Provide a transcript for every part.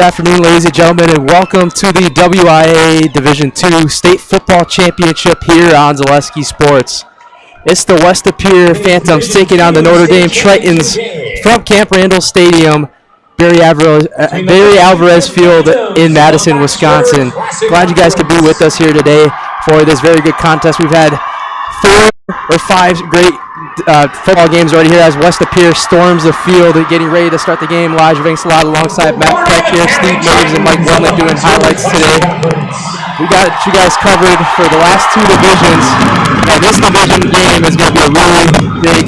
afternoon, ladies and gentlemen, and welcome to the WIAA Division II State Football Championship here on Zaleski Sports. It's the West of Pere Phantoms taking on the Notre Dame Tritons from Camp Randall Stadium, Barry Alvarez Field in Madison, Wisconsin. Glad you guys could be with us here today for this very good contest. We've had 4 or 5 great football games right here as West of Pere storms the field, getting ready to start the game. Elijah Vinkslot alongside Matt Peck here, Steve Murray and Mike Wemley doing highlights today. We got you guys covered for the last 2 divisions, and this division game is going to be a really big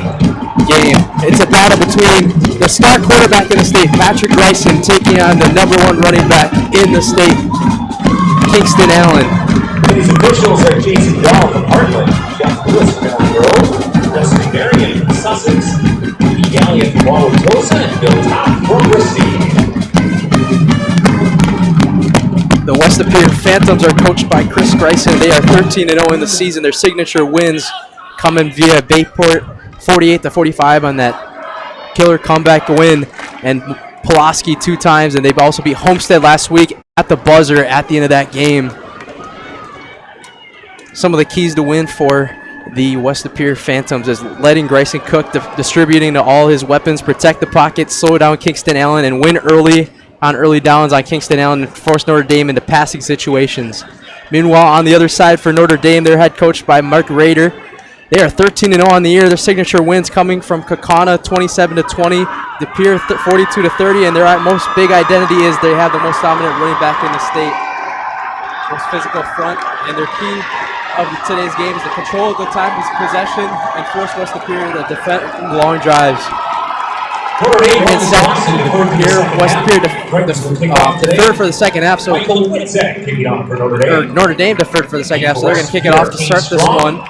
game. It's a battle between the star quarterback in the state, Patrick Gryson, taking on the #1 running back in the state, Kingston Allen. These officials are Jason Dahl from Heartland, Jeff Lewis from Elm Grove, Dustin Marion from Sussex, Lee Gallion from Wauwatosa, and Bill Topp from Racine. The West of Pere Phantoms are coached by Chris Gryson. They are 13-0 in the season. Their signature wins coming via Bayport, 48-45 on that killer comeback win, and Pulaski 2 times, and they've also beat Homestead last week at the buzzer at the end of that game. Some of the keys to win for the West of Pere Phantoms is letting Gryson cook, distributing to all his weapons, protect the pocket, slow down Kingston Allen, and win early on early downs on Kingston Allen and force Notre Dame into passing situations. Meanwhile, on the other side for Notre Dame, they're head coached by Mark Rader. They are 13-0 on the year. Their signature wins coming from Kaukauna 27-20, De Pere 42-30, and their most big identity is they have the most dominant running back in the state. Most physical front, and their key of today's game is the control of the time of possession and force West of Pere to defend long drives. West of Pere deferred for the second half, so Notre Dame deferred for the second half, so they're going to kick it off to start this one.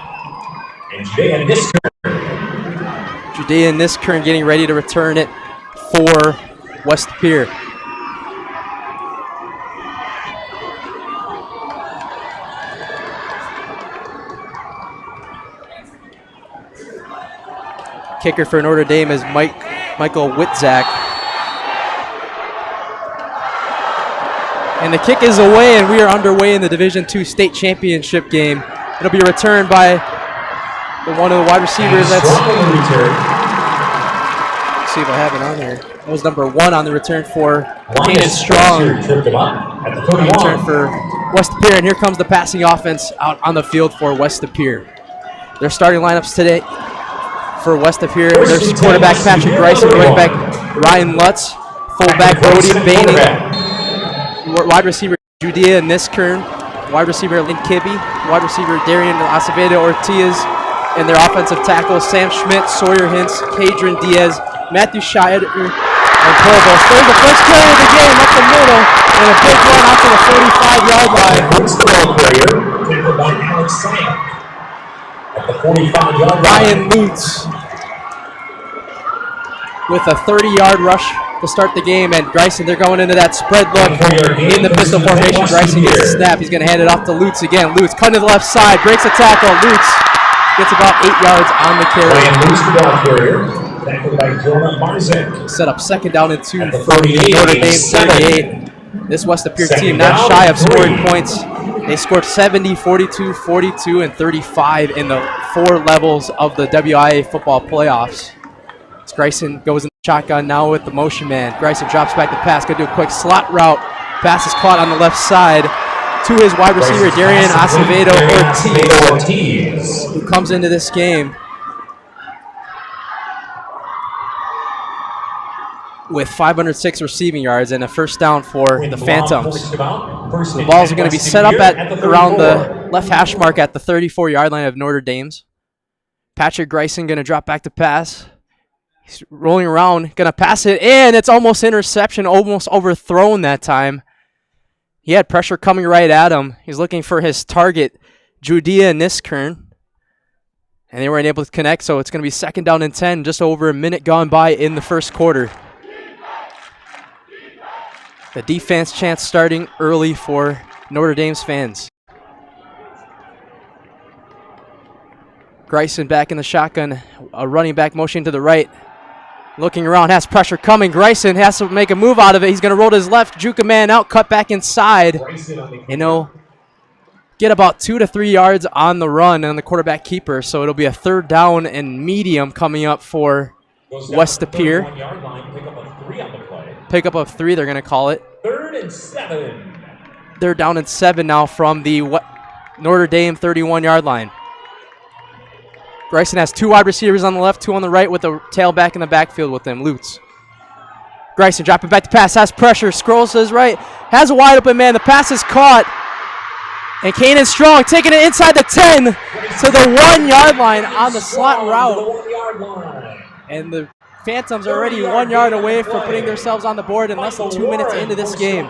Judea Niskern getting ready to return it for West of Pere. Kicker for Notre Dame is Michael Witzak. And the kick is away, and we are underway in the Division II State Championship game. It'll be returned by one of the wide receivers. Let's see if I have it on there. That was number 1 on the return for Kanan Strong. Return for West of Pere, and here comes the passing offense out on the field for West of Pere. Their starting lineups today for West of Pere, there's quarterback Patrick Gryson, running back Ryan Lutz, fullback Brody Bainey, wide receiver Judea Niskern, wide receiver Lynn Kibbe, wide receiver Darian Acevedo Ortiz, and their offensive tackles Sam Schmidt, Sawyer Hintz, Kadron Diaz, Matthew Scheider, and Provost. There's the first carry of the game up the middle, and a big run out to the 45-yard line. At the 45-yard line, Ryan Lutz with a 30-yard rush to start the game, and Gryson, they're going into that spread look in the pistol formation. Gryson gets a snap. He's going to hand it off to Lutz again. Lutz cutting to the left side, breaks a tackle. Lutz gets about 8 yards on the carry. Ryan Lutz, the ball carrier, tackled by Jonah Marzek. Set up second down and 2 for Notre Dame 38. This West of Pere team not shy of scoring points. They scored 70, 42, 42, and 35 in the 4 levels of the WIAA football playoffs. As Gryson goes in the shotgun now with the motion man. Gryson drops back the pass, going to do a quick slot route. Pass is caught on the left side to his wide receiver, Darian Acevedo Ortiz, who comes into this game with 506 receiving yards and a first down for the Phantoms. The balls are going to be set up at around the left hash mark at the 34-yard line of Notre Dame's. Patrick Gryson going to drop back to pass. He's rolling around, going to pass it, and it's almost interception, almost overthrown that time. He had pressure coming right at him. He's looking for his target, Judea Niskern, and they weren't able to connect, so it's going to be second down and 10, just over a minute gone by in the first quarter. The defense chance starting early for Notre Dame's fans. Gryson back in the shotgun, a running back motion to the right. Looking around, has pressure coming. Grayson has to make a move out of it. He's going to roll to his left, juke a man out, cut back inside. And he'll get about 2 to 3 yards on the run on the quarterback keeper. So it'll be a 3rd down and medium coming up for West Pier. Pick up of 3, they're going to call it. 3rd and 7. They're down in 7 now from the Notre Dame 31-yard line. Grayson has 2 wide receivers on the left, 2 on the right with the tailback in the backfield with him, Lutz. Grayson dropping back to pass, has pressure, scrolls to his right, has a wide open man. The pass is caught. And Kanan Strong taking it inside the 10 to the 1-yard line on the slot route. And the Phantoms are already 1 yard away from putting themselves on the board in less than 2 minutes into this game.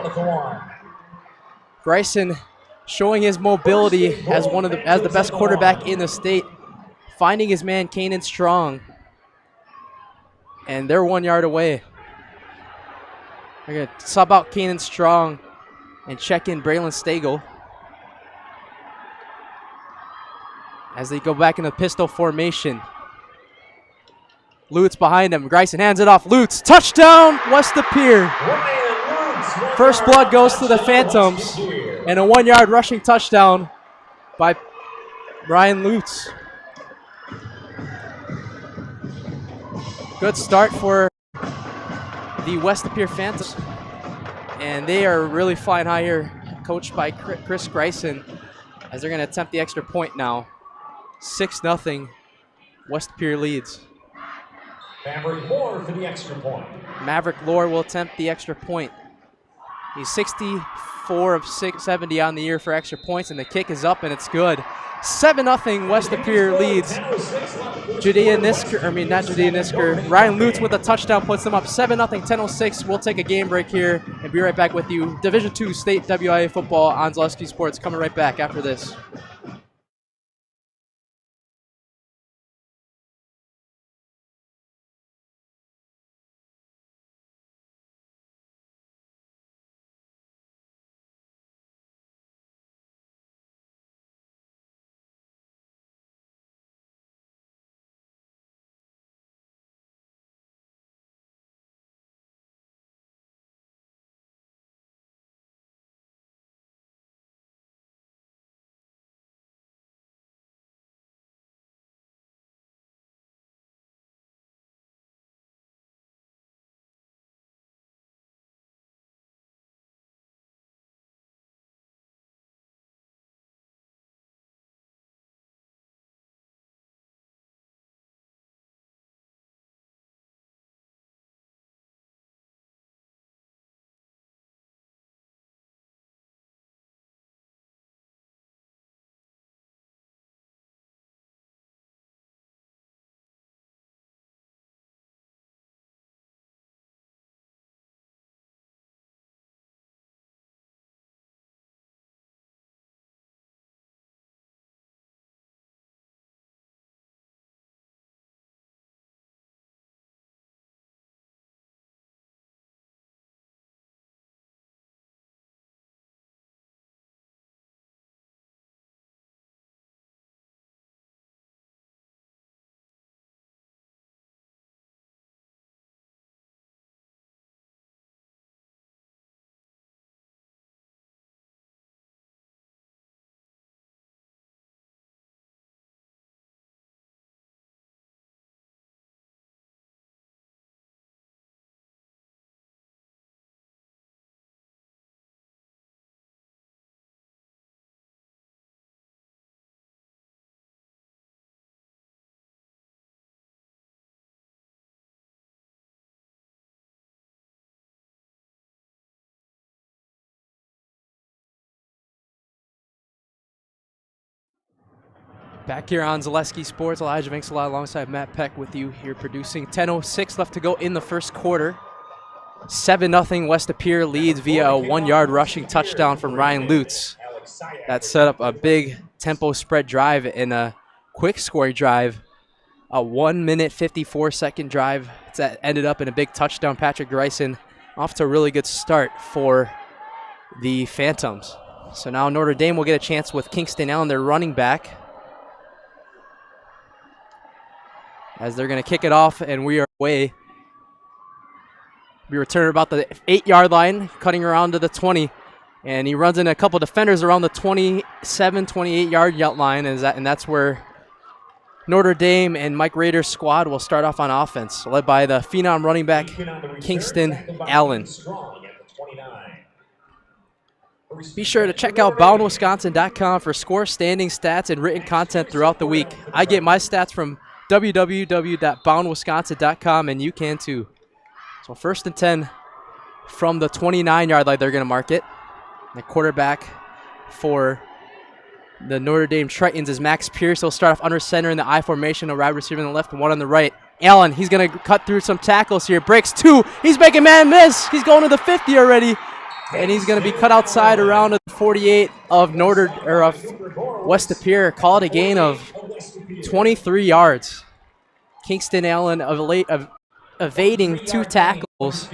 Grayson showing his mobility as the best quarterback in the state, finding his man Kanan Strong, and they're 1 yard away. They're gonna sub out Kanan Strong and check in Braylon Stagel as they go back in the pistol formation. Lutz behind him. Grayson hands it off. Lutz, touchdown, West Pier. First blood goes to the Phantoms, and a 1 yard rushing touchdown by Brian Lutz. Good start for the West Pier Phantoms, and they are really flying high here, coached by Chris Grayson, as they're going to attempt the extra point now. 6-0, West Pier leads. Maverick Lore for the extra point. Maverick Lore will attempt the extra point. He's 64 of 70 on the year for extra points, and the kick is up, and it's good. 7-0, West Pier leads. Ryan Lutz with a touchdown puts them up 7-0, 10:06. We'll take a game break here and be right back with you. Division II State WIAA football on Zaleski Sports, coming right back after this. Back here on Zaleski Sports, Elijah Vinksala alongside Matt Peck with you here producing. 10:06 left to go in the first quarter. 7-0 West Pier leads via a 1 yard rushing touchdown from Ryan Lutz. That set up a big tempo spread drive and a quick scoring drive. A 1 minute 54-second drive that ended up in a big touchdown. Patrick Grayson off to a really good start for the Phantoms. So now Notre Dame will get a chance with Kingston Allen, their running back, as they're going to kick it off, and we are away Be returned about the 8-yard line, cutting around to the 20. And he runs into a couple defenders around the 27, 28-yard line, and that's where Notre Dame and Mike Rader's squad will start off on offense, led by the phenom running back, Kingston Allen. Be sure to check out boundwisconsin.com for score, standings, stats, and written content throughout the week. I get my stats from www.boundwisconsin.com, and you can too. So 1st and 10 from the 29-yard line, they're going to mark it. The quarterback for the Notre Dame Tritons is Max Pierce. He'll start off under center in the I formation, a wide receiver on the left and one on the right. Allen, he's going to cut through some tackles here. Breaks 2. He's making man miss. He's going to the 50 already. And he's going to be cut outside around the 48 of West Appear. Called a gain of 23 yards. Kingston Allen evading 2 tackles.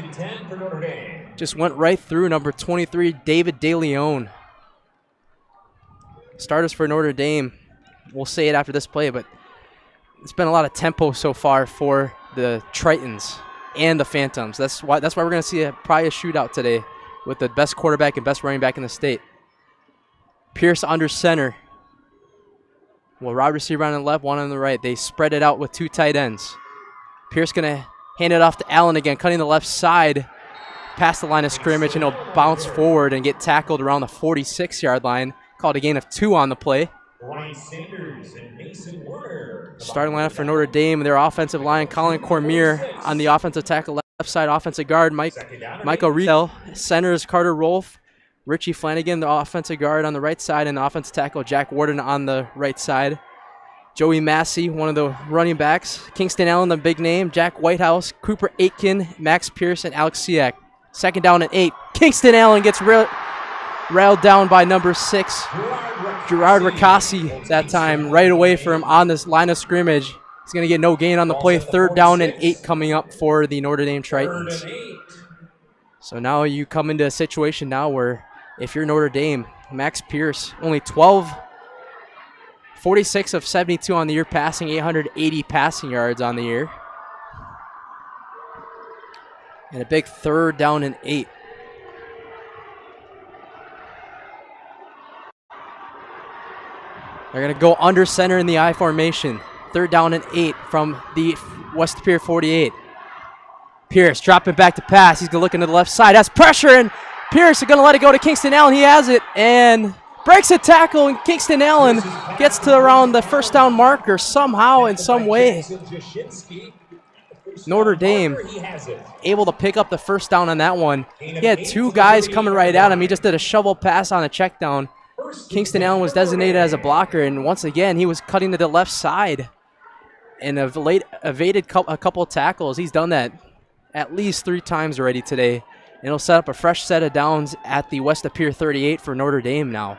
Just went right through number 23, David DeLeon. Starters for Notre Dame. We'll say it after this play, but it's been a lot of tempo so far for the Tritons and the Phantoms. That's why we're going to see probably a shootout today, with the best quarterback and best running back in the state. Pierce under center. Well, wide receiver on the left, one on the right. They spread it out with 2 tight ends. Pierce going to hand it off to Allen again, cutting the left side past the line of scrimmage, and he'll bounce forward and get tackled around the 46-yard line. Called a gain of 2 on the play. Starting lineup for Notre Dame, their offensive line, Colin Cormier on the offensive tackle, left side offensive guard, Michael Riedel. Centers, Carter Rolfe, Richie Flanagan, the offensive guard on the right side, and the offensive tackle, Jack Warden on the right side. Joey Massey, one of the running backs. Kingston Allen, the big name. Jack Whitehouse, Cooper Aitken, Max Pierce, and Alex Siak. 2nd down and 8. Kingston Allen gets railed down by number 6, Gerard Ricassi that time, right away from on this line of scrimmage. He's going to get no gain on the play. 3rd down and 8 coming up for the Notre Dame Tritons. So now you come into a situation now where if you're Notre Dame, Max Pierce, only 46 of 72 on the year passing, 880 passing yards on the year. And a big 3rd down and 8. They're going to go under center in the I formation. 3rd down and 8 from the West Pier 48. Pierce dropping back to pass. He's going to look into the left side. Has pressure, and Pierce is going to let it go to Kingston Allen. He has it and breaks a tackle, and Kingston Allen gets to around the 1st down marker somehow, in some way. Notre Dame able to pick up the 1st down on that one. He had 2 guys coming right at him. He just did a shovel pass on a check down. Kingston Allen was designated as a blocker, and once again, he was cutting to the left side and evaded a couple of tackles. He's done that at least 3 times already today, and he'll set up a fresh set of downs at the West Pier 38 for Notre Dame now.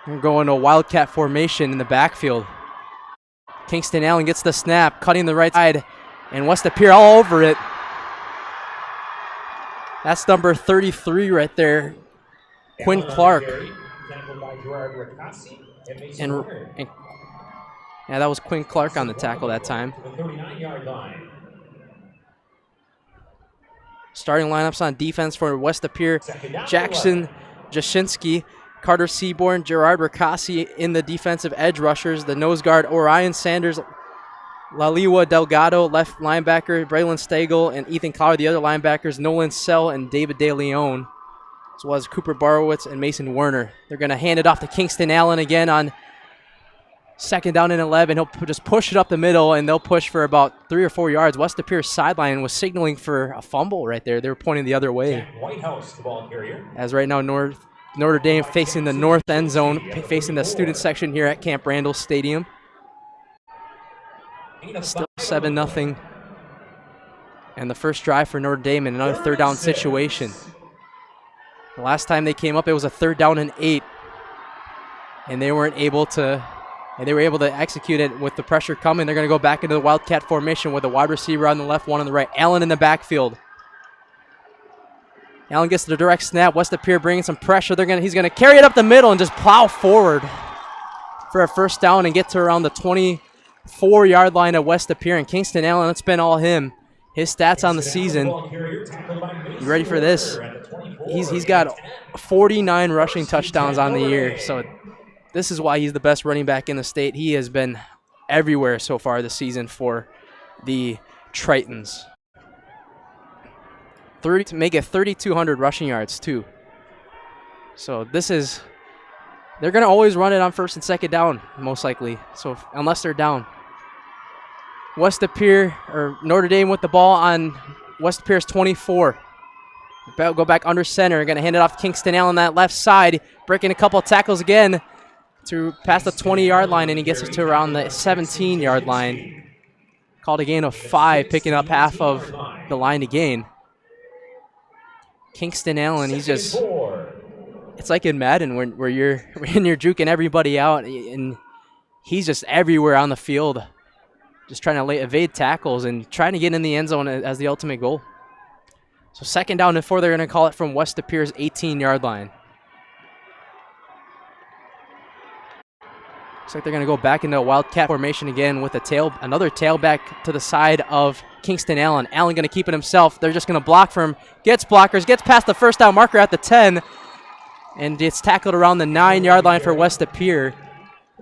We're going to a Wildcat formation in the backfield. Kingston Allen gets the snap, cutting the right side, and West Pier all over it. That's number 33 right there, Quinn Clark. And yeah, that was Quinn Clark on the tackle that time. Starting lineups on defense for West Pier: Jackson Jashinsky, Carter Seaborn, Gerard Ricassi in the defensive edge rushers. The nose guard, Orion Sanders, Laliwa Delgado, left linebacker, Braylon Stagel, and Ethan Collar, the other linebackers, Nolan Sell and David DeLeon, as well as Cooper Borowitz and Mason Werner. They're going to hand it off to Kingston Allen again on 2nd down and 11. He'll just push it up the middle, and they'll push for about 3 or 4 yards. West Pierce sideline was signaling for a fumble right there. They were pointing the other way. As right now, Notre Dame facing the north end zone, facing the student section here at Camp Randall Stadium. Still 7-0. And the first drive for Notre Dame in another 3rd down situation. The last time they came up, it was a 3rd down and 8. And they were able to execute it with the pressure coming. They're going to go back into the Wildcat formation with a wide receiver on the left, one on the right. Allen in the backfield. Allen gets the direct snap. West Pier bringing some pressure. He's going to carry it up the middle and just plow forward for a 1st down and get to around the 4-yard line at West Appear, and Kingston Allen, it's been all him. His stats on the season. You ready for this? He's got 49 rushing touchdowns on the year, so this is why he's the best running back in the state. He has been everywhere so far this season for the Tritons. To make it 3,200 rushing yards too. So this is, they're going to always run it on first and second down, most likely. So unless they're down. West Appear, or Notre Dame with the ball on West Appear's 24. Go back under center. Going to hand it off to Kingston Allen that left side. Breaking a couple of tackles again to past the 20-yard line, and he gets us to around the 17-yard line. Called a gain of 5, picking up half of the line to gain. Kingston Allen, he's just, it's like in Madden where you're juking everybody out, and he's just everywhere on the field, just trying to evade tackles and trying to get in the end zone as the ultimate goal. So 2nd down and 4, they're going to call it from West Appear's 18-yard line. Looks like they're going to go back into a wildcat formation again with another tailback to the side of Kingston Allen. Allen going to keep it himself. They're just going to block for him. Gets blockers, gets past the first down marker at the 10, and gets tackled around the 9-yard line for West Appear.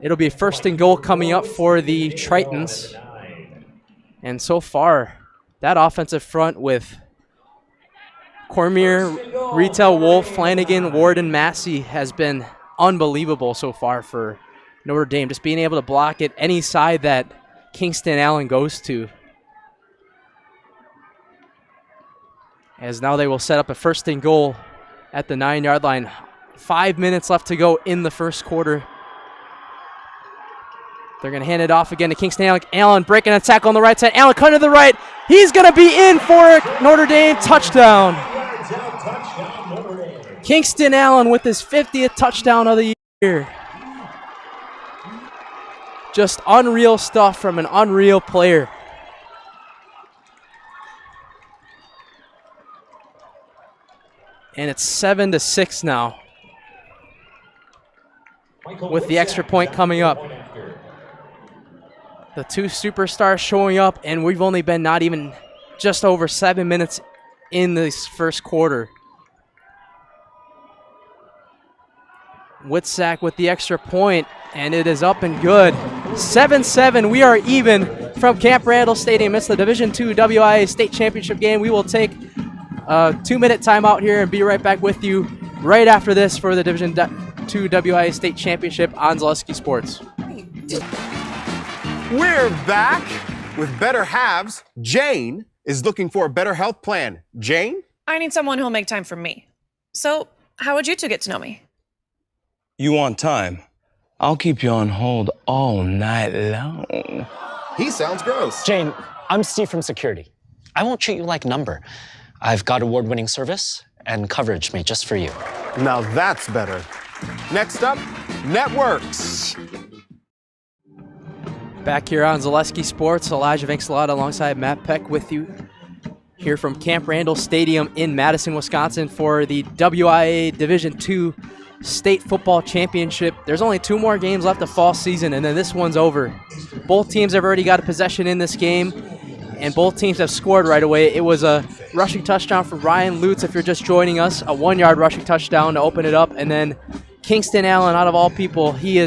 It'll be 1st and goal coming up for the Tritons. And so far, that offensive front with Cormier, Retail, Wolf, Flanagan, Ward, and Massey has been unbelievable so far for Notre Dame, just being able to block it any side that Kingston Allen goes to. As now they will set up a 1st and goal at the 9-yard line. 5 minutes left to go in the first quarter. They're going to hand it off again to Kingston Allen. Allen breaking a tackle on the right side. Allen cutting to the right. He's going to be in for a Notre Dame touchdown. Kingston Allen with his 50th touchdown of the year. Just unreal stuff from an unreal player. And it's 7-6 now, with the extra point coming up. The 2 superstars showing up, and we've only been not even just over 7 minutes in this first quarter. Witsack with the extra point, and it is up and good. 7-7, we are even from Camp Randall Stadium. It's the Division II WIAA State Championship game. We will take a 2-minute timeout here and be right back with you right after this for the Division II WIAA State Championship on Zaleski Sports. We're back with Better Halves. Jane is looking for a better health plan. Jane? I need someone who'll make time for me. So, how would you two get to know me? You want time? I'll keep you on hold all night long. He sounds gross. Jane, I'm Steve from security. I won't treat you like a number. I've got award-winning service and coverage made just for you. Now that's better. Next up, networks. Back here on Zaleski Sports, Elijah Vincelada alongside Matt Peck with you here from Camp Randall Stadium in Madison, Wisconsin for the WIAA Division II State Football Championship. There's only 2 more games left of fall season, and then this one's over. Both teams have already got a possession in this game, and both teams have scored right away. It was a rushing touchdown for Ryan Lutz, if you're just joining us, a 1-yard rushing touchdown to open it up, and then Kingston Allen, out of all people, he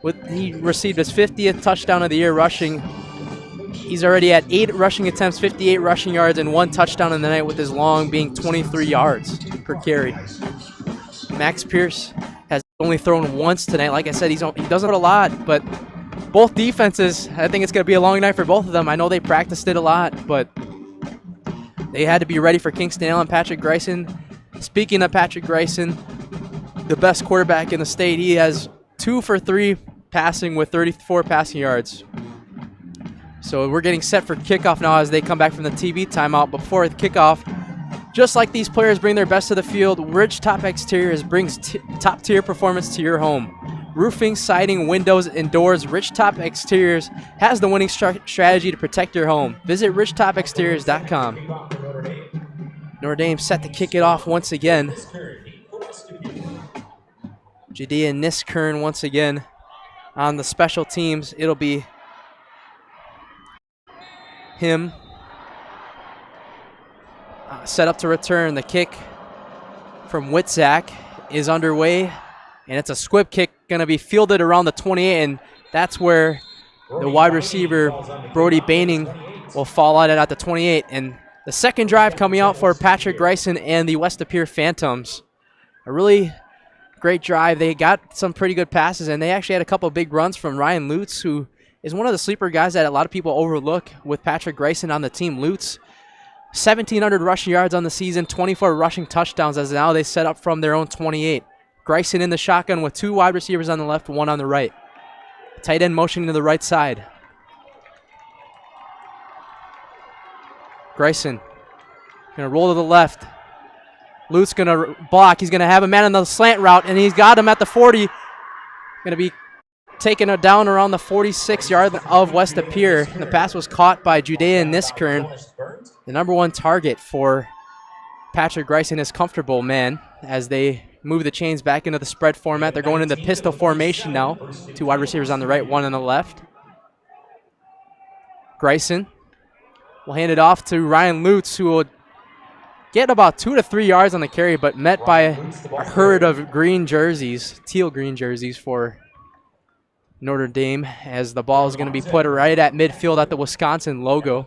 received his 50th touchdown of the year rushing. He's already at 8 rushing attempts, 58 rushing yards, and 1 touchdown in the night, with his long being 23 yards per carry. Max Pierce has only thrown once tonight. Like I said, he doesn't hit a lot, but both defenses, I think it's going to be a long night for both of them. I know they practiced it a lot, but they had to be ready for Kingston Allen. Patrick Grayson, speaking of Patrick Grayson, the best quarterback in the state, he has 2 for 3 passing with 34 passing yards. So we're getting set for kickoff now as they come back from the TV timeout. Before the kickoff, just like these players bring their best to the field, Ridgetop Exteriors brings top-tier performance to your home. Roofing, siding, windows, and doors, Ridgetop Exteriors has the winning strategy to protect your home. Visit ridgetopexteriors.com. Notre Dame set to kick it off once again. Judea Niskern once again on the special teams. It'll be him. Set up to return. The kick from Witzak is underway, and it's a squib kick going to be fielded around the 28, and that's where the wide receiver, Brody Baining, will fall out at the 28. And the second drive coming out for Patrick Greisen and the West Appear Phantoms. A really great drive. They got some pretty good passes, and they actually had a couple of big runs from Ryan Lutz, who is one of the sleeper guys that a lot of people overlook with Patrick Greisen on the team. Lutz, 1,700 rushing yards on the season, 24 rushing touchdowns, as now they set up from their own 28. Greisen in the shotgun with 2 wide receivers on the left, 1 on the right. Tight end motioning to the right side. Greisen going to roll to the left. Lutz going to block. He's going to have a man on the slant route, and he's got him at the 40. Going to be taking it down around the 46-yard of West Appear. And the pass was caught by Judea Niskern, the #1 target for Patrick Greisen, his comfortable man, as they move the chains back into the spread format. They're going into pistol formation now. 2 wide receivers on the right, 1 on the left. Greisen will hand it off to Ryan Lutz, who will get about 2 to 3 yards on the carry, but met by a herd of green jerseys, teal green jerseys for Notre Dame, as the ball is going to be put right at midfield at the Wisconsin logo.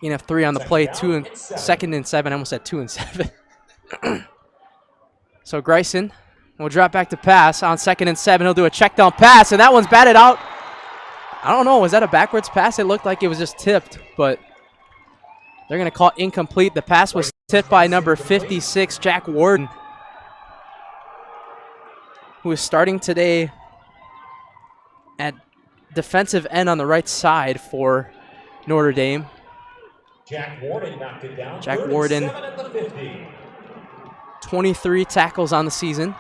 Gain of 3 on the play, 2nd and 7. I almost said 2 and 7. So Greisen will drop back to pass on 2nd and 7. He'll do a check down pass, and that one's batted out. I don't know, was that a backwards pass? It looked like it was just tipped, but they're going to call it incomplete. The pass was tipped by number 56, Jack Warden, who is starting today at defensive end on the right side for Notre Dame. Jack Warden knocked it down. Jack Warden, At the 50. 23 tackles on the season.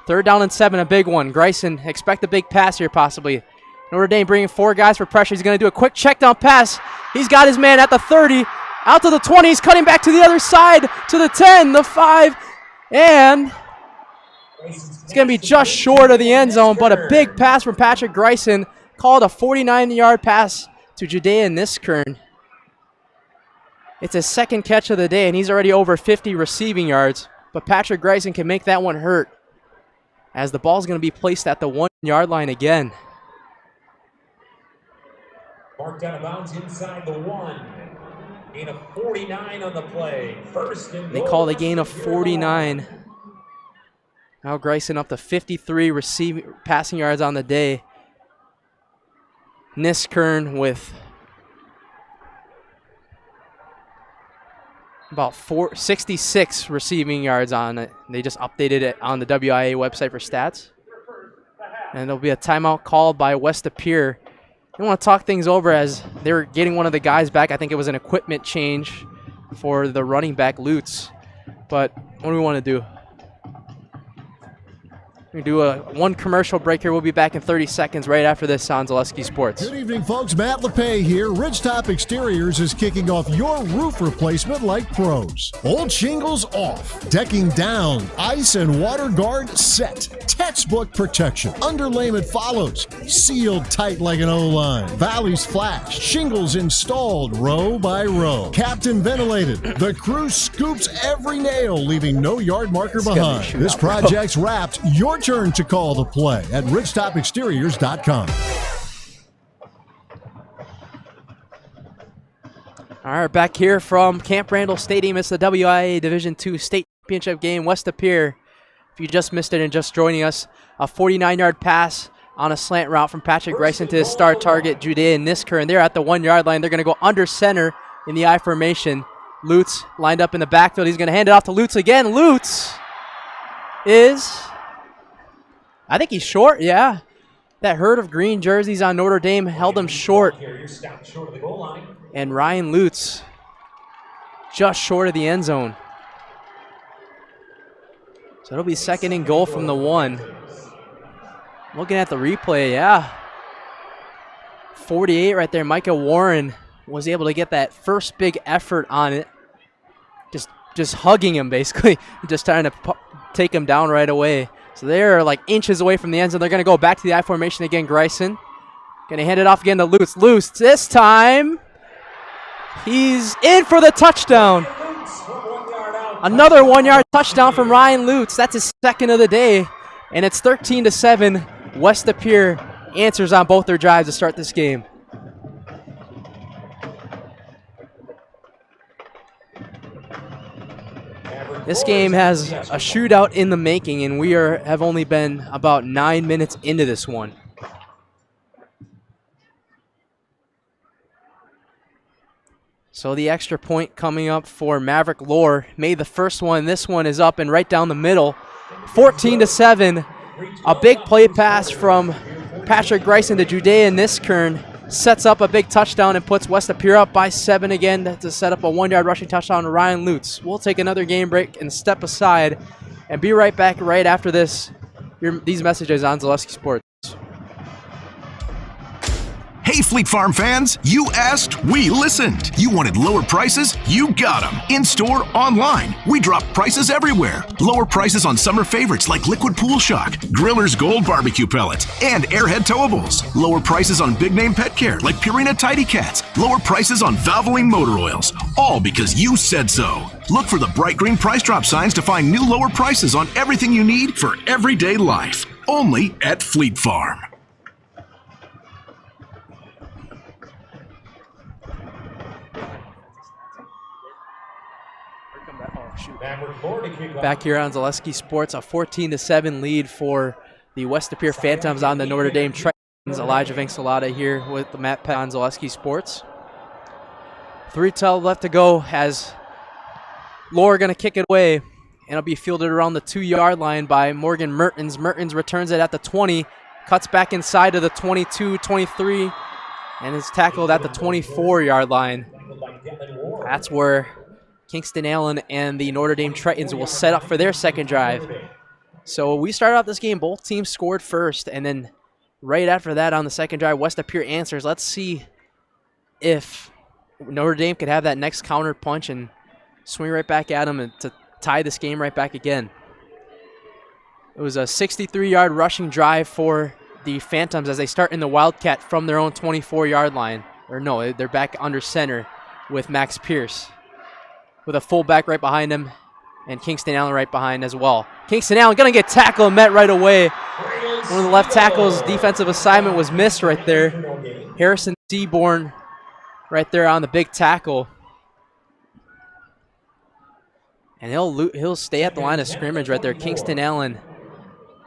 3rd down and 7, a big one. Greisen, expect a big pass here possibly. Notre Dame bringing 4 guys for pressure. He's going to do a quick check down pass. He's got his man at the 30, out to the 20. He's cutting back to the other side, to the 10, the 5, and it's going to be just short of the end zone, but a big pass from Patrick Greisen, called a 49-yard pass to Judea Niskern. It's his 2nd catch of the day, and he's already over 50 receiving yards, but Patrick Greisen can make that one hurt, as the ball's going to be placed at the 1-yard line again. Marked out of bounds inside the 1. Gain of 49 on the play. 1st and They goal. call the gain of 49. Now Greisen up to 53 passing yards on the day. Niskern with about 66 receiving yards on it. They just updated it on the WIAA website for stats. And there'll be a timeout called by West Appear. They want to talk things over as they were getting one of the guys back. I think it was an equipment change for the running back, Lutz. But what do we want to do? We do one commercial break here. We'll be back in 30 seconds right after this on Zaleski Sports. Good evening, folks. Matt LePay here. Ridgetop Exteriors is kicking off your roof replacement like pros. Old shingles off, decking down, ice and water guard set, textbook protection, underlayment follows, sealed tight like an O-line, valleys flashed, shingles installed row by row, captain ventilated. The crew scoops every nail, leaving no yard marker behind. This project's wrapped. Your turn to call the play at ridgetopexteriors.com. All right, back here from Camp Randall Stadium. It's the WIAA Division II State Championship game. West Appear, if you just missed it and just joining us, a 49-yard pass on a slant route from Patrick Greisen to his star target, Judea Niskern. They're at the 1-yard line. They're going to go under center in the I formation. Lutz lined up in the backfield. He's going to hand it off to Lutz again. Lutz is, I think he's short, yeah. That herd of green jerseys on Notre Dame held him short. And Ryan Lutz just short of the end zone. So it'll be 2nd and goal from the 1. Looking at the replay, yeah. 48 right there. Micah Warren was able to get that first big effort on it. Just hugging him, basically. Just trying to take him down right away. So they're like inches away from the end zone. They're going to go back to the I formation again. Greisen Gonna hand it off again to Lutz. Lutz, this time, he's in for the touchdown. Another 1-yard touchdown from Ryan Lutz. That's his second of the day. And it's 13-7. West De Pere answers on both their drives to start this game. This game has a shootout in the making, and we have only been about 9 minutes into this one. So the extra point coming up for Maverick Lohr. Made the first one. This one is up and right down the middle. 14-7. A big play pass from Patrick Greisen to Judea Niskern sets up a big touchdown and puts West De Pere up by 7 again to set up a 1-yard rushing touchdown to Ryan Lutz. We'll take another game break and step aside and be right back right after this. These messages on Zaleski Sports. Hey, Fleet Farm fans, you asked, we listened. You wanted lower prices? You got them. In-store, online. We drop prices everywhere. Lower prices on summer favorites like Liquid Pool Shock, Griller's Gold Barbecue Pellets, and Airhead Towables. Lower prices on big-name pet care like Purina Tidy Cats. Lower prices on Valvoline motor oils. All because you said so. Look for the bright green price drop signs to find new lower prices on everything you need for everyday life. Only at Fleet Farm. Back here on Zaleski Sports, a 14-7 lead for the West De Pere Phantoms on the Notre Dame Tritons. Elijah Vincelada here with the Matt Pett on Zaleski Sports. 3:12 left to go as Lohr going to kick it away, and it'll be fielded around the 2-yard line by Morgan Mertens. Mertens returns it at the 20, cuts back inside to the 22, 23, and is tackled at the 24-yard line. That's where Kingston Allen and the Notre Dame Tritons will set up for their second drive. So we started off this game, both teams scored first, and then right after that on the second drive, West De Pere answers. Let's see if Notre Dame could have that next counter punch and swing right back at them and to tie this game right back again. It was a 63-yard rushing drive for the Phantoms as they start in the Wildcat from their own 24-yard line. Or no, they're back under center with Max Pierce, with a fullback right behind him, and Kingston Allen right behind as well. Kingston Allen going to get tackled and met right away. One of the left tackles' defensive assignment was missed right there. Harrison Seaborn right there on the big tackle. And he'll stay at the line of scrimmage right there. Kingston Allen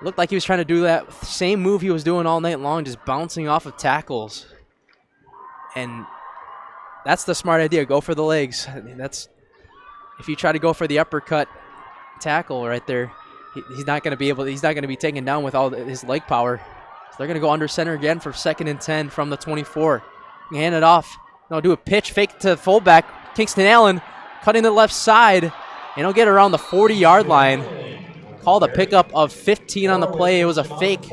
looked like he was trying to do that same move he was doing all night long, just bouncing off of tackles. And that's the smart idea. Go for the legs. I mean, that's, if you try to go for the uppercut tackle right there, he's not going to be able. He's not going to be taken down with all his leg power. So they're going to go under center again for 2nd and 10 from the 24. Hand it off. They'll do a pitch fake to fullback. Kingston Allen cutting the left side, and he'll get around the 40-yard line. Called a pickup of 15 on the play. It was a fake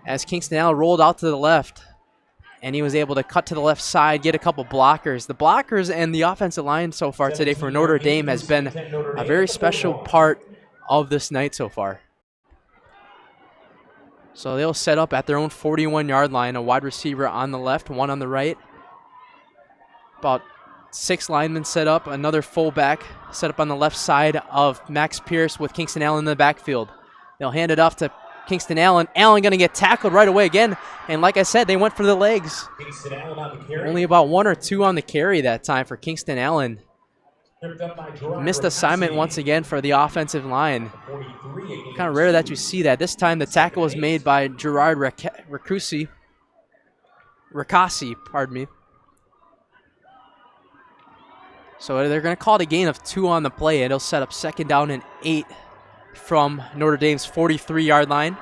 as Kingston Allen rolled out to the left, and he was able to cut to the left side, get a couple blockers. The blockers and the offensive line so far today for Notre Dame has been a very special part of this night so far. So they'll set up at their own 41-yard line, a wide receiver on the left, one on the right. About 6 linemen set up, another fullback set up on the left side of Max Pierce with Kingston Allen in the backfield. They'll hand it off to Kingston Allen. Allen going to get tackled right away again. And like I said, they went for the legs. Only about 1 or 2 on the carry that time for Kingston Allen. Missed assignment once again for the offensive line. Kind of rare that you see that. This time the tackle was made by Gerard Ricassi, pardon me. So they're going to call it a gain of 2 on the play, and it'll set up 2nd down and 8 from Notre Dame's 43-yard line.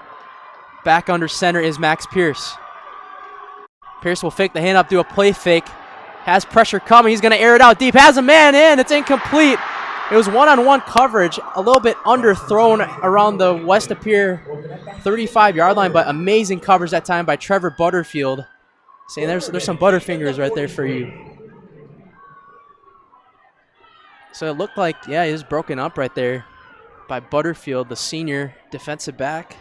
Back under center is Max Pierce. Pierce will fake the handoff, do a play fake. Has pressure coming. He's going to air it out deep. Has a man in. It's incomplete. It was one-on-one coverage, a little bit underthrown around the West De Pere 35-yard line, but amazing coverage that time by Trevor Butterfield. Saying there's some Butterfingers right there for you. So it looked like, yeah, he was broken up right there by Butterfield, the senior defensive back.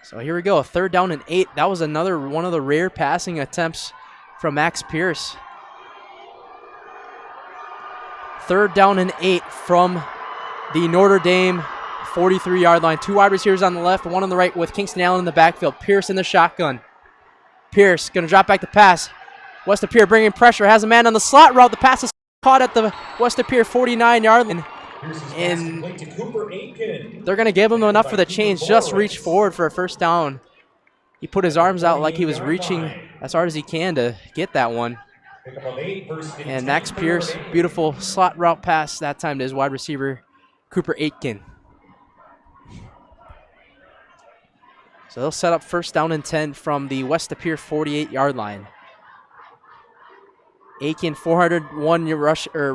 So here we go, 3rd down and 8. That was another one of the rare passing attempts from Max Pierce. 3rd down and 8 from the Notre Dame 43-yard line. 2 wide receivers on the left, 1 on the right with Kingston Allen in the backfield. Pierce in the shotgun. Pierce going to drop back to pass. West Pere bringing pressure, has a man on the slot route. The pass is caught at the West Pere 49-yard line. And they're going to give him enough for the change. Just reach forward for a 1st down. He put his arms out like he was reaching as hard as he can to get that one. And Max Pierce, beautiful slot route pass that time to his wide receiver, Cooper Aitken. So they'll set up 1st down and 10 from the West Pere 48-yard line. Aitken, 401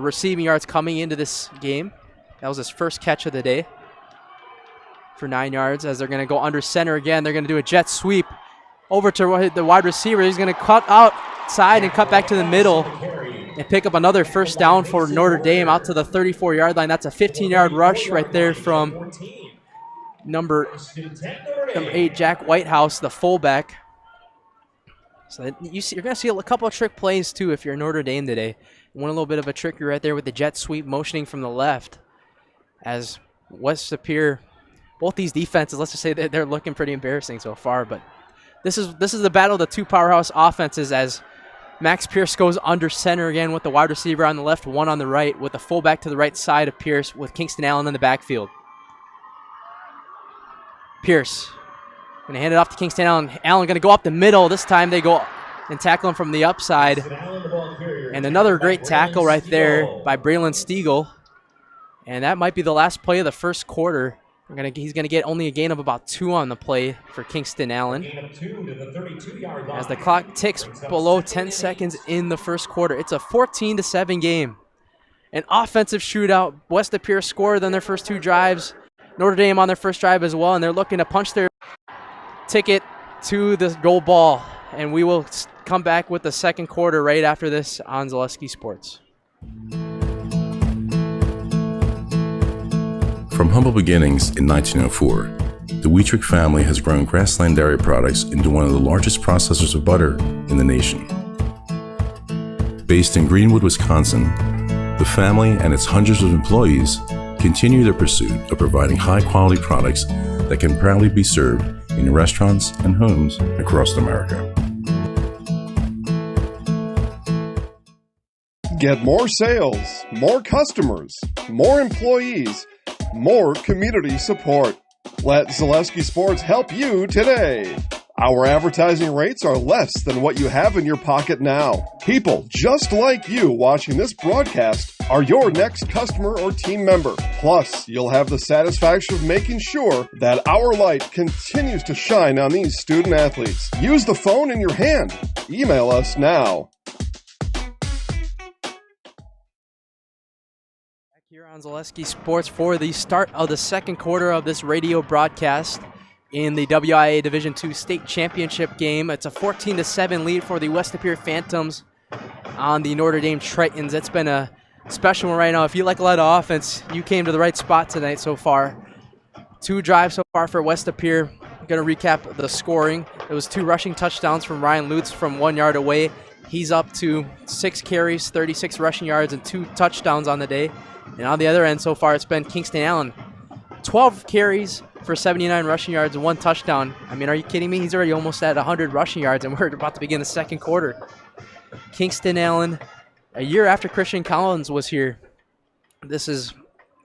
receiving yards coming into this game. That was his first catch of the day for 9 yards. As they're going to go under center again, they're going to do a jet sweep over to the wide receiver. He's going to cut outside and cut back to the middle and pick up another 1st down for Notre Dame out to the 34-yard line. That's a 15-yard rush right there from number 8, Jack Whitehouse, the fullback. So you're going to see a couple of trick plays, too, if you're Notre Dame today. One little bit of a trickery right there with the jet sweep motioning from the left. As West Pere, both these defenses, let's just say that they're looking pretty embarrassing so far. But this is the battle of the 2 powerhouse offenses as Max Pierce goes under center again with the wide receiver on the left, 1 on the right, with the fullback to the right side of Pierce with Kingston Allen in the backfield. Pierce going to hand it off to Kingston Allen. Allen going to go up the middle. This time they go and tackle him from the upside. And another great tackle right there by Braylon Stiegel. And that might be the last play of the 1st quarter. He's going to get only a gain of about 2 on the play for Kingston Allen. As the clock ticks below 10 seconds in the 1st quarter. It's a 14-7 game. An offensive shootout. West Pere scored on their first 2 drives. Notre Dame on their first drive as well. And they're looking to punch their ticket to the goal ball. And we will come back with the 2nd quarter right after this on Zaleski Sports. From humble beginnings in 1904, the Wheatrick family has grown Grassland Dairy Products into one of the largest processors of butter in the nation. Based in Greenwood, Wisconsin, the family and its hundreds of employees continue their pursuit of providing high-quality products that can proudly be served in restaurants and homes across America. Get more sales, more customers, more employees, more community support. Let Zaleski Sports help you today. Our advertising rates are less than what you have in your pocket now. People just like you watching this broadcast are your next customer or team member. Plus, you'll have the satisfaction of making sure that our light continues to shine on these student athletes. Use the phone in your hand. Email us now. Here on Zaleski Sports for the start of the 2nd quarter of this radio broadcast in the WIAA Division II State Championship game. It's a 14-7 lead for the West Pere Phantoms on the Notre Dame Tritons. It's been a special one right now. If you like a lot of offense, you came to the right spot tonight so far. 2 drives so far for West Pere. I'm going to recap the scoring. It was 2 rushing touchdowns from Ryan Lutz from 1 yard away. He's up to 6 carries, 36 rushing yards, and 2 touchdowns on the day. And on the other end so far, it's been Kingston Allen. 12 carries for 79 rushing yards and 1 touchdown. I mean, are you kidding me? He's already almost at 100 rushing yards, and we're about to begin the 2nd quarter. Kingston Allen, a year after Christian Collins was here. This has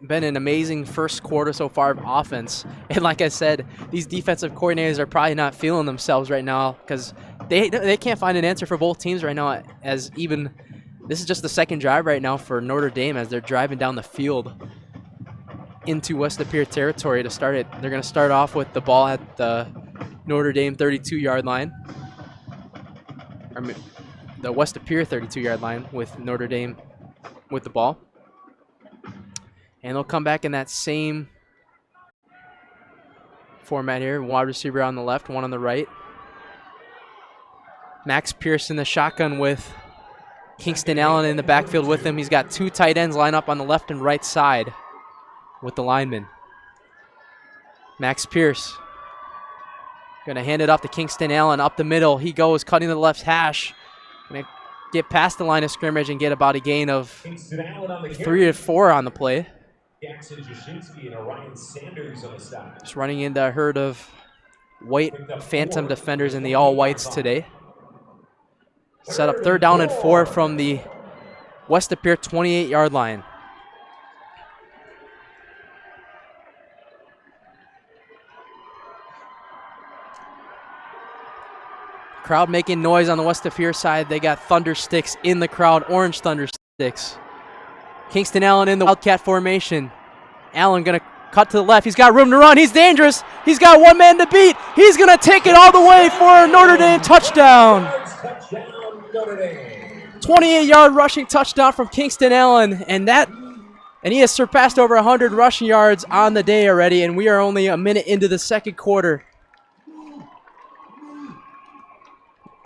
been an amazing 1st quarter so far of offense. And like I said, these defensive coordinators are probably not feeling themselves right now because they can't find an answer for both teams right now, as even this is just the 2nd drive right now for Notre Dame as they're driving down the field into West Pere territory to start it. They're going to start off with the ball at the Notre Dame 32-yard line. The West Pere 32-yard line with Notre Dame with the ball. And they'll come back in that same format here. Wide receiver on the left, 1 on the right. Max Pierce in the shotgun with Kingston Allen in the backfield with him. He's got 2 tight ends lined up on the left and right side with the linemen. Max Pierce Going to hand it off to Kingston Allen up the middle. He goes, cutting the left hash. Going to get past the line of scrimmage and get about a gain of 3 or 4 on the play. Just running into a herd of white phantom defenders in the all whites today. Set up 3rd down and 4 from the West De Pere 28-yard line. Crowd making noise on the West De Pere side. They got thunder sticks in the crowd, orange thunder sticks. Kingston Allen in the Wildcat formation. Allen going to cut to the left. He's got room to run. He's dangerous. He's got one man to beat. He's going to take it all the way for a Notre Dame touchdown. 28-yard rushing touchdown from Kingston Allen, and he has surpassed over 100 rushing yards on the day already, and we are only a minute into the second quarter.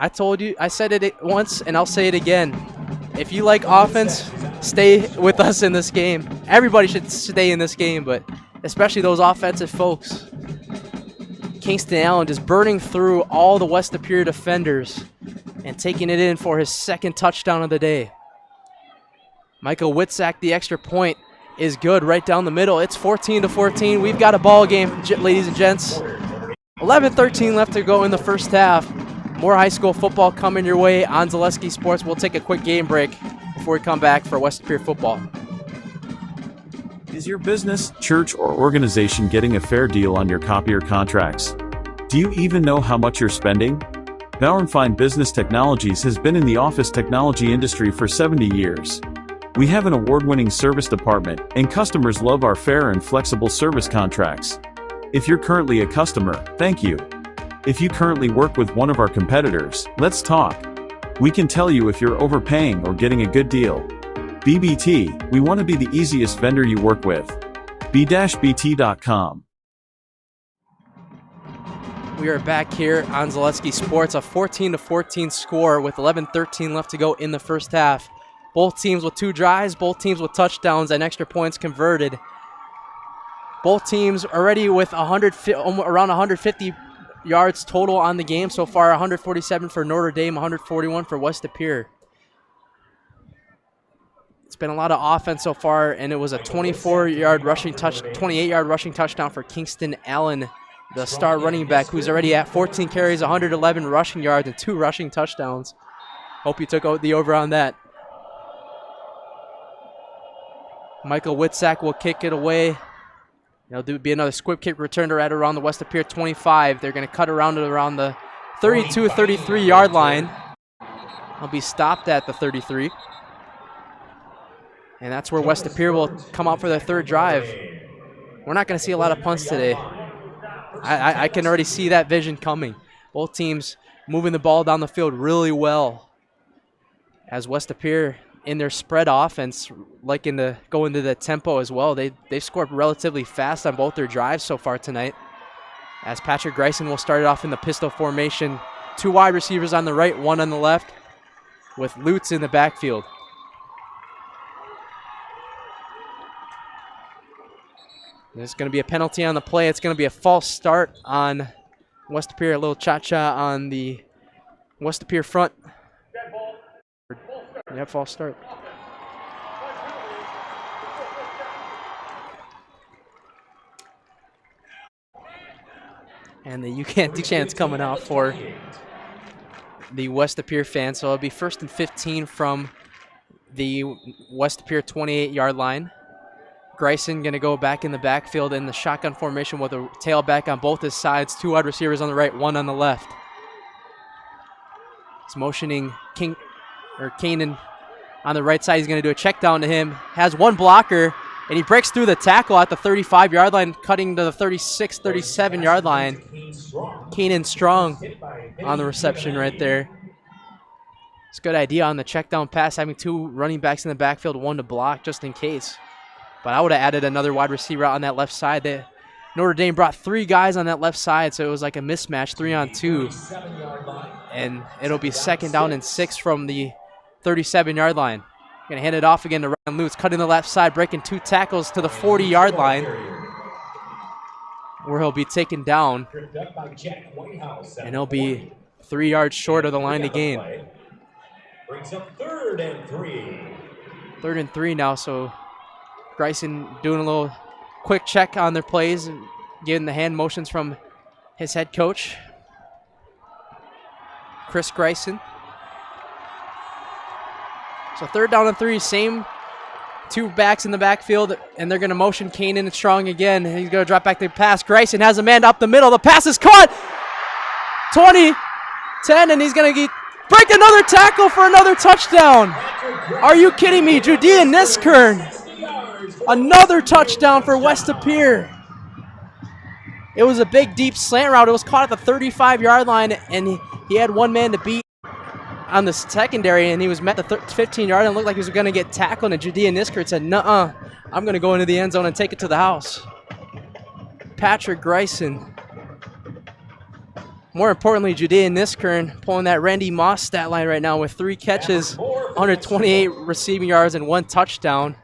I told you, I said it once, and I'll say it again. If you like offense, stay with us in this game. Everybody should stay in this game, but especially those offensive folks. Kingston Allen just burning through all the West De Pere defenders and taking it in for his 2nd touchdown of the day. Michael Witzak, the extra point, is good right down the middle. It's 14-14. We've got a ball game, ladies and gents. 11-13 left to go in the first half. More high school football coming your way on Zaleski Sports. We'll take a quick game break before we come back for West De Pere football. Is your business, church, or organization getting a fair deal on your copier contracts? Do you even know how much you're spending? Bauernfein Business Technologies has been in the office technology industry for 70 years. We have an award-winning service department, and customers love our fair and flexible service contracts. If you're currently a customer, thank you. If you currently work with one of our competitors, let's talk. We can tell you if you're overpaying or getting a good deal. BBT, we want to be the easiest vendor you work with. b-bt.com. We are back here on Zaleski Sports, a 14-14 score with 11-13 left to go in the first half. Both teams with 2 drives, both teams with touchdowns and extra points converted. Both teams already with around 150 yards total on the game so far. 147 for Notre Dame, 141 for West De Pere. It's been a lot of offense so far, and it was a 28-yard rushing touchdown for Kingston Allen, the star running back, who's already at 14 carries, 111 rushing yards, and 2 rushing touchdowns. Hope you took the over on that. Michael Witzak will kick it away. It'll be another squib kick return to right around the West De Pere 25. They're going to cut around the 32, 33-yard line. I'll be stopped at the 33. And that's where West De Pere will come out for their 3rd drive. We're not going to see a lot of punts today. I can already see that vision coming. Both teams moving the ball down the field really well. As West De Pere in their spread offense, liking to go into the tempo as well. They scored relatively fast on both their drives so far tonight. As Patrick Greisen will start it off in the pistol formation. 2 wide receivers on the right, 1 on the left, with Lutz in the backfield. There's going to be a penalty on the play. It's going to be a false start on West De Pere, a little cha-cha on the West De Pere front. Yeah, false start. And the You Can't Do chant's coming out for the West De Pere fans. So it'll be 1st and 15 from the West De Pere 28-yard line. Greisen going to go back in the backfield in the shotgun formation with a tailback on both his sides. 2 wide receivers on the right, 1 on the left. He's motioning Kanan on the right side. He's going to do a check down to him. Has 1 blocker, and he breaks through the tackle at the 35-yard line, cutting to the 36, 37-yard line. Kanan Strong on the reception right there. It's a good idea on the check down pass, having 2 running backs in the backfield, 1 to block just in case. But I would have added another wide receiver on that left side. Notre Dame brought 3 guys on that left side, so it was like a mismatch, 3-on-2. And it'll be 2nd down and 6 from the 37-yard line. Going to hand it off again to Ryan Lutz, cutting the left side, breaking 2 tackles to the 40-yard line. where he'll be taken down, and he'll be 3 yards short of the line to gain. Brings up 3rd and 3. 3rd and 3 now, so Greisen doing a little quick check on their plays and getting the hand motions from his head coach, Chris Greisen. So 3rd down and 3, same 2 backs in the backfield, and they're going to motion Kanan and Strong again. He's going to drop back the pass. Greisen has a man up the middle. The pass is caught. 20, 10, and he's going to break another tackle for another touchdown. Are you kidding me? Judean Niskern. Another touchdown for West Appear. It was a big, deep slant route. It was caught at the 35-yard line, and he had one man to beat on the secondary, and he was met at the 15-yard and looked like he was going to get tackled, and Judean Niskern said, nuh-uh, I'm going to go into the end zone and take it to the house. Patrick Greisen. More importantly, Judean Niskern pulling that Randy Moss stat line right now with 3 catches, 128 receiving yards, and 1 touchdown.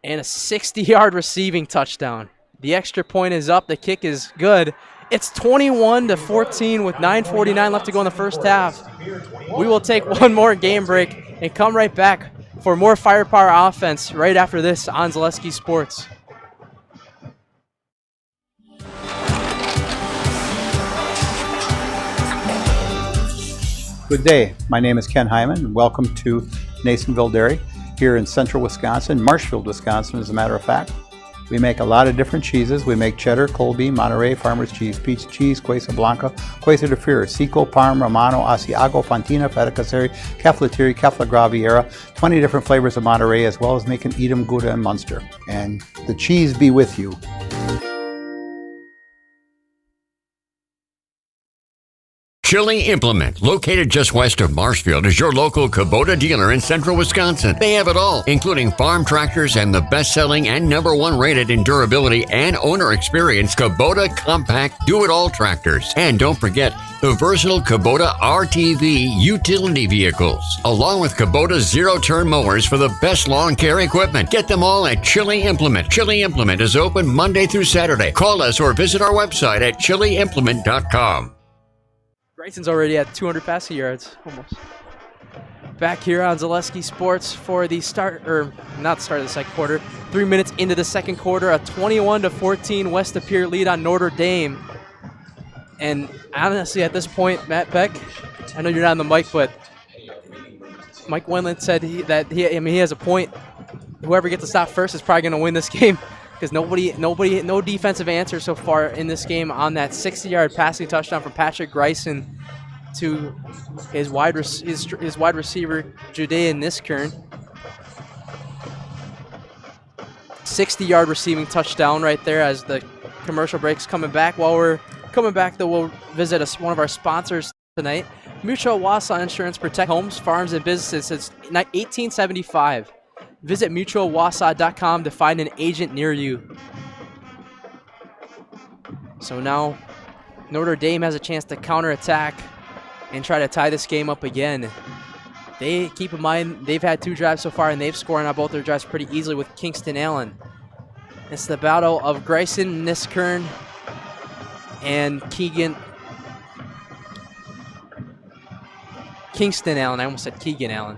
And a 60-yard receiving touchdown. The extra point is up. The kick is good. It's 21-14 with 9:49 left to go in the first half. We will take one more game break and come right back for more firepower offense right after this on Zaleski Sports. Good day. My name is Ken Hyman, and welcome to Nasonville Dairy here in central Wisconsin, Marshfield, Wisconsin, as a matter of fact. We make a lot of different cheeses. We make cheddar, Colby, Monterey, Farmer's Cheese, Pizza Cheese, Quesa Blanca, Quesa de Fear, Seco, Parm, Romano, Asiago, Fontina, Feta Caseri, Caflateri, Cafla Graviera, 20 different flavors of Monterey, as well as making Edam, Gouda, and Munster. And the cheese be with you. Chili Implement, located just west of Marshfield, is your local Kubota dealer in central Wisconsin. They have it all, including farm tractors and the best-selling and #1 rated in durability and owner experience Kubota Compact Do-It-All tractors. And don't forget the versatile Kubota RTV utility vehicles, along with Kubota zero-turn mowers for the best lawn care equipment. Get them all at Chili Implement. Chili Implement is open Monday through Saturday. Call us or visit our website at chiliimplement.com. Greisen's already at 200 passing yards, almost. Back here on Zaleski Sports for the start, or not start of the second quarter. 3 minutes into the second quarter, a 21-14 West Appear lead on Notre Dame. And honestly, at this point, Matt Beck, I know you're not on the mic, but Mike Wendland said he has a point. Whoever gets to stop first is probably going to win this game, because no defensive answer so far in this game on that 60-yard passing touchdown from Patrick Greisen to his wide receiver, Judean Niskern. 60-yard receiving touchdown right there as the commercial break's coming back. While we're coming back, though, we'll visit one of our sponsors tonight. Mutual Wausau Insurance, protect homes, farms, and businesses since 1875. Visit mutualwausau.com to find an agent near you. So now Notre Dame has a chance to counterattack and try to tie this game up again. They, keep in mind, they've had 2 drives so far, and they've scored on both their drives pretty easily with Kingston Allen. It's the battle of Greisen, Niskern, and Kingston Allen. I almost said Keegan Allen.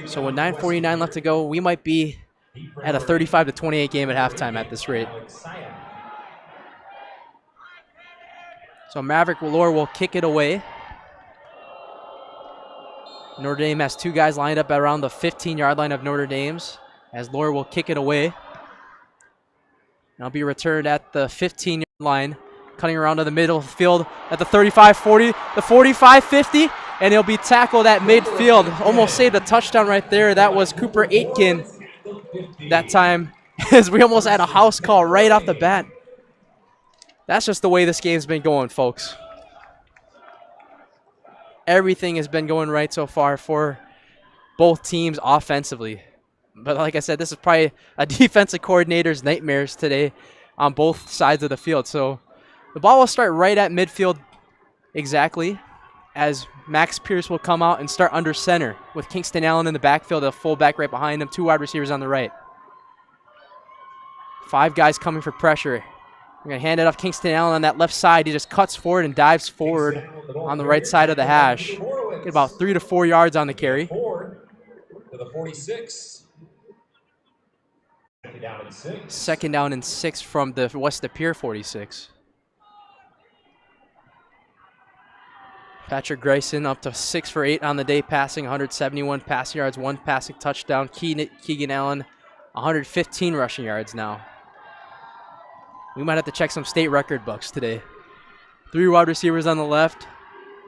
So with 9:49 left to go, we might be at a 35-28 game at halftime at this rate. So Maverick Lore will kick it away. Notre Dame has 2 guys lined up around the 15-yard line of Notre Dame's, as Lore will kick it away. And it'll be returned at the 15-yard line, cutting around to the middle of the field at the 35-40, the 45-50, and he'll be tackled at midfield. Almost saved a touchdown right there. That was Cooper Aitken that time, as we almost had a house call right off the bat. That's just the way this game's been going, folks. Everything has been going right so far for both teams offensively. But like I said, this is probably a defensive coordinator's nightmares today on both sides of the field. So the ball will start right at midfield exactly, as Max Pierce will come out and start under center with Kingston Allen in the backfield, a fullback right behind him, 2 wide receivers on the right. 5 guys coming for pressure. We're going to hand it off Kingston Allen on that left side. He just cuts forward and dives forward on the right side of the hash. Get about 3 to 4 yards on the carry. To the 46. Second down and 6. Second down and 6 from the West De Pere 46. Patrick Grayson up to 6 for 8 on the day, passing 171 passing yards, 1 passing touchdown. Keegan Allen, 115 rushing yards now. We might have to check some state record books today. 3 wide receivers on the left,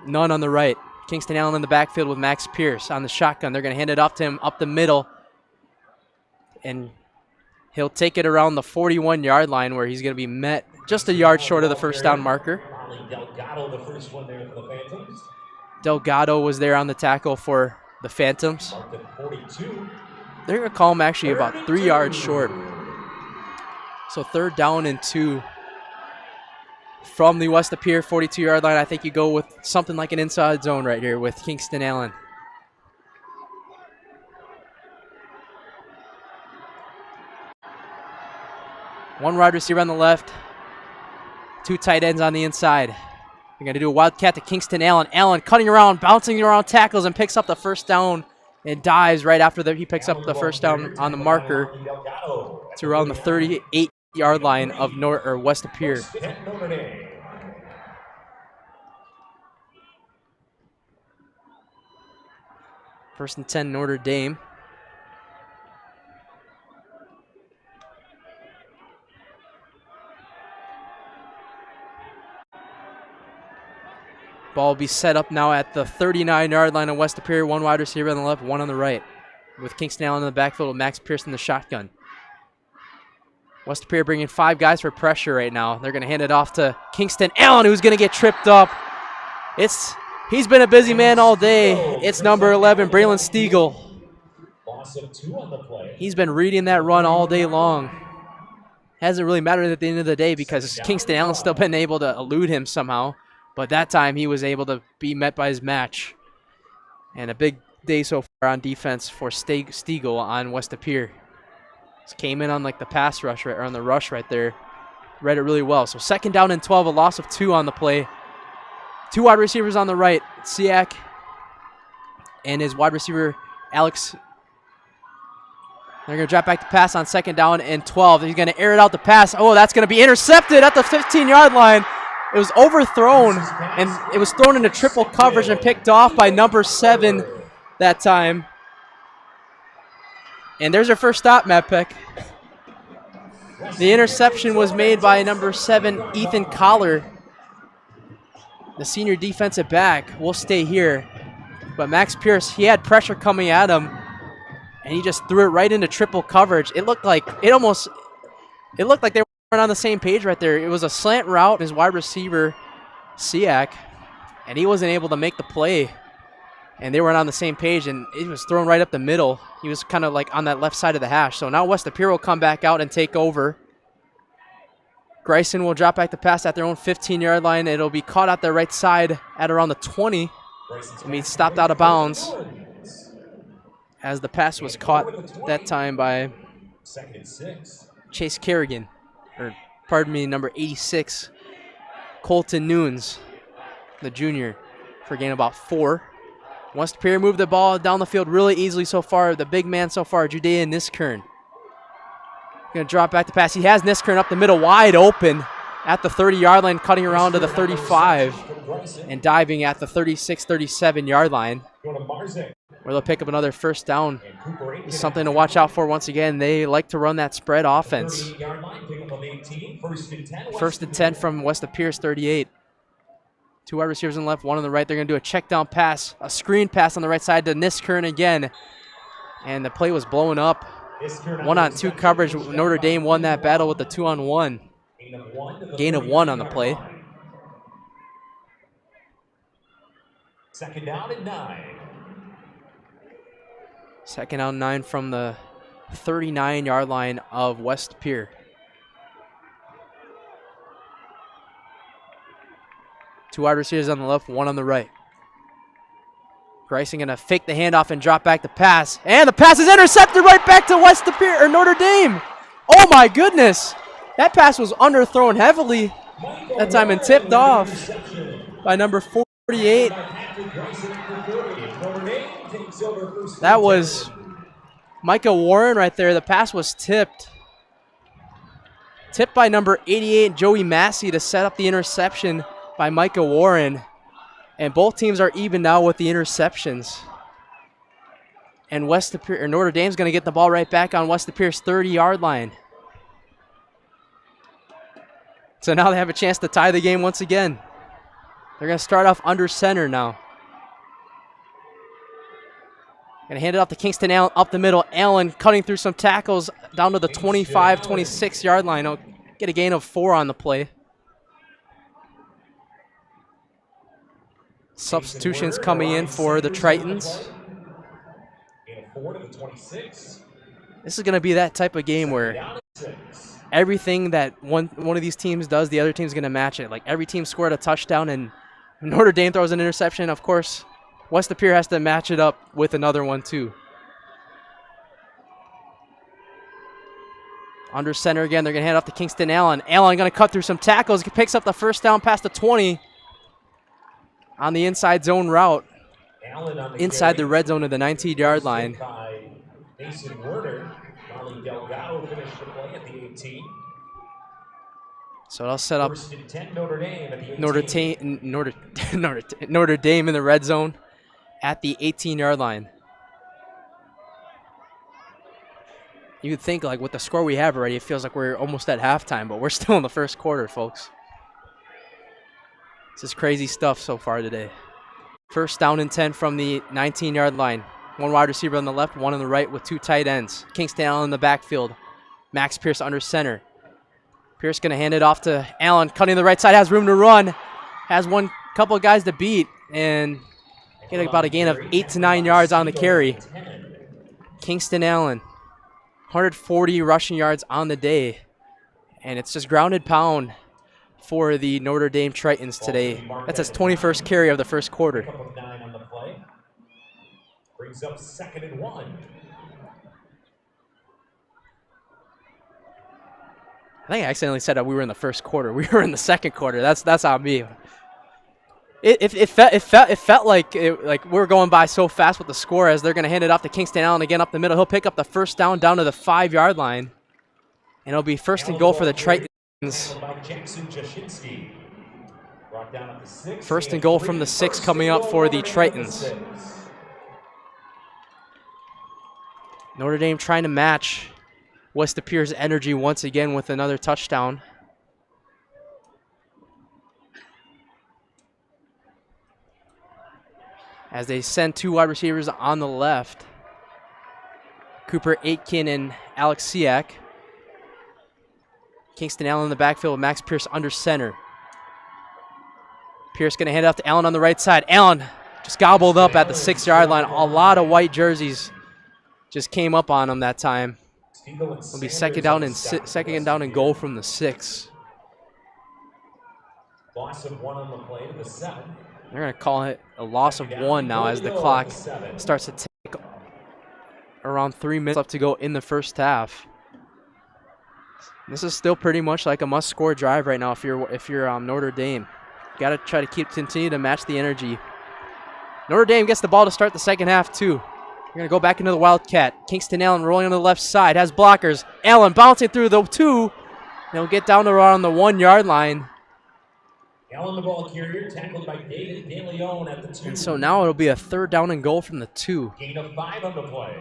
none on the right. Kingston Allen in the backfield with Max Pierce on the shotgun. They're going to hand it off to him up the middle. And he'll take it around the 41-yard line where he's going to be met just a yard short of the first down marker. Delgado, the first one there for the Phantoms. Delgado was there on the tackle for the Phantoms. Marked at 42. They're going to call him actually about 3 yards short. So 3rd down and 2 from the West De Pere 42-yard line. I think you go with something like an inside zone right here with Kingston Allen. One wide receiver on the left, 2 tight ends on the inside. You're going to do a wildcat to Kingston Allen. Allen cutting around, bouncing around tackles, and picks up the first down and dives right after that. He picks up the first down on the marker to around the 38-yard line of West De Pere. First and 10, Notre Dame. Ball will be set up now at the 39-yard line of West De Pere. 1 wide receiver on the left, 1 on the right. With Kingston Allen in the backfield with Max Pierce in the shotgun. West De Pere bringing 5 guys for pressure right now. They're going to hand it off to Kingston Allen, who's going to get tripped up. He's been a busy man all day. It's number 11, Braylon Stiegel. Loss of 2 on the play. He's been reading that run all day long. Hasn't really mattered at the end of the day because Kingston Allen's still been able to elude him somehow. But that time he was able to be met by his match. And a big day so far on defense for Stiegel on West De Pere. Just came in on like the pass rush or on the rush right there. Read it really well. So 2nd down and 12, a loss of 2 on the play. 2 wide receivers on the right, Siak and his wide receiver Alex. They're going to drop back to pass on 2nd down and 12. He's going to air it out the pass. Oh, that's going to be intercepted at the 15-yard line. It was overthrown, and it was thrown into triple coverage and picked off by number 7 that time. And there's our first stop, Matt Peck. The interception was made by number 7, Ethan Collar, the senior defensive back. Will stay here. But Max Pierce, he had pressure coming at him, and he just threw it right into triple coverage. It looked like they were on the same page right there. It was a slant route, his wide receiver, Siak, and he wasn't able to make the play. And they weren't on the same page, and it was thrown right up the middle. He was kind of like on that left side of the hash. So now West De Pere will come back out and take over. Grayson will drop back the pass at their own 15-yard line. It'll be caught out their right side at around the 20. And he stopped out of bounds as the pass was caught that time by 2nd and 6. Chase Kerrigan. Or, pardon me, number 86, Colton Nunes, the junior, for a gain about 4. West De Pere moved the ball down the field really easily so far. The big man so far, Judea Niskern. Going to drop back the pass. He has Niskern up the middle, wide open at the 30-yard line, cutting around to the 35 and diving at the 36, 37-yard line, where they'll pick up another first down. Something to watch out for once again. They like to run that spread offense. 1st and 10 from West De Pere's 38. 2 wide receivers on the left, 1 on the right. They're going to do a check down pass, a screen pass on the right side to Niskern again. And the play was blown up. 1-on-2 coverage. Notre Dame won that battle with the 2-on-1. Gain of 1 on the play. 2nd down and 9. 2nd down 9 from the 39-yard line of West De Pere. Two wide receivers on the left, 1 on the right. Grayson going to fake the handoff and drop back the pass. And the pass is intercepted right back to West De Pere, or Notre Dame. Oh my goodness! That pass was underthrown heavily that time and tipped off by number 48. That was Micah Warren right there. The pass was tipped. Tipped by number 88, Joey Massey, to set up the interception by Micah Warren. And both teams are even now with the interceptions. And Notre Dame's going to get the ball right back on West Appear's 30-yard line. So now they have a chance to tie the game once again. They're going to start off under center now. Going to hand it off to Kingston Allen up the middle. Allen cutting through some tackles down to the 25, 26-yard line. He'll get a gain of 4 on the play. Substitutions coming in for the Tritons. This is going to be that type of game where everything that one of these teams does, the other team's going to match it. Like every team scored a touchdown and Notre Dame throws an interception. Of course, West Appear has to match it up with another one too. Under center again, they're going to hand off to Kingston Allen. Allen going to cut through some tackles. He picks up the first down past the 20 on the inside zone route. Inside the red zone of the 19-yard line. So it'll set up Notre Dame in the red zone at the 18-yard line. You would think, like, with the score we have already, it feels like we're almost at halftime, but we're still in the first quarter, folks. This is crazy stuff so far today. First down and 10 from the 19-yard line. One wide receiver on the left, one on the right with 2 tight ends. Kingston Allen in the backfield. Max Pierce under center. Pierce going to hand it off to Allen, cutting the right side, has room to run. Has couple of guys to beat, and get about a gain of 8 to 9 yards on the carry. Kingston Allen, 140 rushing yards on the day. And it's just grounded pound for the Notre Dame Tritons today. That's his 21st carry of the first quarter. Brings up 2nd and 1. I think I accidentally said that we were in the first quarter. We were in the second quarter. That's on me. It felt like we were going by so fast with the score as they're going to hand it off to Kingston Allen again up the middle. He'll pick up the first down to the 5-yard line. And it'll be 1st and goal for the Tritons. 1st and goal from the 6 coming up for the Tritons. Notre Dame trying to match West Appear's energy once again with another touchdown. As they send 2 wide receivers on the left. Cooper Aitken and Alex Siak. Kingston Allen in the backfield with Max Pierce under center. Pierce going to hand it off to Allen on the right side. Allen just gobbled up at the 6-yard line. A lot of white jerseys just came up on him that time. It'll be second down and goal from the 6. Loss of 1 on the play to the 7. They're going to call it a loss of 1 now as the clock starts to tick. Around 3 minutes left to go in the first half. This is still pretty much like a must-score drive right now if you're Notre Dame. Got to try to continue to match the energy. Notre Dame gets the ball to start the second half too. We're going to go back into the Wildcat. Kingston Allen rolling on the left side, has blockers. Allen bouncing through the 2. And he'll get down to around the 1-yard line. Allen, the ball carrier, tackled by David De Leon at the 2. And so now it'll be a 3rd down and goal from the 2. Gain of 5 on the play.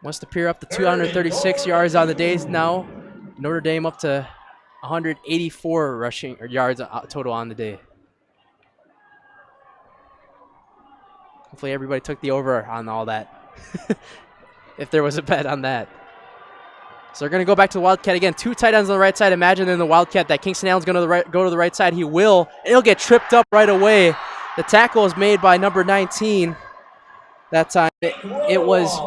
Wants to appear up to 236 yards on the days now. Notre Dame up to 184 rushing yards total on the day. Hopefully everybody took the over on all that. If there was a bet on that. So they're going to go back to the Wildcat again. 2 tight ends on the right side. Imagine in the Wildcat that Kingston Allen's going to go to the right side. He will. And he'll get tripped up right away. The tackle is made by number 19. That time it was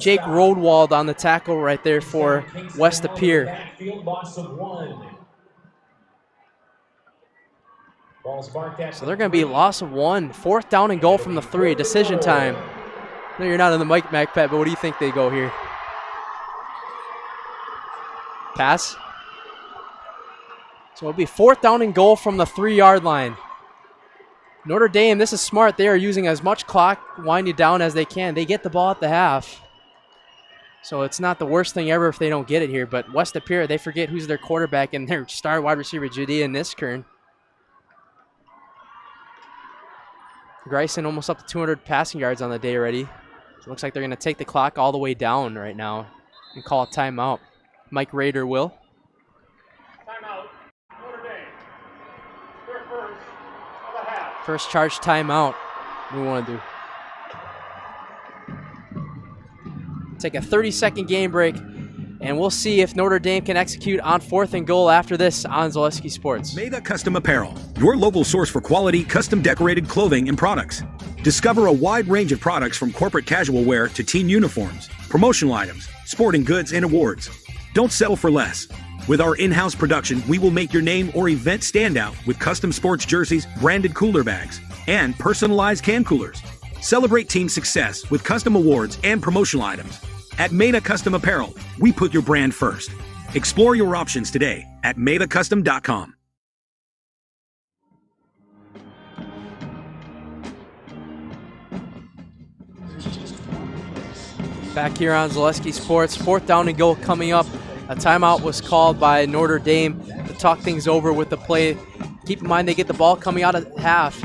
Jake Rodwald on the tackle right there for West Appear. So they're going to be loss of 1. 4th down and goal from the 3. Decision time. No, you're not in the Mike Mac Pet, but what do you think they go here? Pass. So it'll be 4th down and goal from the 3-yard line. Notre Dame, this is smart. They are using as much clock winding down as they can. They get the ball at the half. So it's not the worst thing ever if they don't get it here. But West Appear, they forget who's their quarterback and their star wide receiver, Judea Niskern. Grayson almost up to 200 passing yards on the day already. It looks like they're going to take the clock all the way down right now and call a timeout. Mike Rader will. Timeout. Notre Dame. Their first of the half. First charge timeout. What do we want to do? Take a 30-second game break, and we'll see if Notre Dame can execute on 4th and goal after this on Zaleski Sports. Mega Custom Apparel, your local source for quality, custom decorated clothing and products. Discover a wide range of products from corporate casual wear to team uniforms, promotional items, sporting goods, and awards. Don't settle for less. With our in-house production, we will make your name or event stand out with custom sports jerseys, branded cooler bags, and personalized can coolers. Celebrate team success with custom awards and promotional items. At Meta Custom Apparel, we put your brand first. Explore your options today at metacustom.com. Back here on Zaleski Sports, 4th down and goal coming up. A timeout was called by Notre Dame to talk things over with the play. Keep in mind they get the ball coming out at half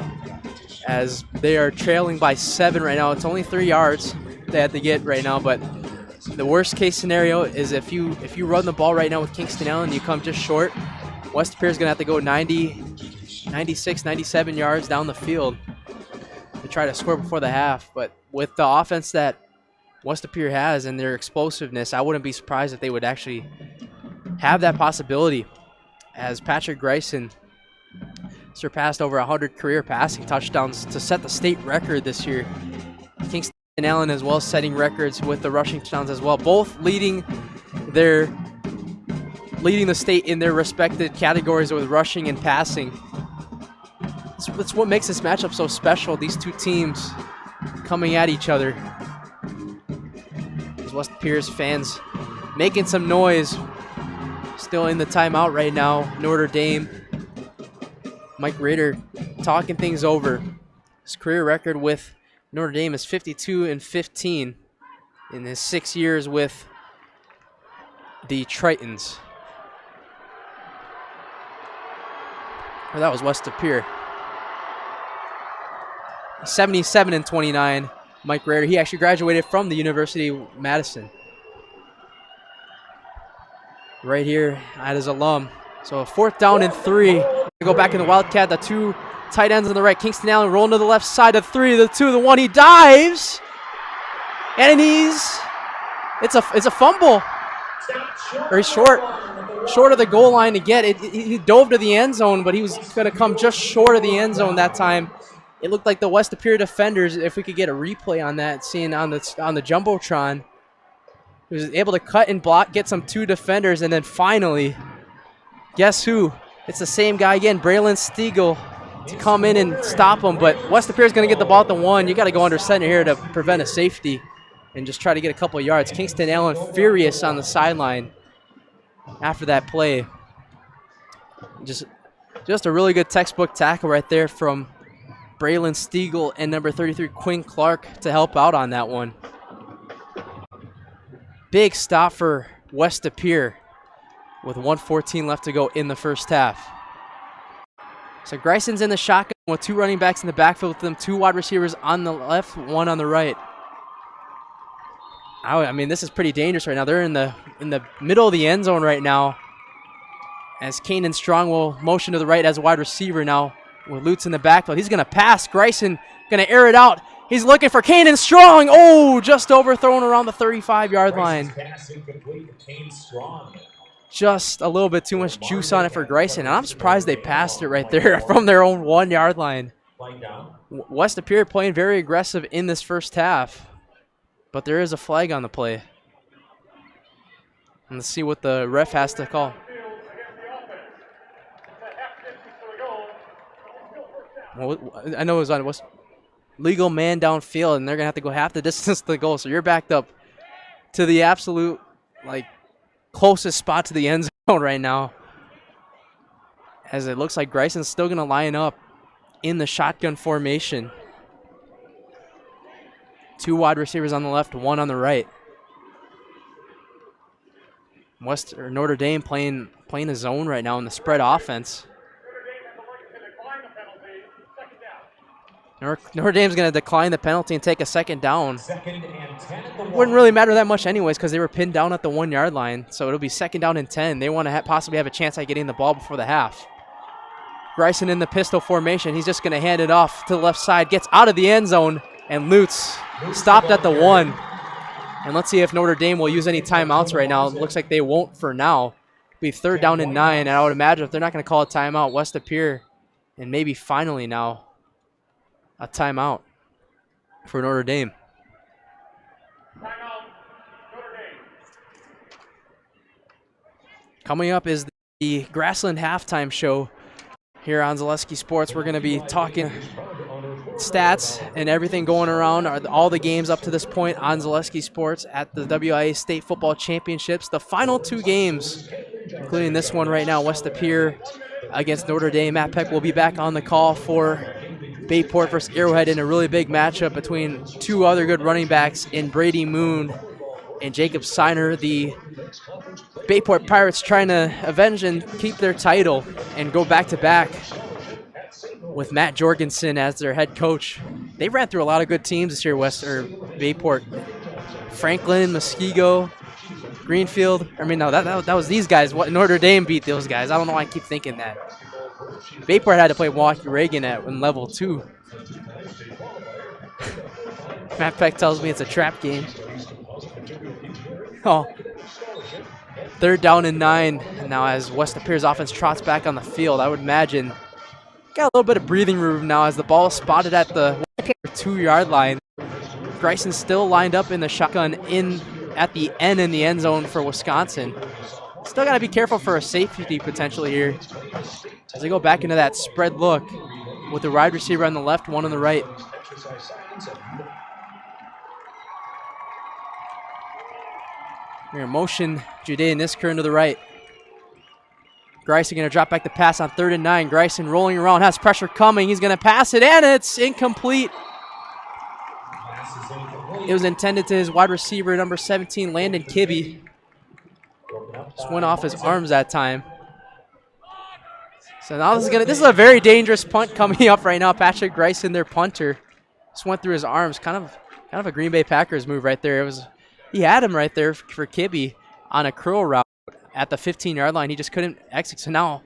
as they are trailing by 7 right now. It's only 3 yards they have to get right now, but the worst case scenario is if you run the ball right now with Kingston Allen, you come just short. West Appear is going to have to go 90, 96, 97 yards down the field to try to score before the half. But with the offense that West Appear has and their explosiveness, I wouldn't be surprised if they would actually have that possibility, as Patrick Grayson surpassed over 100 career passing touchdowns to set the state record this year. Kingston Allen as well setting records with the rushing touchdowns as well, both leading the state in their respected categories with rushing and passing. That's what makes this matchup so special, these two teams coming at each other. As West Appear's fans making some noise, still in the timeout right now. Notre Dame, Mike Rader talking things over. His career record with Notre Dame is 52-15 in his 6 years with the Tritons. Oh, that was West Appear. 77-29, Mike Rader. He actually graduated from the University of Madison. Right here at his alum. So 4th down and 3. Go back in the Wildcat, the 2 tight ends on the right. Kingston Allen rolling to the left side, the 3, the 2, the 1. He dives, and it's a fumble. Or he's short of the goal line to get it. He dove to the end zone, but he was going to come just short of the end zone that time. It looked like the West Appear defenders, if we could get a replay on that, seeing on the Jumbotron, he was able to cut and block, get some 2 defenders, and then finally, guess who? It's the same guy again, Braylon Stiegel, to come in and stop him. But West Appear is going to get the ball at the 1. You got to go under center here to prevent a safety and just try to get a couple of yards. Kingston Allen furious on the sideline after that play. Just a really good textbook tackle right there from Braylon Stiegel and number 33, Quinn Clark, to help out on that one. Big stop for West Appear with 1:14 left to go in the first half. So Grayson's in the shotgun with 2 running backs in the backfield with them, 2 wide receivers on the left, 1 on the right. I mean, this is pretty dangerous right now. They're in the middle of the end zone right now, as Kanan Strong will motion to the right as a wide receiver now with Lutz in the backfield. He's going to pass. Grayson going to air it out. He's looking for Kanan Strong. Oh, just overthrown around the 35-yard line. Just a little bit too much juice on it for Grayson. And I'm surprised they passed it right there from their own 1-yard line. West Appear playing very aggressive in this first half, but there is a flag on the play. And let's see what the ref has to call. Well, I know it was on what's legal man downfield, and they're going to have to go half the distance to the goal. So you're backed up to the absolute, closest spot to the end zone right now, as it looks like Greison's still going to line up in the shotgun formation. 2 wide receivers on the left, 1 on the right. Notre Dame playing a zone right now in the spread offense. Notre Dame's going to decline the penalty and take a second down. Wouldn't really matter that much anyways because they were pinned down at the 1 yard line. So it'll be 2nd down and 10. They want to possibly have a chance at getting the ball before the half. Greison in the pistol formation. He's just going to hand it off to the left side. Gets out of the end zone, and Lutz stopped at the 1. And let's see if Notre Dame will use any timeouts right now. It looks like they won't for now. It'll be 3rd down and 9. And I would imagine if they're not going to call a timeout, West Appear, and maybe finally now, a timeout for Notre Dame. Coming up is the Grassland halftime show here on Zaleski Sports. We're going to be talking stats and everything going around, all the games up to this point on Zaleski Sports at the WIAA State Football Championships. The final 2 games, including this one right now, West Appear against Notre Dame. Matt Peck will be back on the call for Bayport versus Arrowhead in a really big matchup between 2 other good running backs in Brady Moon and Jacob Seiner. The Bayport Pirates trying to avenge and keep their title and go back-to-back with Matt Jorgensen as their head coach. They ran through a lot of good teams this year, Bayport. Franklin, Muskego, Greenfield. I mean, no, that was these guys. Notre Dame beat those guys. I don't know why I keep thinking that. Bayport had to play Milwaukee Reagan in level 2. Matt Peck tells me it's a trap game. Oh. 3rd down and 9. And now as West Appear's offense trots back on the field, I would imagine got a little bit of breathing room now as the ball is spotted at the 2 yard line. Greison's still lined up in the shotgun at the end in the end zone for Wisconsin. Still got to be careful for a safety potentially here as they go back into that spread look with the wide receiver on the left, 1 on the right. We're in motion, Judean Nisker into the right. Greison going to drop back the pass on 3rd and 9. Greison rolling around, has pressure coming. He's going to pass it, and it's incomplete. It was intended to his wide receiver, number 17, Landon Kibbe. Just went off his arms that time. So now this is a very dangerous punt coming up right now. Patrick Greison, their punter, just went through his arms. Kind of a Green Bay Packers move right there. He had him right there for Kibbe on a curl route at the 15 yard line. He just couldn't execute. So now,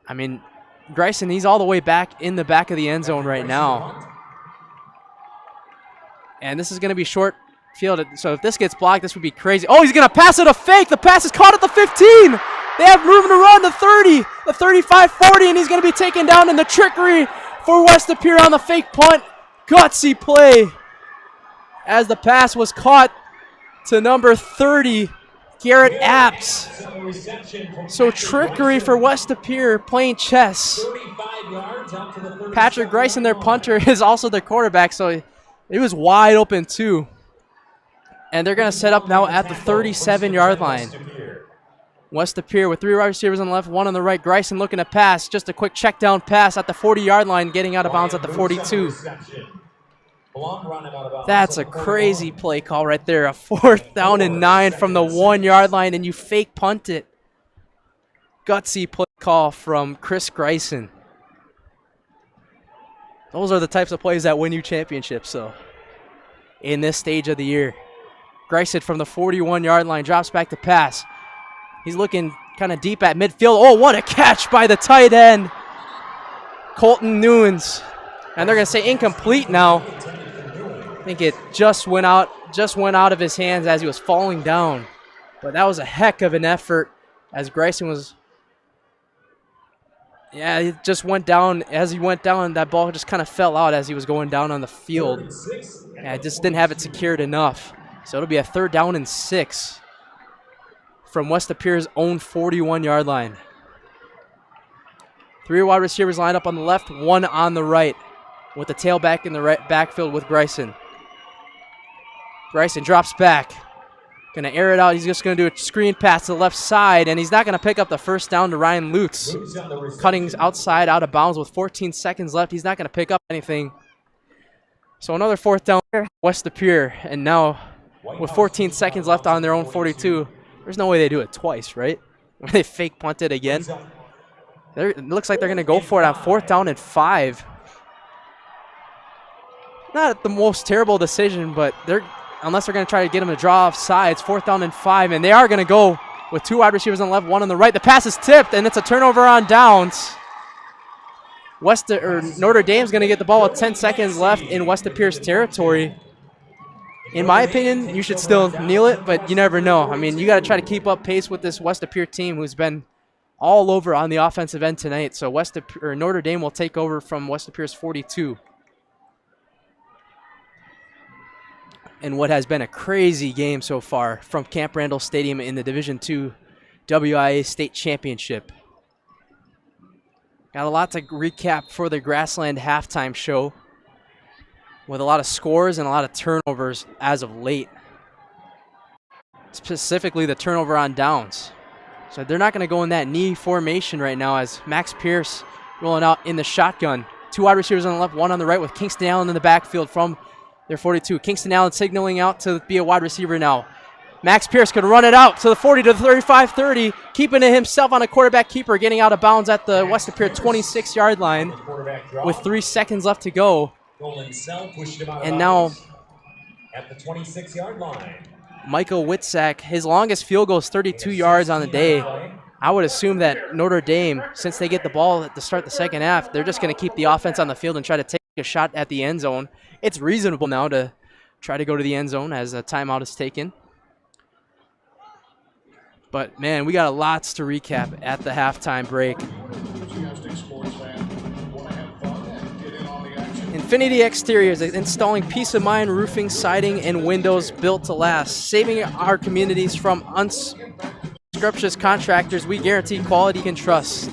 I mean, Greison, he's all the way back in the back of the end zone right now. And this is going to be short field. So if this gets blocked, this would be crazy. Oh, he's going to pass it a fake. The pass is caught at the 15. They have room to run the 30, the 35, 40, and he's going to be taken down in the trickery for West Appear on the fake punt. Gutsy play as the pass was caught to number 30, Garrett Apps. So trickery for West Appear, playing chess. Patrick Greison, their punter, is also their quarterback, so it was wide open too. And they're going to set up now at the 37 yard line. West Appear with 3 wide receivers on the left, 1 on the right. Greison looking to pass, just a quick check down pass at the 40 yard line, getting out of bounds at the 42. That's a crazy play call right there. A 4th down and 9 from the 1 yard line, and you fake punt it. Gutsy play call from Chris Greison. Those are the types of plays that win you championships, so in this stage of the year. Greison from the 41 yard line drops back to pass. He's looking kind of deep at midfield. Oh, what a catch by the tight end, Colton Newens. And they're going to say incomplete now. I think it just went out of his hands as he was falling down. But that was a heck of an effort as Greison was. Yeah, he just went down. As he went down, that ball just kind of fell out as he was going down on the field. Yeah, I just didn't have it secured enough. So it'll be a 3rd down and 6 from West Appear's own 41 yard line. 3 wide receivers lined up on the left, 1 on the right, with the tailback in the right backfield with Greison. Greison drops back. Going to air it out. He's just going to do a screen pass to the left side, and he's not going to pick up the first down to Ryan Lutz. Cutting outside, out of bounds with 14 seconds left. He's not going to pick up anything. So another fourth down, West De Pere, and now with 14 seconds left on their own 42, there's no way they do it twice, right? They fake punt it again. It looks like they're going to go for it on 4th down and 5. Not the most terrible decision, but unless they're going to try to get them to draw off sides, 4th down and 5, and they are going to go with 2 wide receivers on the left, 1 on the right. The pass is tipped, and it's a turnover on downs. Notre Dame's going to get the ball with 10 seconds left in West De Pere's territory. In my opinion, you should still kneel it, but you never know. I mean, you got to try to keep up pace with this West De Pere team who's been all over on the offensive end tonight. So Notre Dame will take over from West De Pere's 42. And what has been a crazy game so far from Camp Randall Stadium in the Division II WIAA State Championship. Got a lot to recap for the Grassland halftime show, with a lot of scores and a lot of turnovers as of late. Specifically the turnover on downs. So they're not going to go in that knee formation right now as Max Pierce rolling out in the shotgun. 2 wide receivers on the left, 1 on the right with Kingston Allen in the backfield from their 42. Kingston Allen signaling out to be a wide receiver now. Max Pierce could run it out to the 40 to the 35-30, keeping it himself on a quarterback keeper, getting out of bounds at the West De Pere 26-yard line with 3 seconds left to go. And now at the 26-yard line, Michael Witzak, his longest field goal is 32 yards on the day. I would assume that Notre Dame, since they get the ball at the start of the second half, they're just going to keep the offense on the field and try to take a shot at the end zone. It's reasonable now to try to go to the end zone as a timeout is taken. But, man, we got lots to recap at the halftime break. Infinity Exteriors installing peace of mind roofing, siding, and windows built to last. Saving our communities from unscrupulous contractors, we guarantee quality and trust.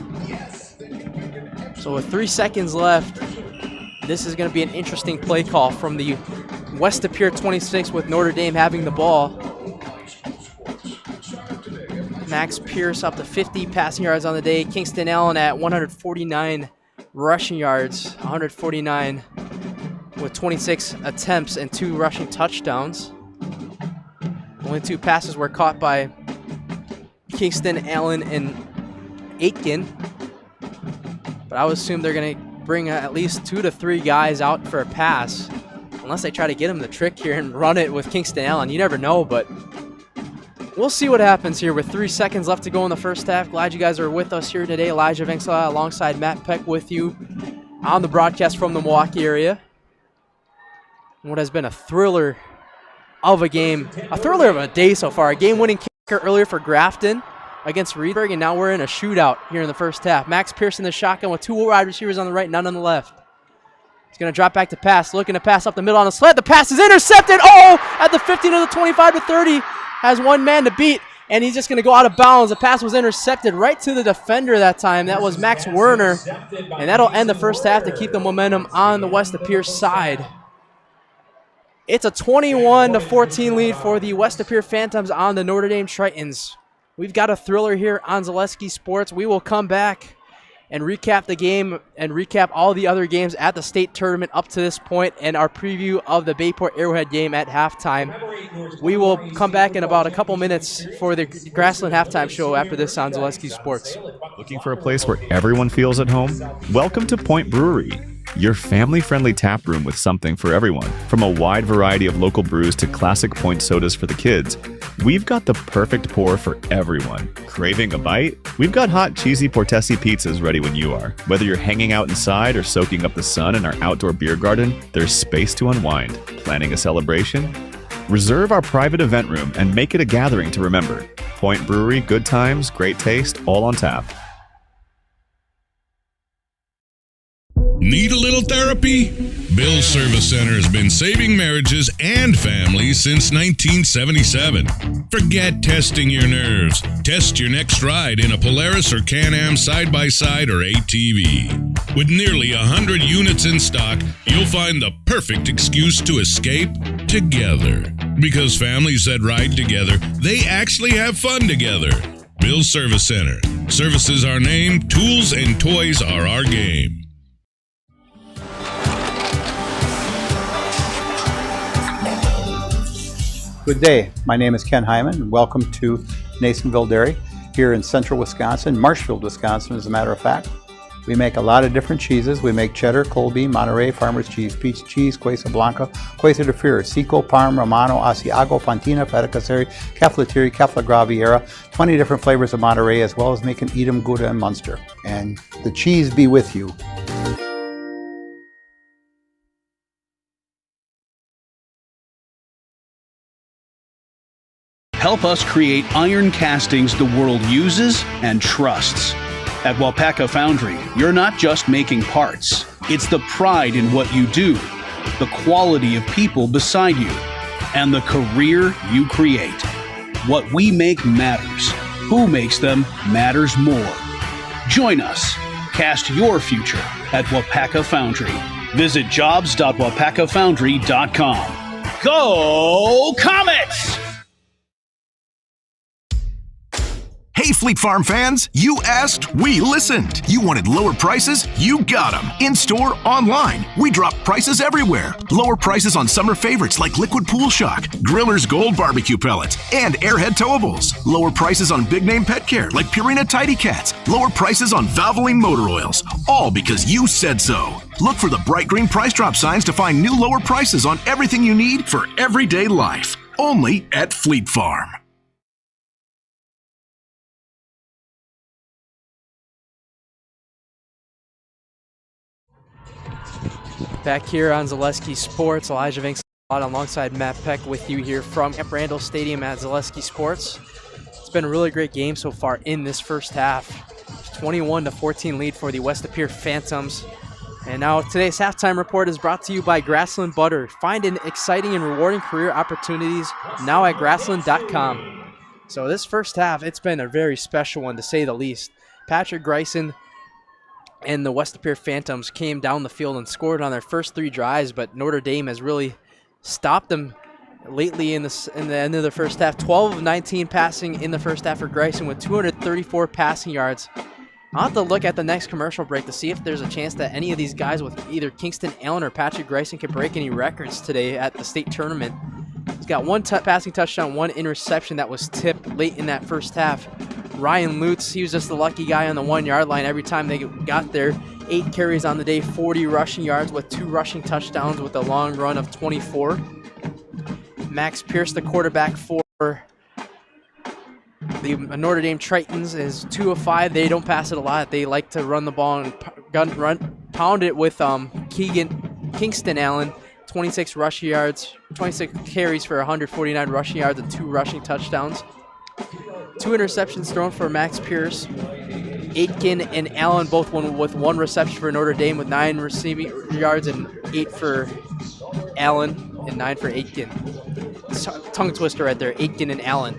So with 3 seconds left, this is going to be an interesting play call from the West De Pere 26 with Notre Dame having the ball. Max Pierce up to 50 passing yards on the day. Kingston Allen at 149 rushing yards, 149 with 26 attempts and 2 rushing touchdowns. Only 2 passes were caught by Kingston, Allen, and Aitken. But I would assume they're going to bring at least 2 to 3 guys out for a pass, unless they try to get him the trick here and run it with Kingston Allen. You never know, but we'll see what happens here with 3 seconds left to go in the first half. Glad you guys are with us here today. Elijah Vengsela alongside Matt Peck with you on the broadcast from the Milwaukee area. What has been a thriller of a game, a thriller of a day so far. A game-winning kicker earlier for Grafton against Reedburg, and now we're in a shootout here in the first half. Max Pierce in the shotgun with 2 wide receivers on the right, none on the left. He's going to drop back to pass, looking to pass up the middle on the slant. The pass is intercepted. Oh, at the 15 to the 25 to 30. Has 1 man to beat, and he's just going to go out of bounds. The pass was intercepted right to the defender that time. That was Max Werner, and that'll end the first half to keep the momentum on the West De Pere side. It's a 21-14 lead for the West De Pere Phantoms on the Notre Dame Tritons. We've got a thriller here on Zaleski Sports. We will come back and recap the game and recap all the other games at the state tournament up to this point and our preview of the Bayport Arrowhead game at halftime. We will come back in about a couple minutes for the Grassland halftime show after this on Zaleski Sports. Looking for a place where everyone feels at home? Welcome to Point Brewery, your family-friendly tap room with something for everyone. From a wide variety of local brews to classic Point sodas for the kids, we've got the perfect pour for everyone. Craving a bite? We've got hot, cheesy Portesi pizzas ready when you are. Whether you're hanging out inside or soaking up the sun in our outdoor beer garden, there's space to unwind. Planning a celebration? Reserve our private event room and make it a gathering to remember. Point Brewery, good times, great taste, all on tap. Need a little therapy? Bill's Service Center has been saving marriages and families since 1977. Forget testing your nerves. Test your next ride in a Polaris or Can-Am side-by-side or ATV. With nearly 100 units in stock, you'll find the perfect excuse to escape together. Because families that ride together, they actually have fun together. Bill's Service Center. Service is our name, tools and toys are our game. Good day. My name is Ken Hyman, and welcome to Nasonville Dairy here in central Wisconsin, Marshfield, Wisconsin, as a matter of fact. We make a lot of different cheeses. We make cheddar, Colby, Monterey, Farmer's Cheese, Peach Cheese, Quesa Blanca, Quesa de Fir, Seco, Parm, Romano, Asiago, Fontina, Feta Caseri, Caflatiri, Cafla Graviera, 20 different flavors of Monterey, as well as making Edam, Gouda, and Munster. And the cheese be with you. Help us create iron castings the world uses and trusts. At WIAA Foundry, you're not just making parts. It's the pride in what you do, the quality of people beside you, and the career you create. What we make matters. Who makes them matters more. Join us. Cast your future at WIAA Foundry. Visit jobs.wapakafoundry.com. Go Comets! Hey Fleet Farm fans, you asked, we listened. You wanted lower prices? You got them. In-store, online. We drop prices everywhere. Lower prices on summer favorites like Liquid Pool Shock, Griller's Gold Barbecue Pellets, and Airhead Towables. Lower prices on big name pet care like Purina Tidy Cats. Lower prices on Valvoline motor oils. All because you said so. Look for the bright green price drop signs to find new lower prices on everything you need for everyday life. Only at Fleet Farm. Back here on Zaleski Sports, Elijah Vinks alongside Matt Peck with you here from Camp Randall Stadium at Zaleski Sports. It's been a really great game so far in this first half. 21-14 lead for the West De Pere Phantoms. And now today's halftime report is brought to you by Grassland Butter. Find an exciting and rewarding career opportunities now at grassland.com. So this first half, it's been a very special one to say the least. Patrick Greisen and the West De Pere Phantoms came down the field and scored on their first 3 drives, but Notre Dame has really stopped them lately in the end of the first half. 12 of 19 passing in the first half for Greisen with 234 passing yards. I'll have to look at the next commercial break to see if there's a chance that any of these guys with either Kingston Allen or Patrick Greisen can break any records today at the state tournament. He's got 1 passing touchdown, 1 interception that was tipped late in that first half. Ryan Lutz, he was just the lucky guy on the 1-yard line every time they got there. 8 carries on the day, 40 rushing yards with 2 rushing touchdowns with a long run of 24. Max Pierce, the quarterback for the Notre Dame Tritons, is 2 of 5. They don't pass it a lot. They like to run the ball and pound it with Kingston Allen. 26 rushing yards, 26 carries for 149 rushing yards and 2 rushing touchdowns. 2 interceptions thrown for Max Pierce. Aitken and Allen both with 1 reception for Notre Dame with 9 receiving yards and 8 for Allen and 9 for Aitken. Tongue twister right there, Aitken and Allen.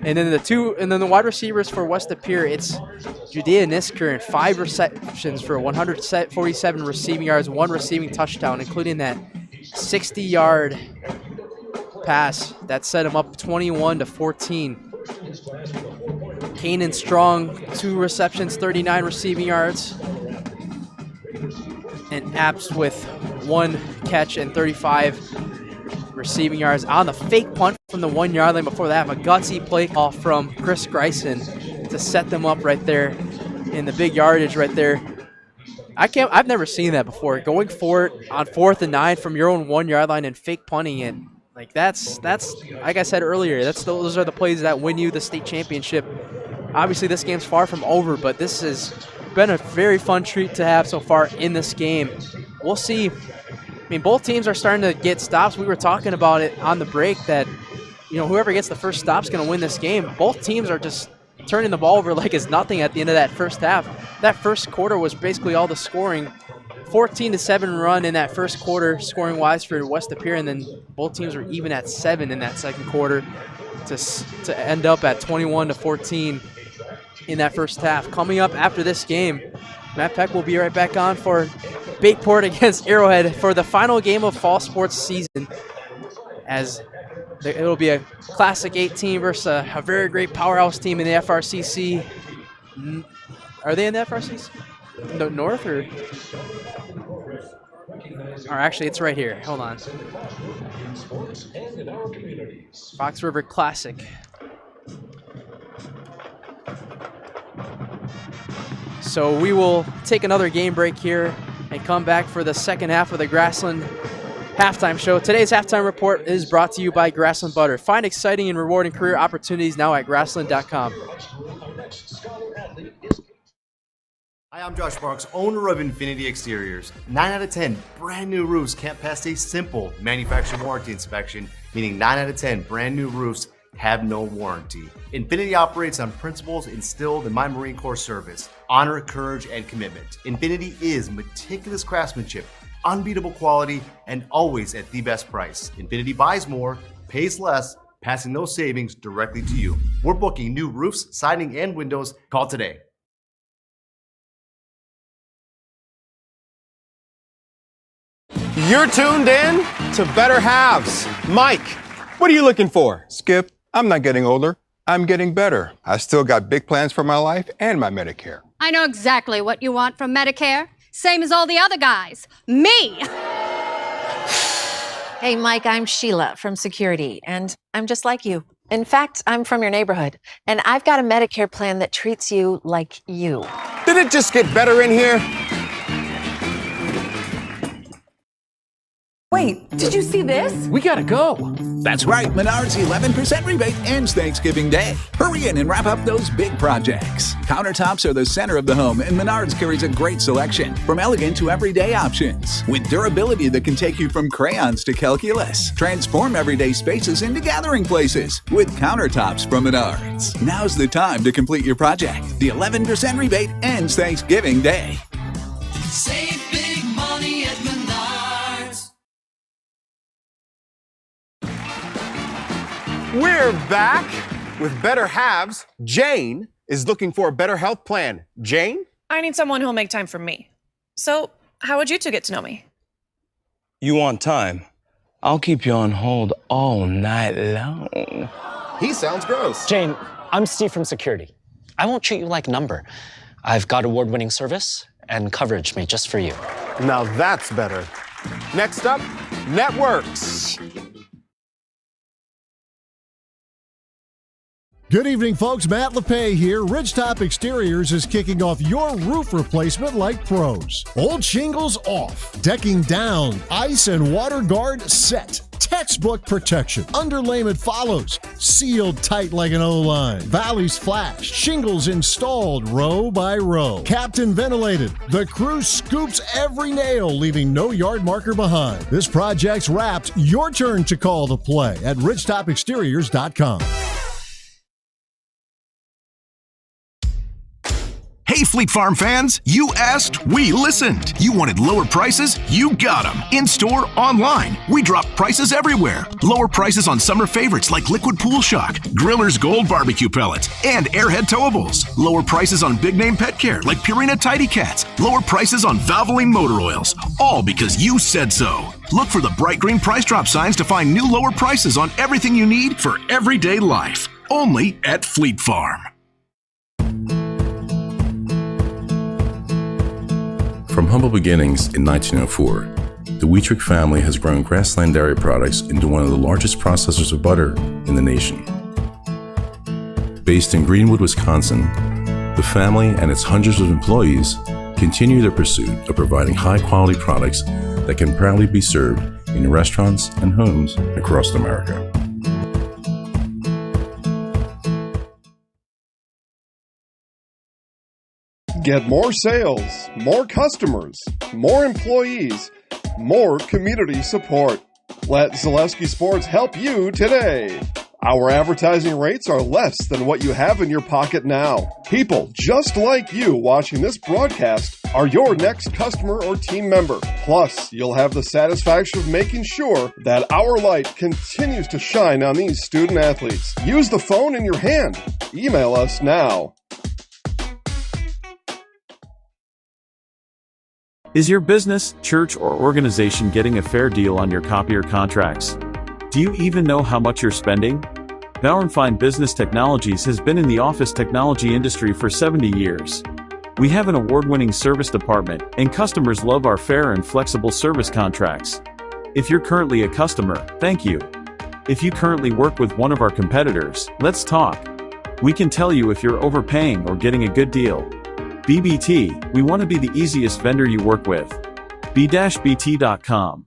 And then the wide receivers for West De Pere, it's Judea Nisker and 5 receptions for 147 receiving yards, 1 receiving touchdown, including that 60-yard pass that set him up 21-14. Kanan Strong, 2 receptions, 39 receiving yards. And Apps with 1 catch and 35 receiving yards on the fake punt from the 1-yard line. Before that, a gutsy play call from Chris Greisen to set them up right there in the big yardage right there. I've never seen that before. Going for it on 4th and 9 from your own 1-yard line and fake punting it. Like that's like I said earlier, those are the plays that win you the state championship. Obviously, this game's far from over, but this has been a very fun treat to have so far in this game. We'll see. I mean, both teams are starting to get stops. We were talking about it on the break that, whoever gets the first stop is going to win this game. Both teams are just turning the ball over like it's nothing at the end of that first half. That first quarter was basically all the scoring. 14-7 run in that first quarter, scoring-wise for West De Pere, and then both teams were even at 7 in that second quarter to end up at 21-14 in that first half. Coming up after this game, Matt Peck will be right back on for Bayport against Arrowhead for the final game of fall sports season, as It'll be a Classic 8 team versus a very great powerhouse team in the FRCC. Are they in the FRCC? No, North or actually, it's right here. Hold on. Fox River Classic. So we will take another game break here and come back for the second half of the Grassland halftime show. Today's halftime report is brought to you by Grassland Butter. Find exciting and rewarding career opportunities now at grassland.com. Hi, I'm Josh Marks, owner of Infinity Exteriors. 9 out of 10 brand new roofs can't pass a simple manufacturer warranty inspection, meaning 9 out of 10 brand new roofs have no warranty. Infinity operates on principles instilled in my Marine Corps service: honor, courage, and commitment. Infinity is meticulous craftsmanship, unbeatable quality, and always at the best price. Infinity buys more, pays less, passing those savings directly to you. We're booking new roofs, siding, and windows. Call today. You're tuned in to Better Halves. Mike, what are you looking for? Skip, I'm not getting older. I'm getting better. I still got big plans for my life and my Medicare. I know exactly what you want from Medicare. Same as all the other guys. Me! Hey, Mike, I'm Sheila from Security, and I'm just like you. In fact, I'm from your neighborhood, and I've got a Medicare plan that treats you like you. Did it just get better in here? Wait, did you see this? We gotta go. That's right, Menards 11% rebate ends Thanksgiving Day. Hurry in and wrap up those big projects. Countertops are the center of the home, and Menards carries a great selection, from elegant to everyday options. With durability that can take you from crayons to calculus. Transform everyday spaces into gathering places with countertops from Menards. Now's the time to complete your project. The 11% rebate ends Thanksgiving Day. Save big money at Menards. We're back with Better Halves. Jane is looking for a better health plan. Jane? I need someone who'll make time for me. So, how would you two get to know me? You want time? I'll keep you on hold all night long. He sounds gross. Jane, I'm Steve from Security. I won't treat you like a number. I've got award-winning service and coverage made just for you. Now that's better. Next up, networks. Good evening, folks. Matt LePay here. Ridgetop Exteriors is kicking off your roof replacement like pros. Old shingles off, decking down, ice and water guard set. Textbook protection. Underlayment follows. Sealed tight like an O-line. Valleys flashed. Shingles installed row by row. Captain ventilated. The crew scoops every nail, leaving no yard marker behind. This project's wrapped. Your turn to call the play at ridgetopexteriors.com. Hey, Fleet Farm fans, you asked, we listened. You wanted lower prices? You got them. In-store, online. We drop prices everywhere. Lower prices on summer favorites like Liquid Pool Shock, Griller's Gold Barbecue Pellets, and Airhead Towables. Lower prices on big name pet care like Purina Tidy Cats. Lower prices on Valvoline motor oils. All because you said so. Look for the bright green price drop signs to find new lower prices on everything you need for everyday life. Only at Fleet Farm. From humble beginnings in 1904, the Wheatrick family has grown Grassland Dairy Products into one of the largest processors of butter in the nation. Based in Greenwood, Wisconsin, the family and its hundreds of employees continue their pursuit of providing high-quality products that can proudly be served in restaurants and homes across America. Get more sales, more customers, more employees, more community support. Let Zaleski Sports help you today. Our advertising rates are less than what you have in your pocket now. People just like you watching this broadcast are your next customer or team member. Plus, you'll have the satisfaction of making sure that our light continues to shine on these student athletes. Use the phone in your hand. Email us now. Is your business, church, or organization getting a fair deal on your copier contracts? Do you even know how much you're spending? Bauer & Business Technologies has been in the office technology industry for 70 years. We have an award-winning service department, and customers love our fair and flexible service contracts. If you're currently a customer, thank you. If you currently work with one of our competitors, let's talk. We can tell you if you're overpaying or getting a good deal. BBT, we want to be the easiest vendor you work with. b-bt.com.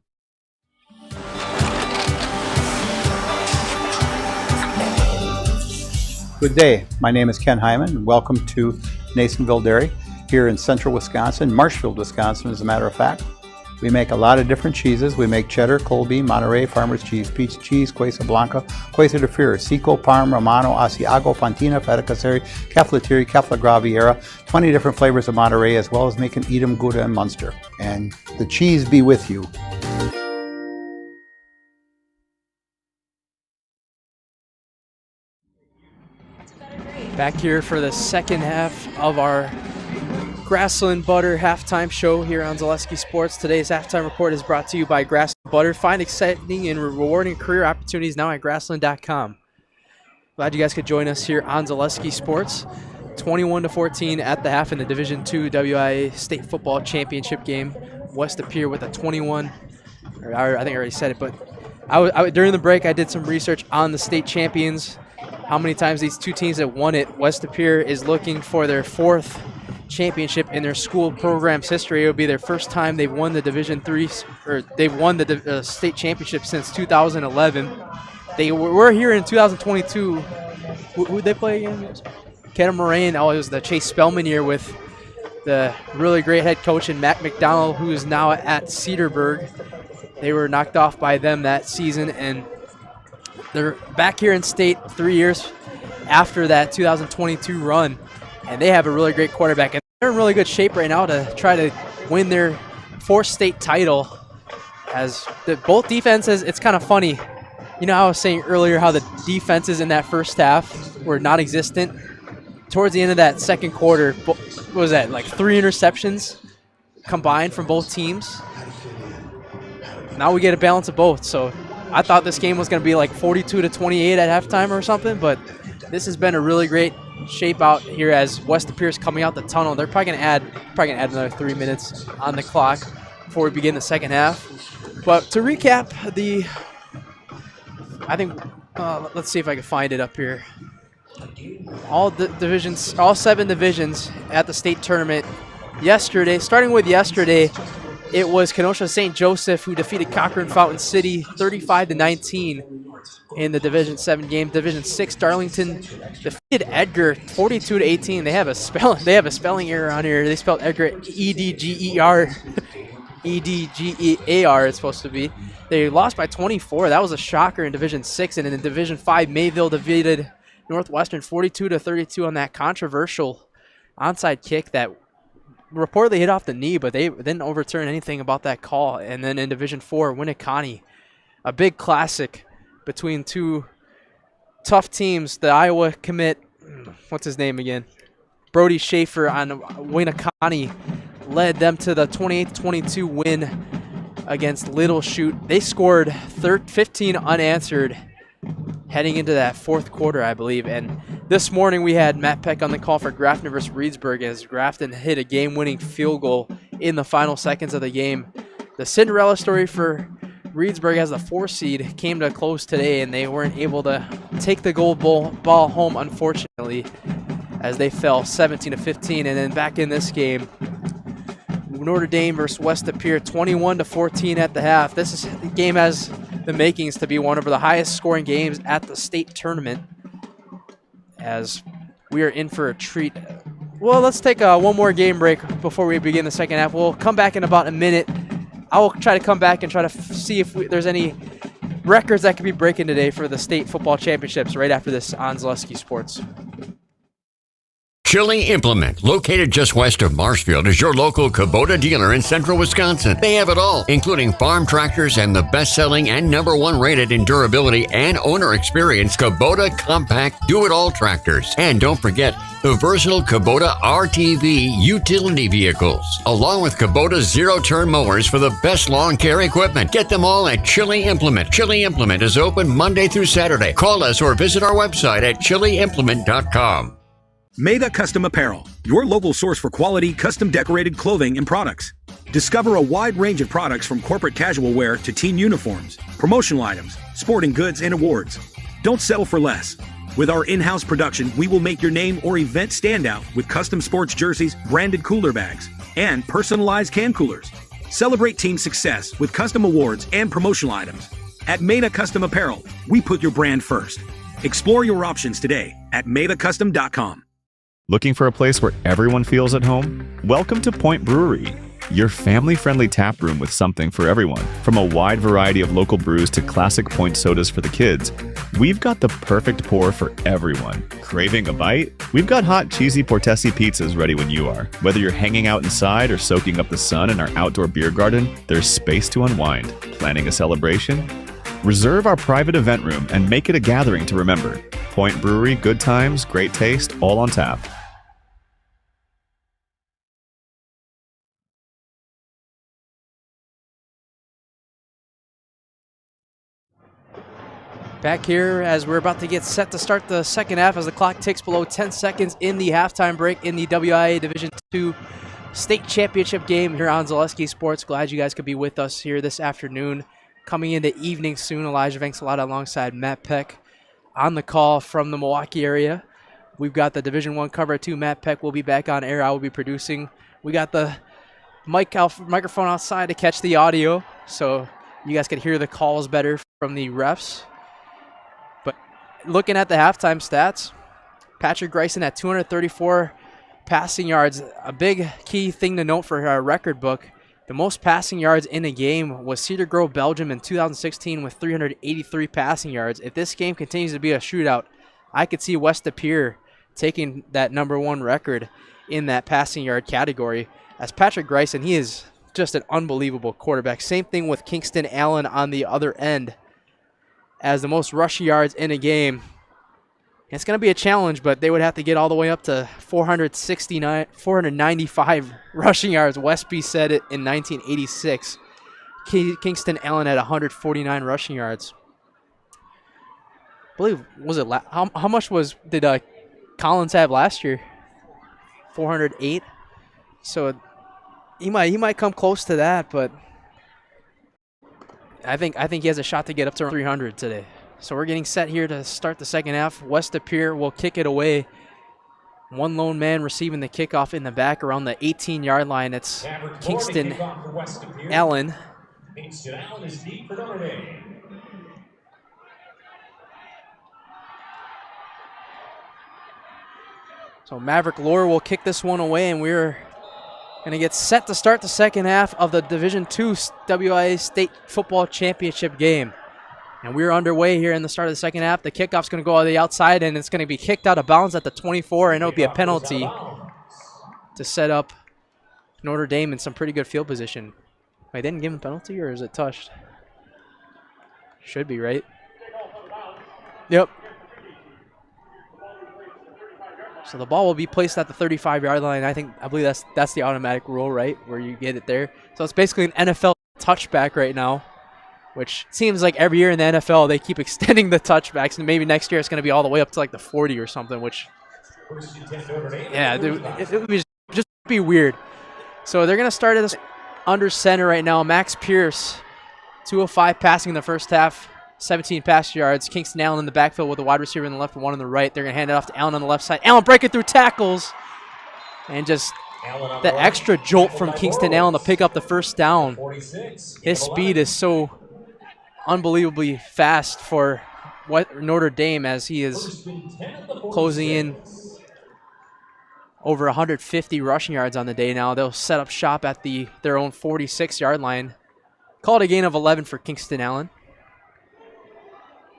Good day. My name is Ken Hyman, and welcome to Nasonville Dairy here in central Wisconsin, Marshfield, Wisconsin, as a matter of fact. We make a lot of different cheeses. We make cheddar, Colby, Monterey, Farmer's Cheese, Peach Cheese, Quesa Blanca, Quesa de Freer, Seco, Parm, Romano, Asiago, Fontina, Feta Caseri, Caflateri, Cafla Graviera, 20 different flavors of Monterey, as well as making Edam, Gouda, and Munster. And the cheese be with you. Back here for the second half of our Grassland Butter halftime show here on Zaleski Sports. Today's halftime report is brought to you by Grassland Butter. Find exciting and rewarding career opportunities now at grassland.com. Glad you guys could join us here on Zaleski Sports. 21-14 at the half in the Division II WIAA State Football Championship game. West of Pere with a 21. I think I already said it, but during the break I did some research on the state champions. How many times these two teams have won it. West of Pere is looking for their fourth championship in their school program's history. It would be their first time they've won the Division III, or they've won the state championship since 2011. They were here in 2022. Who did they play again? Catamaran. Oh, it was the Chase Spellman year with the really great head coach and Matt McDonald, who is now at Cedarburg. They were knocked off by them that season, and they're back here in state 3 years after that 2022 run, and they have a really great quarterback. And they're in really good shape right now to try to win their fourth state title. As both defenses, it's kind of funny. You know how I was saying earlier how the defenses in that first half were non-existent? Towards the end of that second quarter, what was that, like 3 interceptions combined from both teams? Now we get a balance of both, so I thought this game was going to be like 42-28 at halftime or something, but this has been a really great shape out here as West of Pere is coming out the tunnel. They're probably going to add another 3 minutes on the clock before we begin the second half. But to recap, let's see if I can find it up here. All divisions, all 7 divisions at the state tournament yesterday. Starting with yesterday, it was Kenosha St. Joseph who defeated Cochrane Fountain City 35-19 in the Division 7 game. Division 6, Darlington defeated Edgar 42-18. They have a spelling error on here. They spelled Edgar E-D-G-E-R. E-D-G-E-A-R it's supposed to be. They lost by 24. That was a shocker in Division 6. And in Division 5, Mayville defeated Northwestern 42-32 on that controversial onside kick that reportedly hit off the knee, but they didn't overturn anything about that call. And then in Division 4, Winneconne, a big classic between two tough teams. The Iowa commit, what's his name again? Brody Schaefer on Winneconne led them to the 28-22 win against Little Chute. They scored 15 unanswered heading into that fourth quarter, I believe. And this morning we had Matt Peck on the call for Grafton versus Reedsburg as Grafton hit a game-winning field goal in the final seconds of the game. The Cinderella story for Reedsburg as the 4 seed came to a close today, and they weren't able to take the gold ball home, unfortunately, as they fell 17-15. And then back in this game, Notre Dame versus West of Pere, 21-14 at the half. This game has the makings to be one of the highest scoring games at the state tournament, as we are in for a treat. Well, let's take one more game break before we begin the second half. We'll come back in about a minute. I will try to come back and try to see if there's any records that could be breaking today for the state football championships right after this on Zaleski Sports. Chili Implement, located just west of Marshfield, is your local Kubota dealer in central Wisconsin. They have it all, including farm tractors and the best-selling and #1 rated in durability and owner experience Kubota compact do-it-all tractors. And don't forget the versatile Kubota RTV utility vehicles, along with Kubota zero-turn mowers for the best lawn care equipment. Get them all at Chili Implement. Chili Implement is open Monday through Saturday. Call us or visit our website at chiliimplement.com. Mega Custom Apparel, your local source for quality, custom decorated clothing and products. Discover a wide range of products from corporate casual wear to team uniforms, promotional items, sporting goods, and awards. Don't settle for less. With our in-house production, we will make your name or event stand out with custom sports jerseys, branded cooler bags, and personalized can coolers. Celebrate team success with custom awards and promotional items. At Meta Custom Apparel, we put your brand first. Explore your options today at metacustom.com. Looking for a place where everyone feels at home? Welcome to Point Brewery, your family-friendly tap room with something for everyone. From a wide variety of local brews to classic point sodas for the kids, we've got the perfect pour for everyone. Craving a bite? We've got hot, cheesy Portesi pizzas ready when you are. Whether you're hanging out inside or soaking up the sun in our outdoor beer garden, there's space to unwind. Planning a celebration? Reserve our private event room and make it a gathering to remember. Point Brewery, good times, great taste, all on tap. Back here as we're about to get set to start the second half as the clock ticks below 10 seconds in the halftime break in the WIAA Division II State Championship game here on Zaleski Sports. Glad you guys could be with us here this afternoon. Coming into evening soon, Elijah Vanksalata alongside Matt Peck on the call from the Milwaukee area. We've got the Division I cover too. Matt Peck will be back on air. I will be producing. We got the microphone outside to catch the audio so you guys could hear the calls better from the refs. But looking at the halftime stats, Patrick Greisen at 234 passing yards. A big key thing to note for our record book, the most passing yards in a game was Cedar Grove, Belgium in 2016 with 383 passing yards. If this game continues to be a shootout, I could see West Appear taking that #1 record in that passing yard category. As Patrick Greisen, he is just an unbelievable quarterback. Same thing with Kingston Allen on the other end as the most rush yards in a game. It's going to be a challenge, but they would have to get all the way up to 495 rushing yards. Westby said it in 1986. Kingston Allen had 149 rushing yards. I believe, was it how much did Collins have last year? 408. So he might come close to that, but I think he has a shot to get up to 300 today. So we're getting set here to start the second half. West Appear will kick it away. One lone man receiving the kickoff in the back around the 18-yard line. It's Kingston Allen. Kingston Allen is deep for Notre Dame. So Maverick Lohr will kick this one away, and we're going to get set to start the second half of the Division II WIAA State Football Championship game. And we're underway here in the start of the second half. The kickoff's going to go on the outside, and it's going to be kicked out of bounds at the 24, and it'll be a penalty to set up Notre Dame in some pretty good field position. Wait, they didn't give him a penalty, or is it touched? Should be, right? Yep. So the ball will be placed at the 35-yard line. I believe that's the automatic rule, right, where you get it there. So it's basically an NFL touchback right now, which seems like every year in the NFL they keep extending the touchbacks, and maybe next year it's going to be all the way up to like the 40 or something, which, yeah, it would just be weird. So they're going to start this under center right now. Max Pierce, 205 passing in the first half, 17 pass yards. Kingston Allen in the backfield with a wide receiver on the left and one on the right. They're going to hand it off to Allen on the left side. Allen breaking through tackles, and just the extra jolt from Kingston Allen to pick up the first down. His speed is so unbelievably fast for Notre Dame as he is closing in over 150 rushing yards on the day now. They'll set up shop at their own 46-yard line. Call it a gain of 11 for Kingston Allen.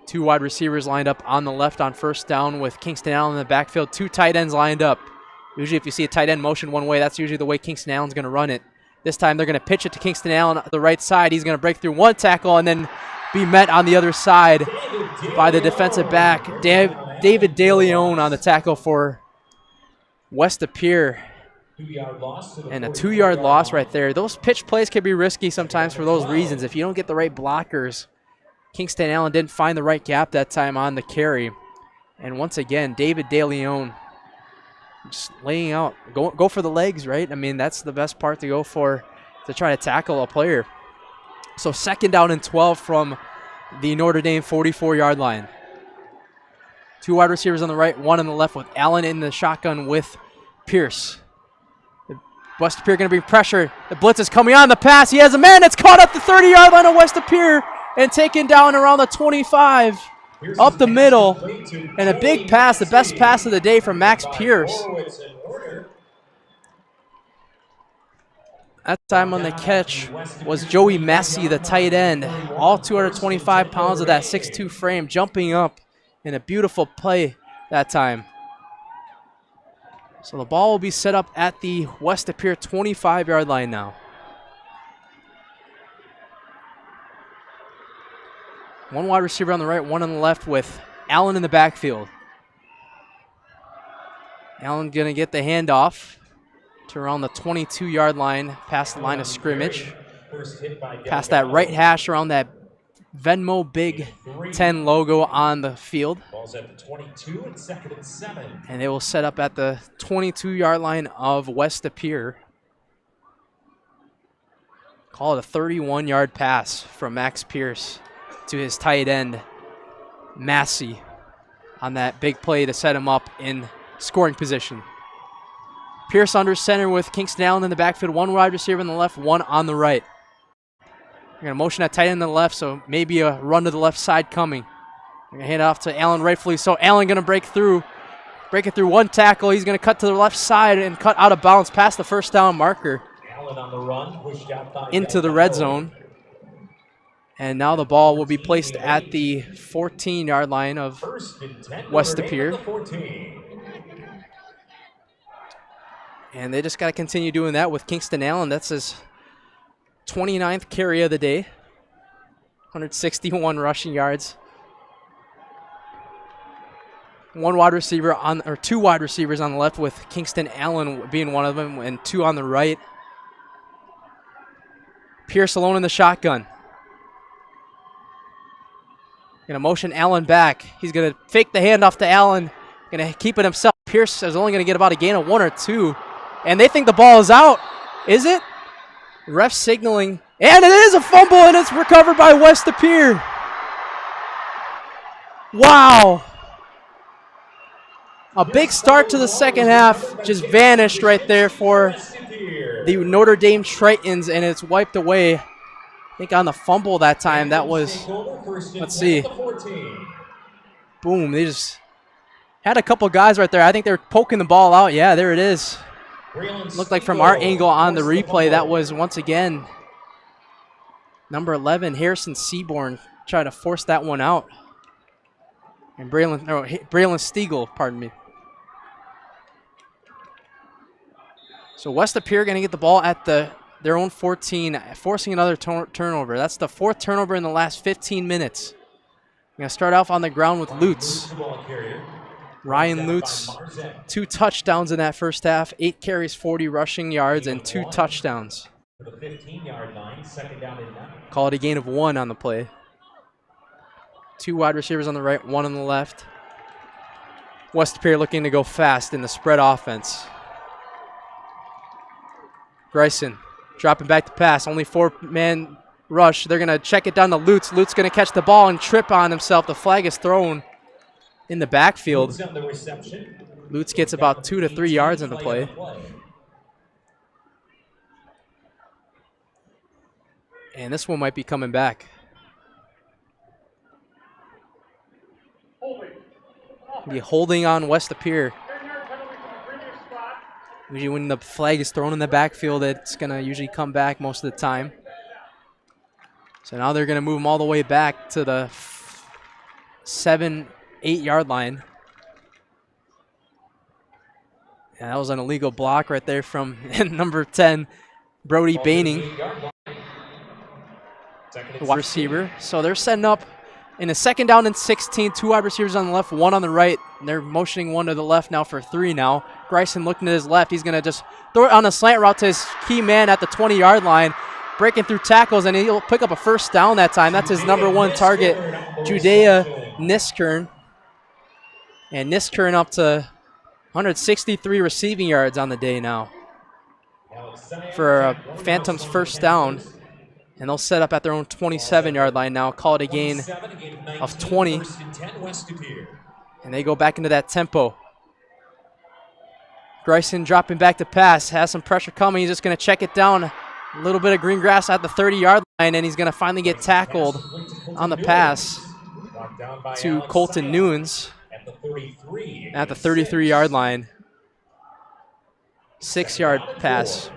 Two wide receivers lined up on the left on first down with Kingston Allen in the backfield. Two tight ends lined up. Usually if you see a tight end motion one way, that's usually the way Kingston Allen's going to run it. This time they're going to pitch it to Kingston Allen on the right side. He's going to break through one tackle and then be met on the other side by the defensive back, David DeLeon, on the tackle for West De Pere. And a 2-yard loss right there. Those pitch plays can be risky sometimes for those reasons. If you don't get the right blockers, Kingston Allen didn't find the right gap that time on the carry. And once again, David DeLeon just laying out. Go for the legs, right? I mean, that's the best part to go for, to try to tackle a player. So 2nd down and 12 from the Notre Dame 44-yard line. 2 wide receivers on the right, 1 on the left, with Allen in the shotgun with Pierce. West De Pere going to bring pressure. The blitz is coming on the pass. He has a man that's caught up the 30-yard line of West De Pere and taken down around the 25, up the middle, and a big pass, the best pass of the day from Max Pierce. That time on the catch was Joey Massey, the tight end. All 225 pounds of that 6'2 frame, jumping up in a beautiful play that time. So the ball will be set up at the West De Pere 25-yard line now. 1 wide receiver on the right, 1 on the left, with Allen in the backfield. Allen going to get the handoff to around the 22-yard line, past the line of scrimmage. Past that right hash, around that Venmo Big 10 logo on the field. Ball's at the 22 and 2nd and 7. And they will set up at the 22-yard line of West De Pere. Call it a 31-yard pass from Max Pierce to his tight end, Massey, on that big play to set him up in scoring position. Pierce under center with Kingston Allen in the backfield. 1 wide receiver on the left, 1 on the right. We're going to motion that tight end on the left, so maybe a run to the left side coming. We're going to hand it off to Allen, rightfully so. Allen going to break it through 1 tackle. He's going to cut to the left side and cut out of bounds past the first down marker Allen on the run, pushed out by into the red zone. And now the ball will be placed at the 14-yard line of West De Pere. And they just got to continue doing that with Kingston Allen. That's his 29th carry of the day. 161 rushing yards. 1 wide receiver or 2 wide receivers on the left, with Kingston Allen being one of them, and 2 on the right. Pierce alone in the shotgun. Going to motion Allen back. He's going to fake the handoff to Allen. Going to keep it himself. Pierce is only going to get about a gain of 1 or 2. And they think the ball is out. Is it? Ref signaling. And it is a fumble, and it's recovered by West De Pere. Wow. A big start to the second half. Just vanished right there for the Notre Dame Tritons, and it's wiped away. I think on the fumble that time, that was, let's see. Boom, they just had a couple guys right there. I think they're poking the ball out. Yeah, there it is. Looked like from our angle on the replay, that was once again number 11, Harrison Seaborn, trying to force that one out. And Braylon Stiegel, pardon me. So West De Pere going to get the ball at their own 14, forcing another turnover. That's the 4th turnover in the last 15 minutes. We're going to start off on the ground with Lutz. Ryan Lutz, 2 touchdowns in that first half, 8 carries, 40 rushing yards, and 2 touchdowns. For the 15-yard line, 2nd down and 9. Call it a gain of 1 on the play. 2 wide receivers on the right, 1 on the left. West De Pere looking to go fast in the spread offense. Bryson dropping back to pass, only 4-man rush. They're going to check it down to Lutz. Lutz going to catch the ball and trip on himself. The flag is thrown in the backfield. Lutz gets about 2 to 3 yards on the play. And this one might be coming back. Be holding on West De Pere. Usually when the flag is thrown in the backfield, it's going to usually come back most of the time. So now they're going to move them all the way back to the 7-8 yard line. And that was an illegal block right there from number 10, Brody Baining, the wide receiver. So they're setting up in a 2nd down and 16, 2 wide receivers on the left, 1 on the right. And they're motioning 1 to the left now for 3 now. Greisen looking to his left. He's going to just throw it on a slant route to his key man at the 20-yard line, breaking through tackles, and he'll pick up a 1st down that time. That's his number 1 target, Judea Niskern. And Niskern up to 163 receiving yards on the day now for a Phantoms 1st down. And they'll set up at their own 27-yard line now, call it a gain of 20. And they go back into that tempo. Greisen dropping back to pass, has some pressure coming. He's just going to check it down. A little bit of green grass at the 30-yard line, and he's going to finally get tackled on the pass to Colton Nunes at the 33-yard line. 6-yard pass.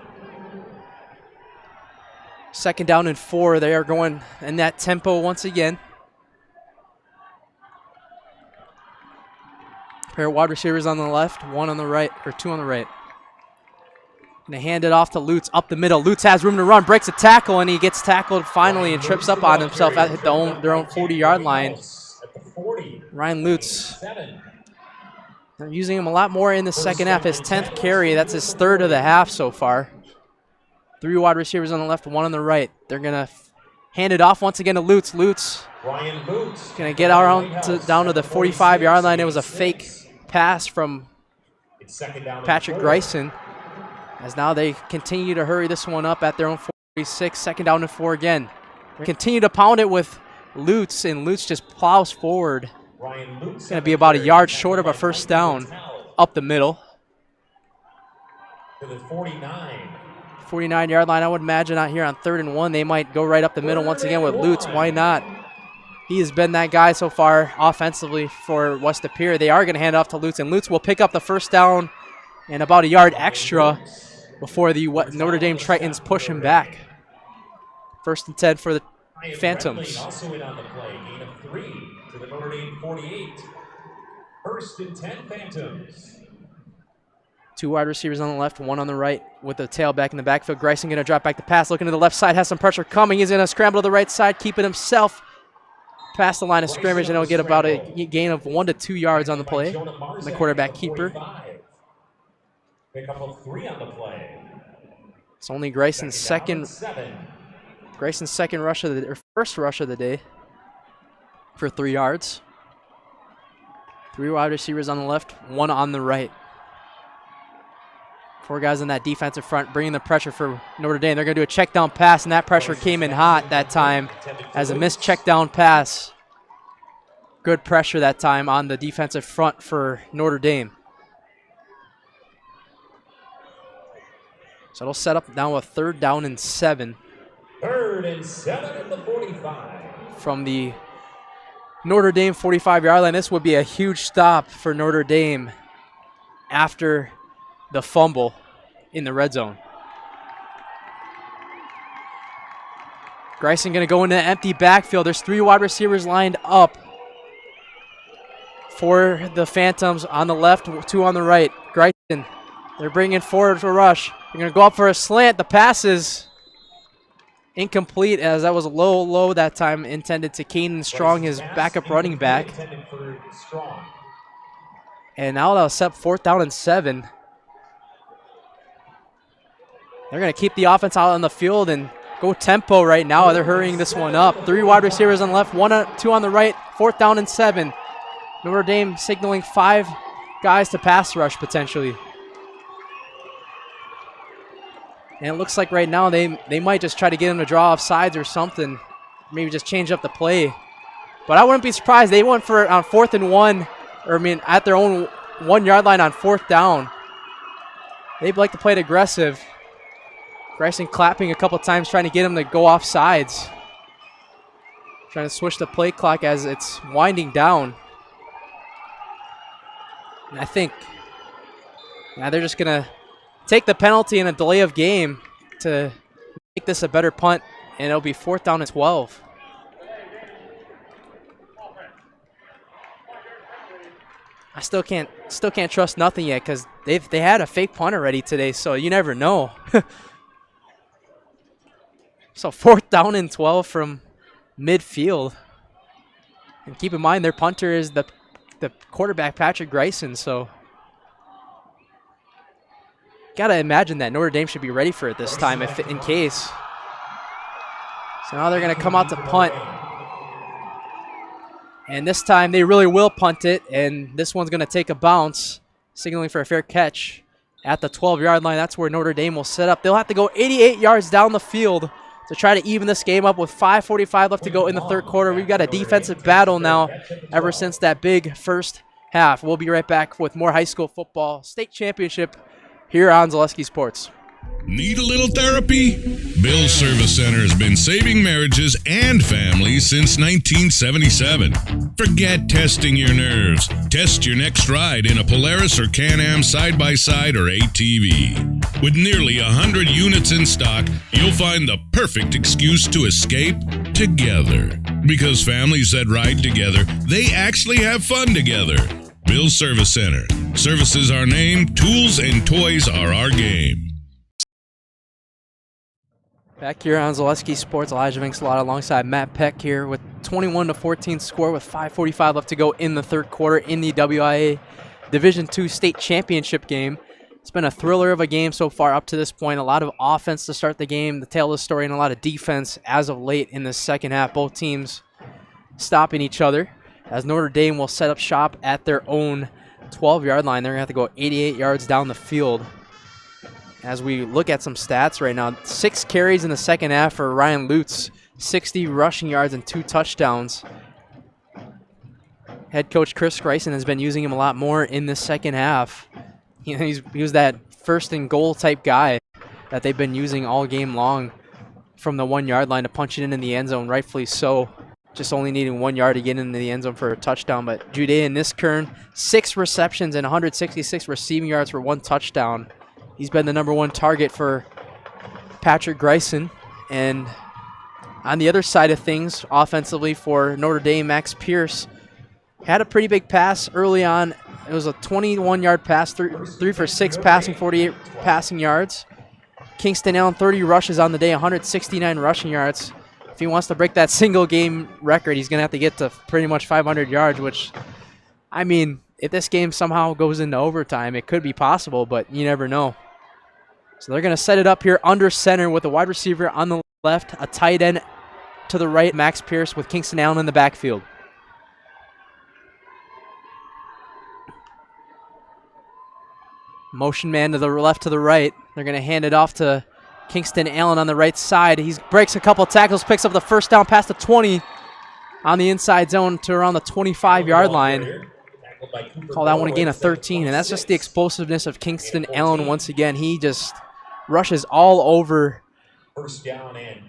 2nd down and 4. They are going in that tempo once again. Pair of wide receivers on the left, 1 on the right, or 2 on the right. Gonna hand it off to Lutz up the middle. Lutz has room to run, breaks a tackle, and he gets tackled finally and trips up on himself at their own 40-yard line. Ryan Lutz. They're using him a lot more in the 2nd half. His 10th carry, that's his 3rd of the half so far. 3 wide receivers on the left, 1 on the right. They're going to hand it off once again to Lutz. Lutz going to get down to the 45-yard line. It was a fake pass from Patrick Greisen, as now they continue to hurry this one up at their own 46. 2nd down and 4 again. Continue to pound it with Lutz, and Lutz just plows forward. It's going to be about a yard short of a 1st down up the middle. To the 49. 49-yard line, I would imagine out here on 3rd and 1, they might go right up the middle once again with Lutz. Why not? He has been that guy so far offensively for West De Pere. They are going to hand off to Lutz, and Lutz will pick up the 1st down and about a yard extra before the Notre Dame Tritons push him back. 1st and 10 for the Phantoms. Also in on the play, gain of 3 to the Notre Dame 48. 1st and 10 Phantoms. 2 wide receivers on the left, 1 on the right with the tailback in the backfield. Greisen going to drop back the pass, looking to the left side, has some pressure coming. He's going to scramble to the right side, keeping himself past the line of scrimmage, and he'll get about a gain of 1 to 2 yards on the play. The quarterback keeper. Pick up of 3 on the play. It's only Greisen's second rush of the, or 1st rush of the day for 3 yards. 3 wide receivers on the left, 1 on the right. 4 guys in that defensive front, bringing the pressure for Notre Dame. They're going to do a check down pass, and that pressure came in hot that time as a missed check down pass. Good pressure that time on the defensive front for Notre Dame. So it'll set up now a 3rd down and 7. 3rd and 7 at the 45. From the Notre Dame 45-yard line. This would be a huge stop for Notre Dame after the fumble in the red zone. Greisen going to go into an empty backfield. There's 3 wide receivers lined up for the Phantoms on the left, 2 on the right. Greisen, they're bringing forward for rush. They're going to go up for a slant. The pass is incomplete, as that was low that time, intended to Kanan Strong, his backup running back. And now they'll set 4th down and 7. They're going to keep the offense out on the field and go tempo right now. They're hurrying this one up. 3 wide receivers on the left, 2 on the right, 4th down and 7. Notre Dame signaling 5 guys to pass rush potentially. And it looks like right now they might just try to get him to draw off sides or something. Maybe just change up the play. But I wouldn't be surprised. They went for it on 4th and 1, at their own 1-yard line on 4th down. They'd like to play it aggressive. Greisen clapping a couple times, trying to get him to go off sides. Trying to switch the play clock as it's winding down. And I think now they're just going to take the penalty and a delay of game to make this a better punt, and it'll be 4th down and 12. I still can't trust nothing yet because they had a fake punt already today, so you never know. So 4th down and 12 from midfield. And keep in mind their punter is the quarterback, Patrick Greisen, so gotta imagine that Notre Dame should be ready for it this time in case. So now they're gonna come out to punt. And this time they really will punt it, and this one's gonna take a bounce, signaling for a fair catch at the 12-yard line. That's where Notre Dame will set up. They'll have to go 88 yards down the field to try to even this game up with 5:45 left to go in the third quarter. We've got a defensive battle now ever since that big first half. We'll be right back with more high school football state championship here on Zaleski Sports. Need a little therapy? Bill's Service Center has been saving marriages and families since 1977. Forget testing your nerves. Test your next ride in a Polaris or Can-Am side-by-side or ATV. With nearly 100 units in stock, you'll find the perfect excuse to escape together. Because families that ride together, they actually have fun together. Bill's Service Center. Services our name, tools and toys are our game. Back here on Zaleski Sports, Elijah Vinkslot alongside Matt Peck here with 21-14 score with 5:45 left to go in the third quarter in the WIAA Division II State Championship game. It's been a thriller of a game so far up to this point. A lot of offense to start the game, the tail of the story, and a lot of defense as of late in the second half. Both teams stopping each other as Notre Dame will set up shop at their own 12-yard line. They're going to have to go 88 yards down the field. As we look at some stats right now, 6 carries in the second half for Ryan Lutz, 60 rushing yards and 2 touchdowns. Head coach Chris Greisen has been using him a lot more in the second half. He was that first and goal type guy that they've been using all game long from the 1-yard line to punch it in the end zone, rightfully so. Just only needing 1 yard to get into the end zone for a touchdown. But Judean Niskern, 6 receptions and 166 receiving yards for 1 touchdown. He's been the #1 target for Patrick Greisen. And on the other side of things, offensively for Notre Dame, Max Pierce had a pretty big pass early on. It was a 21-yard pass, 3 for 6 passing, 48 passing yards. Kingston Allen, 30 rushes on the day, 169 rushing yards. If he wants to break that single-game record, he's going to have to get to pretty much 500 yards, which, I mean, if this game somehow goes into overtime, it could be possible, but you never know. So they're going to set it up here under center with a wide receiver on the left, a tight end to the right, Max Pierce, with Kingston Allen in the backfield. Motion man to the left, to the right. They're going to hand it off to Kingston Allen on the right side. He breaks a couple tackles, picks up the first down past the 20 on the inside zone to around the 25-yard line. Call that one a gain of 13, and that's just the explosiveness of Kingston Allen once again. He just rushes all over.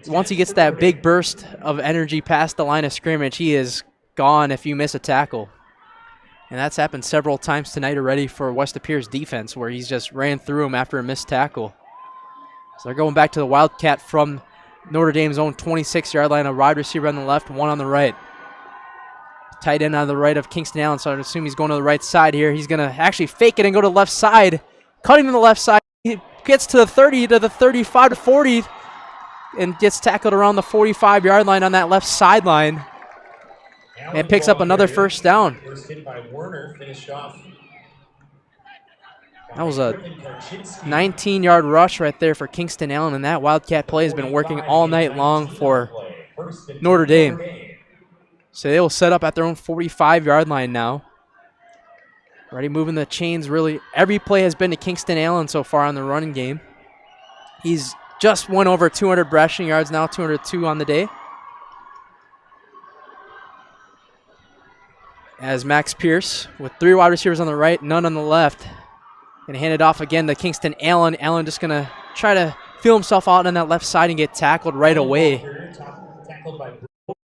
Once he gets that big burst of energy past the line of scrimmage, he is gone if you miss a tackle. And that's happened several times tonight already for West Appear's defense, where he's just ran through him after a missed tackle. So they're going back to the Wildcat from Notre Dame's own 26-yard line, a wide receiver on the left, 1 on the right. Tight end on the right of Kingston Allen, so I assume he's going to the right side here. He's going to actually fake it and go to the left side. Cutting to the left side. He gets to the 30, to the 35, to 40, and gets tackled around the 45-yard line on that left sideline. And picks up another first down. That was a 19-yard rush right there for Kingston Allen, and that Wildcat play has been working all night long for Notre Dame. So they will set up at their own 45-yard line now. Already moving the chains, really. Every play has been to Kingston Allen so far on the running game. He's just went over 200 rushing yards now, 202 on the day. As Max Pierce, with 3 wide receivers on the right, none on the left. Going to hand it off again to Kingston Allen. Allen just going to try to feel himself out on that left side and get tackled right away.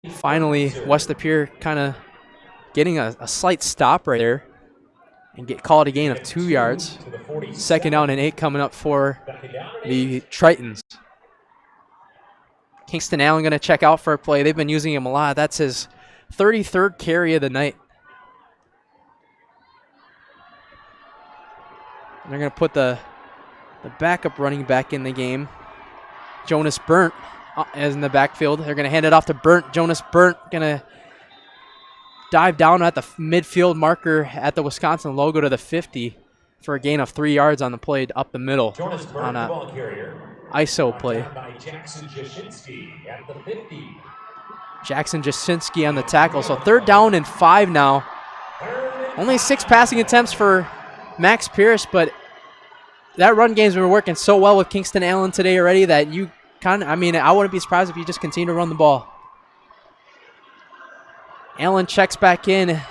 Finally, West Appear kind of getting a slight stop right there and get called a gain of 2 yards. 2nd down and 8 coming up for the Tritons. Kingston Allen going to check out for a play. They've been using him a lot. That's his 33rd carry of the night. They're going to put the backup running back in the game. Jonas Burnt is in the backfield. They're going to hand it off to Burnt. Jonas Burnt going to dive down at the midfield marker at the Wisconsin logo to the 50 for a gain of 3 yards on the play up the middle on a ISO play. Jackson Jasinski at the 50. Jackson Jasinski on the tackle. So 3rd down and 5 now. Only 6 passing attempts for Max Pierce, but that run game's been working so well with Kingston Allen today already that you kind of, I mean, I wouldn't be surprised if you just continue to run the ball. Allen checks back in,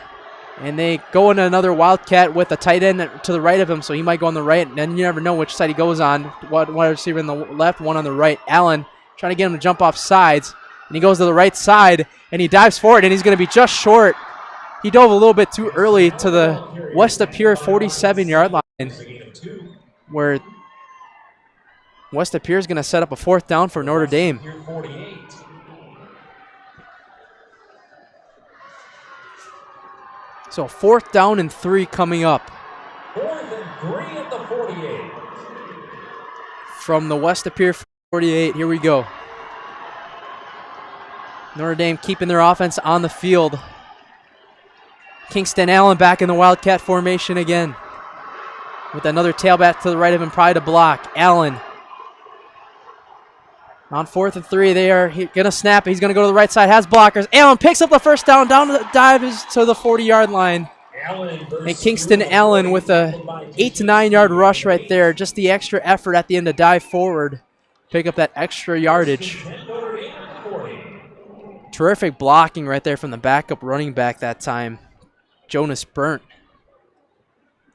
and they go into another Wildcat with a tight end to the right of him, so he might go on the right, and then you never know which side he goes on. One receiver in the left, one on the right. Allen trying to get him to jump off sides, and he goes to the right side, and he dives forward, and he's going to be just short. He dove a little bit too early to the West of Pure 47-yard line, where West of Pure is going to set up a 4th down for Notre Dame. So 4th down and 3 coming up. 4th and 3 at the 48. From the West of Pure 48, here we go. Notre Dame keeping their offense on the field. Kingston Allen back in the Wildcat formation again. With another tailback to the right of him, probably to block. Allen. On 4th and 3, they are going to snap it. He's going to go to the right side, has blockers. Allen picks up the 1st down, down to the dive to the 40-yard line. And Kingston Allen with a 8 to 9 yard rush right there. Just the extra effort at the end to dive forward, pick up that extra yardage. Terrific blocking right there from the backup running back that time. Jonas Burnt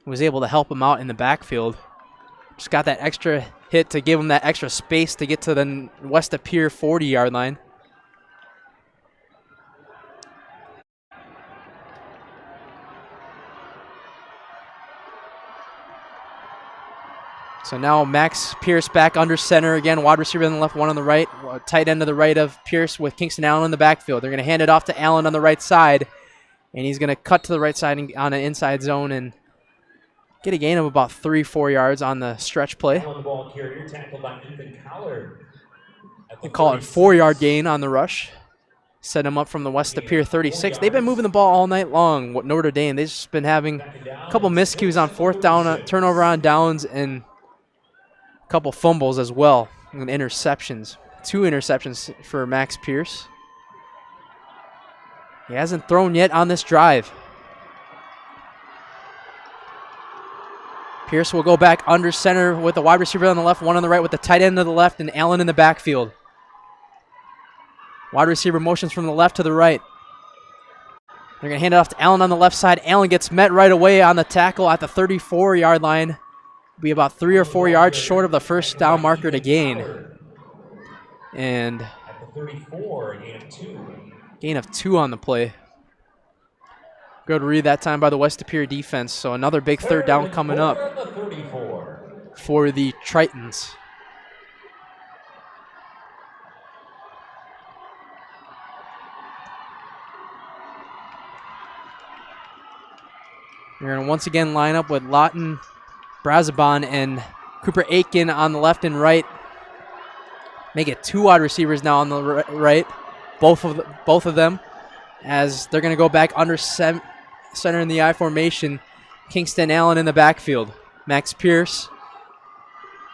was able to help him out in the backfield. Just got that extra hit to give him that extra space to get to the West of Pier 40-yard line. So now Max Pierce back under center again. Wide receiver on the left, one on the right. Tight end to the right of Pierce with Kingston Allen in the backfield. They're going to hand it off to Allen on the right side. And he's going to cut to the right side on an inside zone and get a gain of about 3-4 yards on the stretch play. On the ball carrier, tackled by Ethan Collard. They call it a 4-yard gain on the rush. Set him up from the West of Pier 36. They've been moving the ball all night long. What Notre Dame, they've just been having a couple miscues on 4th down, turnover on downs, and a couple fumbles as well, and interceptions. 2 interceptions for Max Pierce. He hasn't thrown yet on this drive. Pierce will go back under center with the wide receiver on the left, one on the right with the tight end to the left, and Allen in the backfield. Wide receiver motions from the left to the right. They're going to hand it off to Allen on the left side. Allen gets met right away on the tackle at the 34-yard line. Be about 3 or 4 yards short of the 1st down marker to gain. And At the 34, gain of 2 on the play. Good read that time by the West of Pier defense. So another big 3rd down coming up for the Tritons. You're going to once again line up with Lawton, Brazabon, and Cooper Aiken on the left and right. Make it 2 wide receivers now on the right, both of them, as they're going to go back under center in the I formation. Kingston Allen in the backfield. Max Pierce.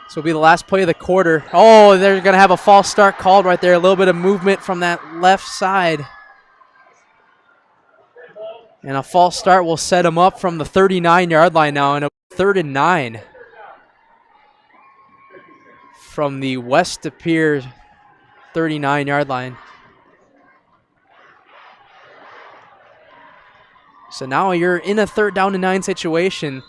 This will be the last play of the quarter. Oh, they're going to have a false start called right there. A little bit of movement from that left side. And a false start will set him up from the 39-yard line now, and a 3rd and 9 from the West of Pier 39-yard line. So now you're in a 3rd down and 9 situation.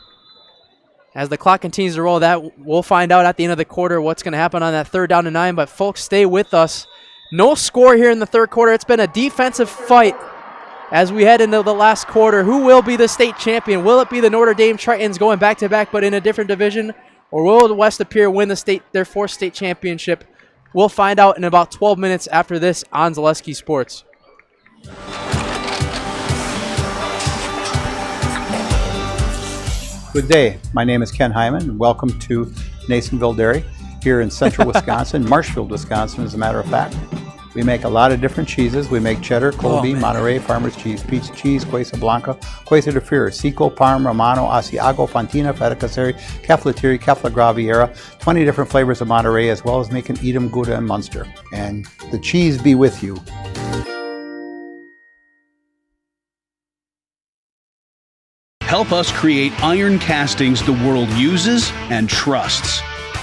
As the clock continues to roll, that we'll find out at the end of the quarter what's going to happen on that 3rd down and 9. But folks, stay with us. No score here in the 3rd quarter. It's been a defensive fight as we head into the last quarter. Who will be the state champion? Will it be the Notre Dame Tritons going back-to-back but in a different division? Or will the West of Pier win their 4th state championship? We'll find out in about 12 minutes after this on Zaleski Sports. Good day. My name is Ken Hyman, and welcome to Nasonville Dairy here in central Wisconsin, Marshfield, Wisconsin, as a matter of fact. We make a lot of different cheeses. We make cheddar, Colby, Monterey, Farmer's Cheese, Peach Cheese, Quesa Blanca, Quesa de Fir, Seco, Parm, Romano, Asiago, Fontina, Feta Caseri, Caflateri, Cafla Graviera, 20 different flavors of Monterey, as well as making Edam, Gouda, and Munster. And the cheese be with you. Help us create iron castings the world uses and trusts.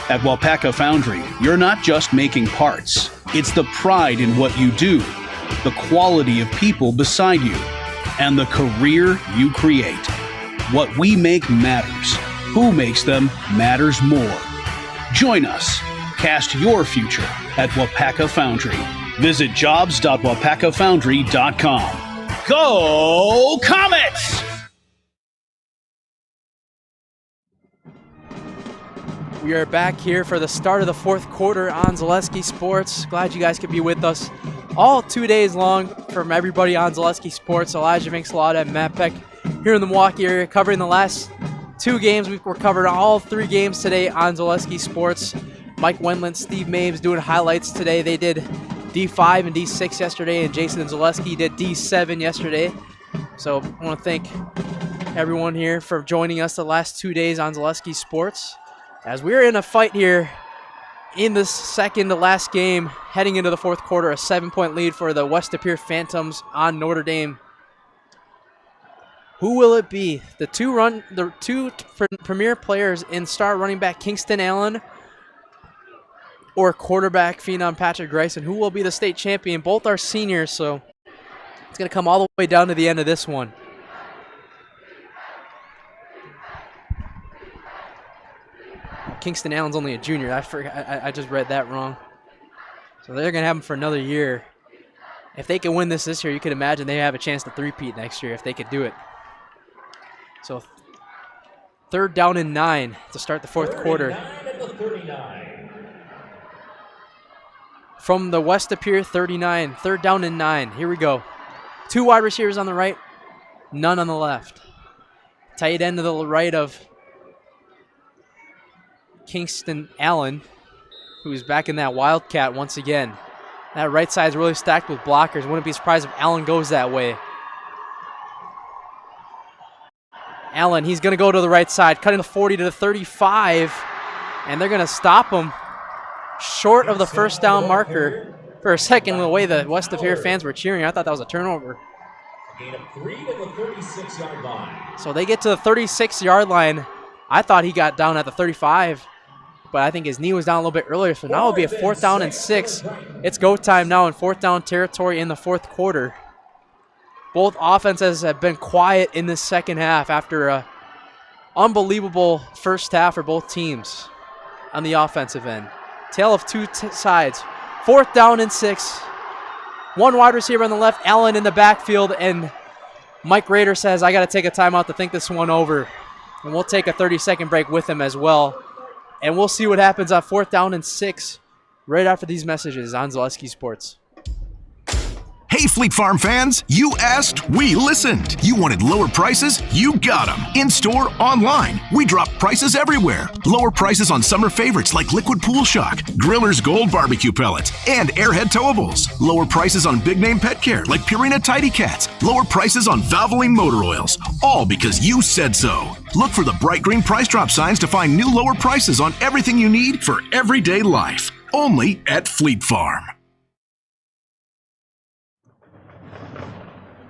At WIAA Foundry, you're not just making parts. It's the pride in what you do, the quality of people beside you, and the career you create. What we make matters. Who makes them matters more. Join us. Cast your future at WIAA Foundry. Visit jobs.wapakafoundry.com. Go Comets! We are back here for the start of the fourth quarter on Zaleski Sports. Glad you guys could be with us all 2 days long from everybody on Zaleski Sports. Elijah Vinxalata and Matt Peck here in the Milwaukee area covering the last 2 games. We're covering all 3 games today on Zaleski Sports. Mike Wendland, Steve Mabes doing highlights today. They did D5 and D6 yesterday, and Jason and Zaleski did D7 yesterday. So I want to thank everyone here for joining us the last 2 days on Zaleski Sports. As we're in a fight here in this second to last game, heading into the fourth quarter, a 7-point lead for the West De Pere Phantoms on Notre Dame. Who will it be? The two premier players in star running back Kingston Allen or quarterback phenom Patrick Grayson? Who will be the state champion? Both are seniors, so it's going to come all the way down to the end of this one. Kingston Allen's only a junior. I just read that wrong. So they're going to have him for another year. If they can win this year, you could imagine they have a chance to three-peat next year if they could do it. So 3rd down and 9 to start the fourth quarter. From the West De Pere 39, 3rd down and 9. Here we go. 2 wide receivers on the right, none on the left. Tight end to the right of Kingston Allen, who's back in that Wildcat once again. That right side is really stacked with blockers. Wouldn't be surprised if Allen goes that way. Allen, he's going to go to the right side, cutting the 40 to the 35, and they're going to stop him short of the first down marker. For a second, the way the West De Pere fans were cheering, I thought that was a turnover. Gain of 3 to the 36-yard line. So they get to the 36-yard line. I thought he got down at the 35. But I think his knee was down a little bit earlier, so now it'll be a 4th down and 6. It's go time now in 4th down territory in the fourth quarter. Both offenses have been quiet in this second half after an unbelievable first half for both teams on the offensive end. Tale of two sides. 4th down and 6. 1 wide receiver on the left, Allen in the backfield, and Mike Rader says, I got to take a timeout to think this one over. And we'll take a 30-second break with him as well. And we'll see what happens on 4th down and 6 right after these messages on Zaleski Sports. Hey, Fleet Farm fans, you asked, we listened. You wanted lower prices? You got them. In-store, online. We drop prices everywhere. Lower prices on summer favorites like Liquid Pool Shock, Griller's Gold Barbecue Pellets, and Airhead Towables. Lower prices on big-name pet care like Purina Tidy Cats. Lower prices on Valvoline motor oils. All because you said so. Look for the bright green price drop signs to find new lower prices on everything you need for everyday life. Only at Fleet Farm.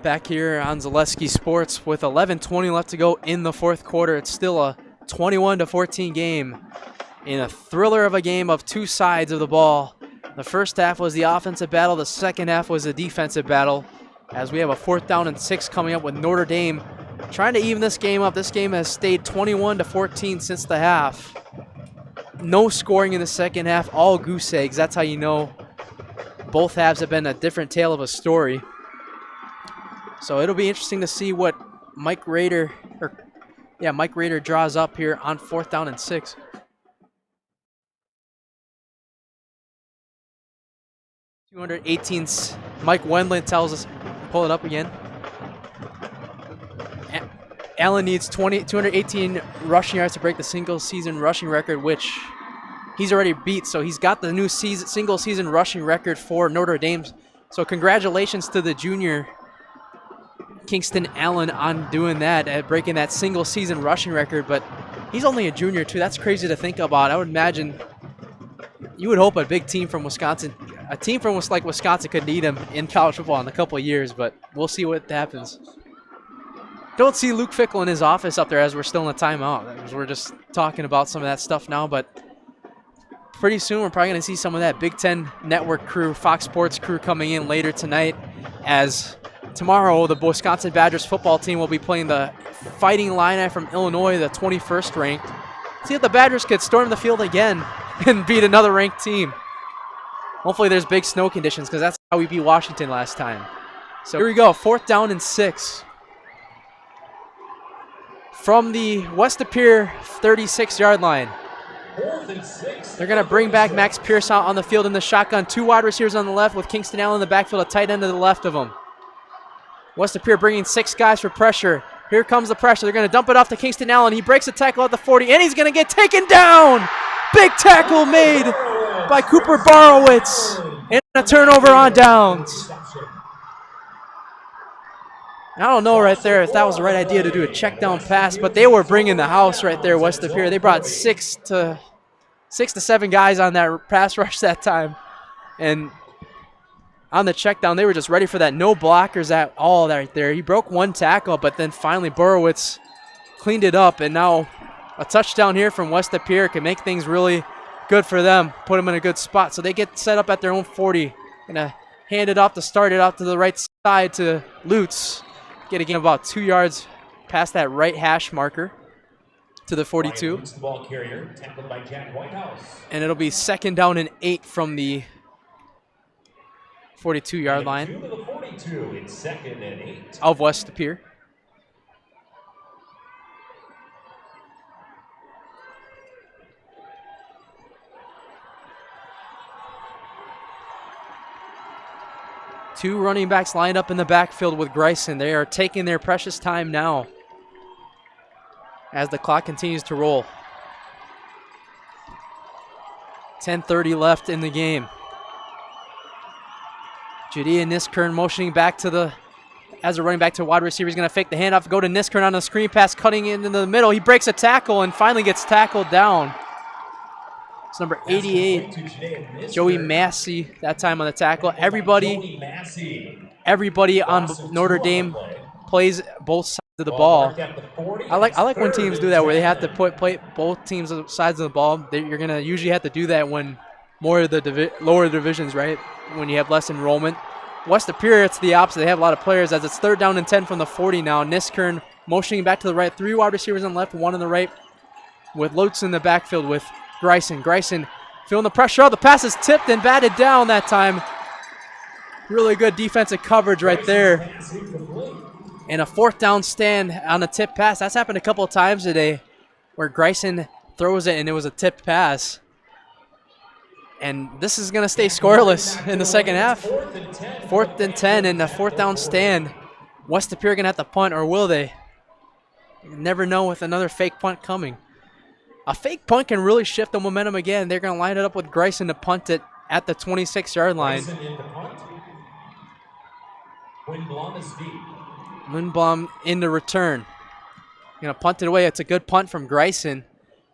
Back here on Zaleski Sports with 11:20 left to go in the fourth quarter. It's still a 21-14 game in a thriller of a game of 2 sides of the ball. The first half was the offensive battle. The second half was the defensive battle as we have a 4th down and 6 coming up with Notre Dame trying to even this game up. This game has stayed 21-14 since the half. No scoring in the second half, all goose eggs. That's how you know both halves have been a different tale of a story. So it'll be interesting to see what Mike Rader draws up here on 4th down and 6. $218. Mike Wendland tells us, pull it up again. Allen needs 218 rushing yards to break the single-season rushing record, which he's already beat. So he's got the new single-season rushing record for Notre Dame. So congratulations to the junior Kingston Allen on doing that, at breaking that single-season rushing record. But he's only a junior, too. That's crazy to think about. I would imagine you would hope a big team from Wisconsin, a team from like Wisconsin, could need him in college football in a couple of years, but we'll see what happens. Don't see Luke Fickle in his office up there as we're still in a timeout. We're just talking about some of that stuff now, but pretty soon we're probably going to see some of that Big Ten Network crew, Fox Sports crew coming in later tonight, as tomorrow the Wisconsin Badgers football team will be playing the Fighting Illini from Illinois, the 21st ranked. See if the Badgers could storm the field again and beat another ranked team. Hopefully there's big snow conditions, because that's how we beat Washington last time. So here we go, 4th down and 6. From the West Pier 36-yard line. They're going to bring back Max Pierce out on the field in the shotgun. 2 wide receivers on the left with Kingston Allen in the backfield, a tight end to the left of him. West Pier bringing 6 guys for pressure. Here comes the pressure. They're going to dump it off to Kingston Allen. He breaks a tackle at the 40, and he's going to get taken down. Big tackle made by Cooper Borowitz. And a turnover on downs. I don't know right there if that was the right idea to do a check down pass, but they were bringing the house right there, West of Pier. They brought 6 to 7 guys on that pass rush that time. And on the check down, they were just ready for that. No blockers at all right there. He broke 1 tackle, but then finally Borowitz cleaned it up. And now a touchdown here from West of Pier can make things really good for them, put them in a good spot. So they get set up at their own 40. Gonna hand it off to start it off to the right side to Lutz. Getting about 2 yards past that right hash marker to the 42. The ball carrier, tackled by Jack Whitehouse. And it'll be 2nd down and 8 from the 42-yard line. 2 to the 42. It's 2nd and 8. Of West Pier. Two running backs lined up in the backfield with Grayson. They are taking their precious time now as the clock continues to roll. 10:30 left in the game. Judea Niskern motioning back to as a running back to wide receiver. He's going to fake the handoff, go to Niskern on the screen pass, cutting into the middle. He breaks a tackle and finally gets tackled down. It's number 88, Joey Massey, that time on the tackle. Everybody on Notre Dame plays both sides of the ball. I like when teams do that, where they have to play both teams sides of the ball. You're going to usually have to do that when more of the lower divisions, right? When you have less enrollment. West of Pier, it's the opposite. They have a lot of players, as it's 3rd down and 10 from the 40 now. Niskern motioning back to the right. 3 wide receivers on the left, 1 on the right, with Lutz in the backfield with Grayson. Grayson feeling the pressure. Oh, the pass is tipped and batted down that time. Really good defensive coverage right there. And a 4th down stand on a tip pass. That's happened a couple of times today, where Grayson throws it and it was a tipped pass. And this is going to stay scoreless in the second half. 4th and 10 and a 4th down stand. West of Pier going to have to punt, or will they? You never know with another fake punt coming. A fake punt can really shift the momentum again. They're going to line it up with Grayson to punt it at the 26-yard line. Lindblom in the return. Going to punt it away. It's a good punt from Grayson.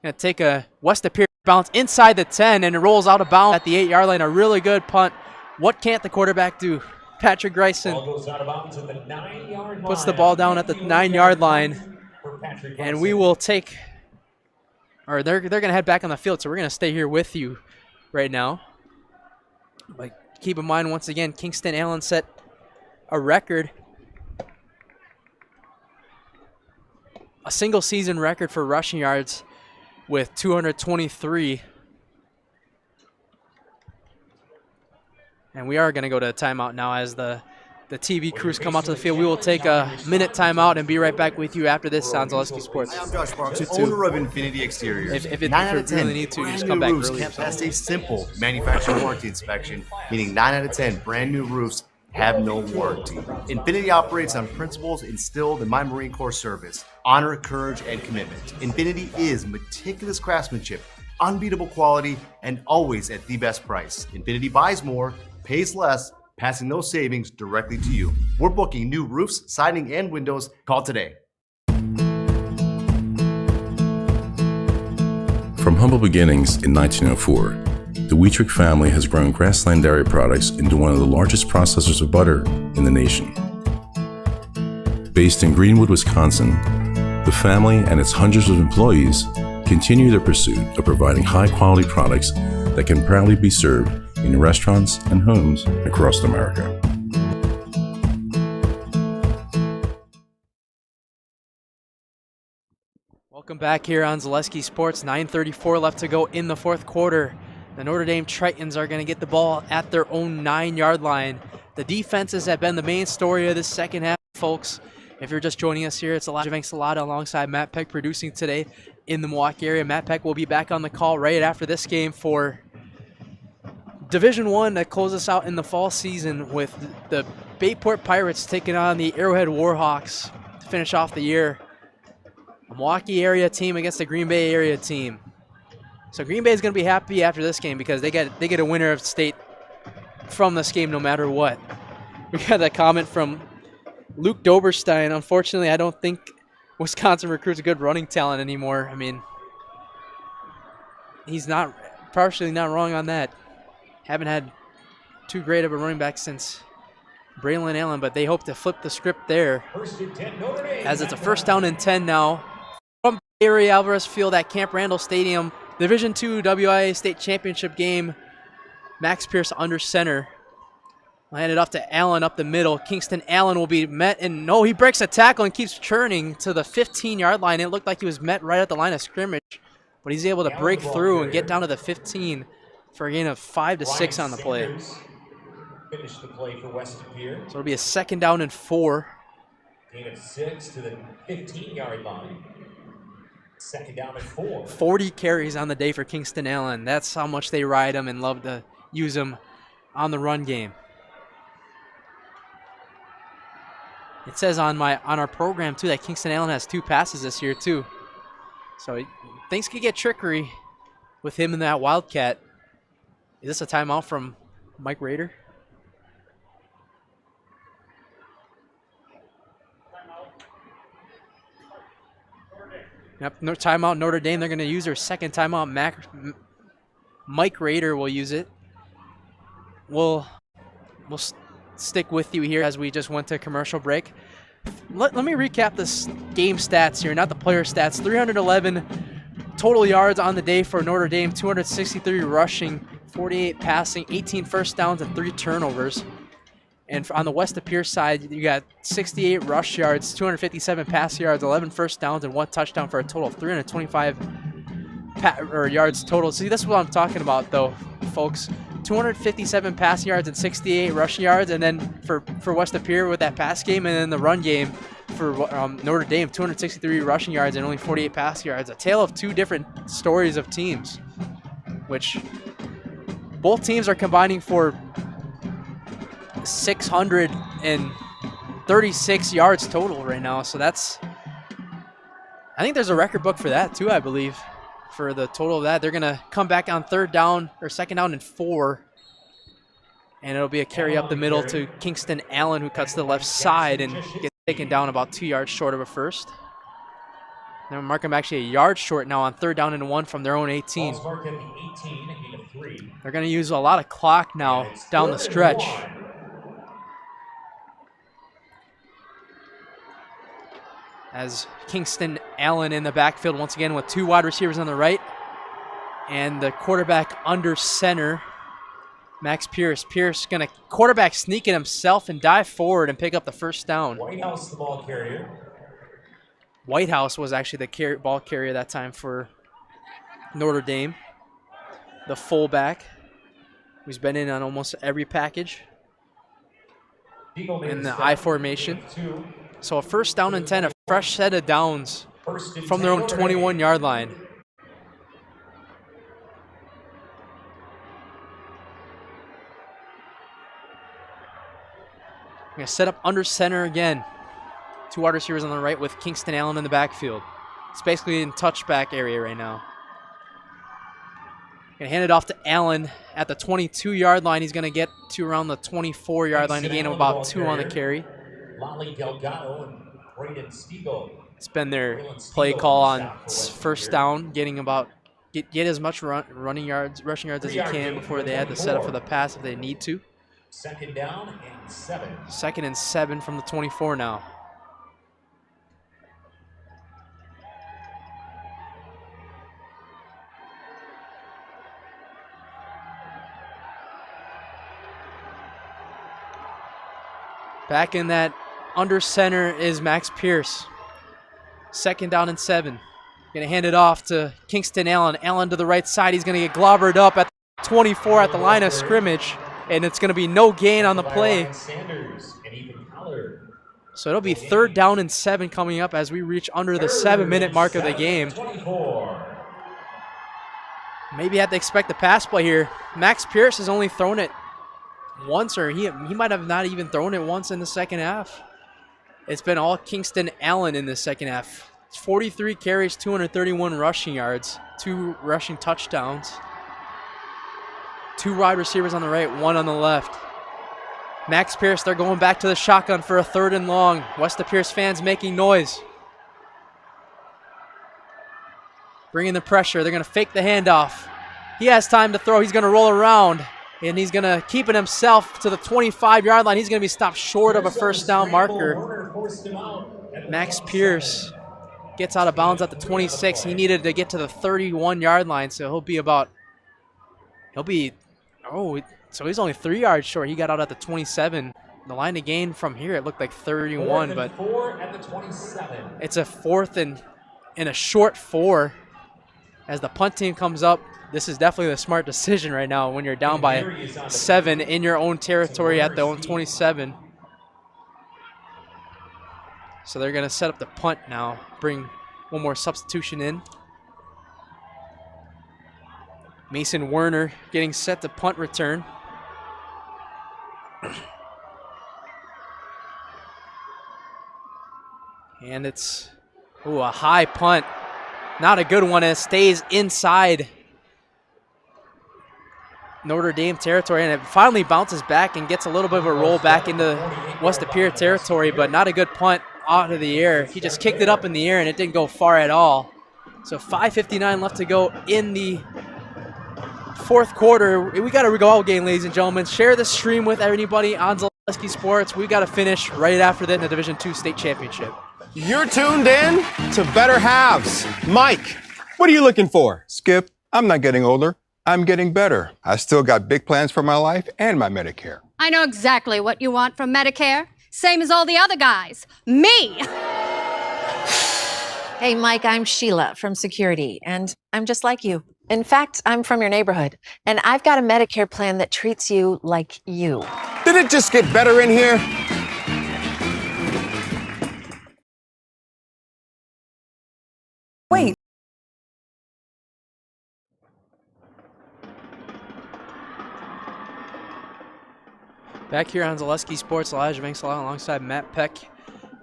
Going to take a West of Pier bounce inside the 10, and it rolls out of bounds at the 8-yard line. A really good punt. What can't the quarterback do? Patrick Grayson puts the ball down at the 9-yard line, and we will take, or they're going to head back on the field, so we're going to stay here with you right now. But keep in mind, once again, Kingston Allen set a record, a single season record for rushing yards with 223. And we are going to go to a timeout now as the TV crews come out to the field. We will take a minute timeout and be right back with you after this on Zaleski Sports. I'm Josh Sparks, owner of Infinity Exteriors. If 9 out of 10 really need to, just come back roofs early. can't pass a simple manufacturer warranty inspection, meaning 9 out of 10 brand new roofs have no warranty. Infinity operates on principles instilled in my Marine Corps service: honor, courage, and commitment. Infinity is meticulous craftsmanship, unbeatable quality, and always at the best price. Infinity buys more, pays less, passing those savings directly to you. We're booking new roofs, siding, and windows. Call today. From humble beginnings in 1904, the Wheatrick family has grown Grassland Dairy Products into one of the largest processors of butter in the nation. Based in Greenwood, Wisconsin, the family and its hundreds of employees continue their pursuit of providing high-quality products that can proudly be served in restaurants and homes across America. Welcome back here on Zaleski Sports. 9:34 left to go in the fourth quarter. The Notre Dame Tritons are going to get the ball at their own 9-yard line. The defenses have been the main story of this second half, folks. If you're just joining us here, it's Elijah Vanxalata alongside Matt Peck producing today in the Milwaukee area. Matt Peck will be back on the call right after this game for Division I that closes us out in the fall season with the Bayport Pirates taking on the Arrowhead Warhawks to finish off the year. A Milwaukee area team against the Green Bay area team. So Green Bay is going to be happy after this game because they get a winner of state from this game no matter what. We got that comment from Luke Doberstein. Unfortunately, I don't think Wisconsin recruits good running talent anymore. I mean, he's partially not wrong on that. Haven't had too great of a running back since Braylon Allen, but they hope to flip the script there as it's a 1st down and 10 now from Pere Alvarez Field at Camp Randall Stadium. Division II WIAA State Championship game. Max Pierce under center. Landed off to Allen up the middle. Kingston Allen will be met, and no, he breaks a tackle and keeps churning to the 15-yard line. It looked like he was met right at the line of scrimmage, but he's able to break through and get down to the 15 for a gain of 5 to 6 on the play. Finish the play for West Pere. So it'll be a 2nd down and 4. Gain of 6 to the 15-yard line. 2nd down and 4. 40 carries on the day for Kingston Allen. That's how much they ride him and love to use him on the run game. It says on our program too that Kingston Allen has 2 passes this year too. So things could get trickery with him and that Wildcat. Is this a timeout from Mike Rader? Yep, no timeout Notre Dame. They're going to use their 2nd timeout. Mike Rader will use it. We'll stick with you here as we just went to commercial break. Let me recap this game stats here, not the player stats. 311 total yards on the day for Notre Dame, 263 rushing, 48 passing, 18 first downs, and 3 turnovers. And on the West of Pierce side, you got 68 rush yards, 257 pass yards, 11 first downs, and 1 touchdown for a total of 325 yards total. See, this is what I'm talking about, though, folks. 257 pass yards and 68 rush yards, and then for West of Pierce with that pass game, and then the run game for Notre Dame, 263 rushing yards and only 48 pass yards. A tale of 2 different stories of teams, which both teams are combining for 636 yards total right now. So I think there's a record book for that too, I believe, for the total of that. They're going to come back on 3rd down or 2nd down and 4. And it'll be a carry up the middle to Kingston Allen, who cuts to the left side and gets taken down about 2 yards short of a first. They're marking them actually a yard short now on 3rd down and 1 from their own 18. They're going to use a lot of clock now down the stretch. As Kingston Allen in the backfield once again with 2 wide receivers on the right. And the quarterback under center, Max Pierce. Pierce going to quarterback sneak it himself and dive forward and pick up the 1st down. Whitehouse, the ball carrier. Whitehouse was actually the ball carrier that time for Notre Dame. The fullback, who's been in on almost every package in the I formation. So a 1st down and 10, a fresh set of downs from their own 21-yard line. going to set up under center again. 2 wide receivers on the right with Kingston Allen in the backfield. It's basically in touchback area right now. Going to hand it off to Allen at the 22-yard line. He's going to get to around the 24-yard line, a gain of about 2 on the carry. It's been their play call on first down, getting about get as much rushing yards as you can before they had to set up for the pass if they need to. 2nd down and 7. 2nd and 7 from the 24 now. Back in that under center is Max Pierce. 2nd down and 7. Going to hand it off to Kingston Allen. Allen to the right side. He's going to get globbered up at the 24 at the line of scrimmage. And it's going to be no gain on the play. So it'll be 3rd down and 7 coming up as we reach under the 7-minute mark of the game. Maybe have to expect the pass play here. Max Pierce has only thrown it once, or he might have not even thrown it once in the second half. It's been all Kingston Allen in the second half. It's 43 carries, 231 rushing yards, 2 rushing touchdowns. 2 wide receivers on the right, 1 on the left. Max Pierce, they're going back to the shotgun for a 3rd and long. West of Pierce fans making noise. Bringing the pressure. They're going to fake the handoff. He has time to throw. He's going to roll around, and he's going to keep it himself to the 25-yard line. He's going to be stopped short of a first down marker. Max Pierce gets out of bounds at the 26. He needed to get to the 31-yard line, so so he's only 3 yards short. He got out at the 27. The line to gain from here, it looked like 31, but it's a 4th and a short 4. As the punt team comes up, this is definitely the smart decision right now when you're down by 7 in your own territory at the own 27. So they're going to set up the punt now, bring one more substitution in. Mason Werner getting set to punt return. And it's a high punt. Not a good one. It stays inside Notre Dame territory, and it finally bounces back and gets a little bit of a roll back into West of Pierre territory, but not a good punt out of the air. He just kicked it up in the air, and it didn't go far at all. So 5:59 left to go in the 4th quarter. We got a goal game, ladies and gentlemen. Share the stream with anybody on Zaleski Sports. We got to finish right after that in the Division II state championship. You're tuned in to Better Halves. Mike, what are you looking for? Skip, I'm not getting older. I'm getting better. I still got big plans for my life and my Medicare. I know exactly what you want from Medicare. Same as all the other guys. Me! Hey, Mike, I'm Sheila from Security, and I'm just like you. In fact, I'm from your neighborhood, and I've got a Medicare plan that treats you like you. Did it just get better in here? Wait. Back here on Zaleski Sports, Elijah Vanksala alongside Matt Peck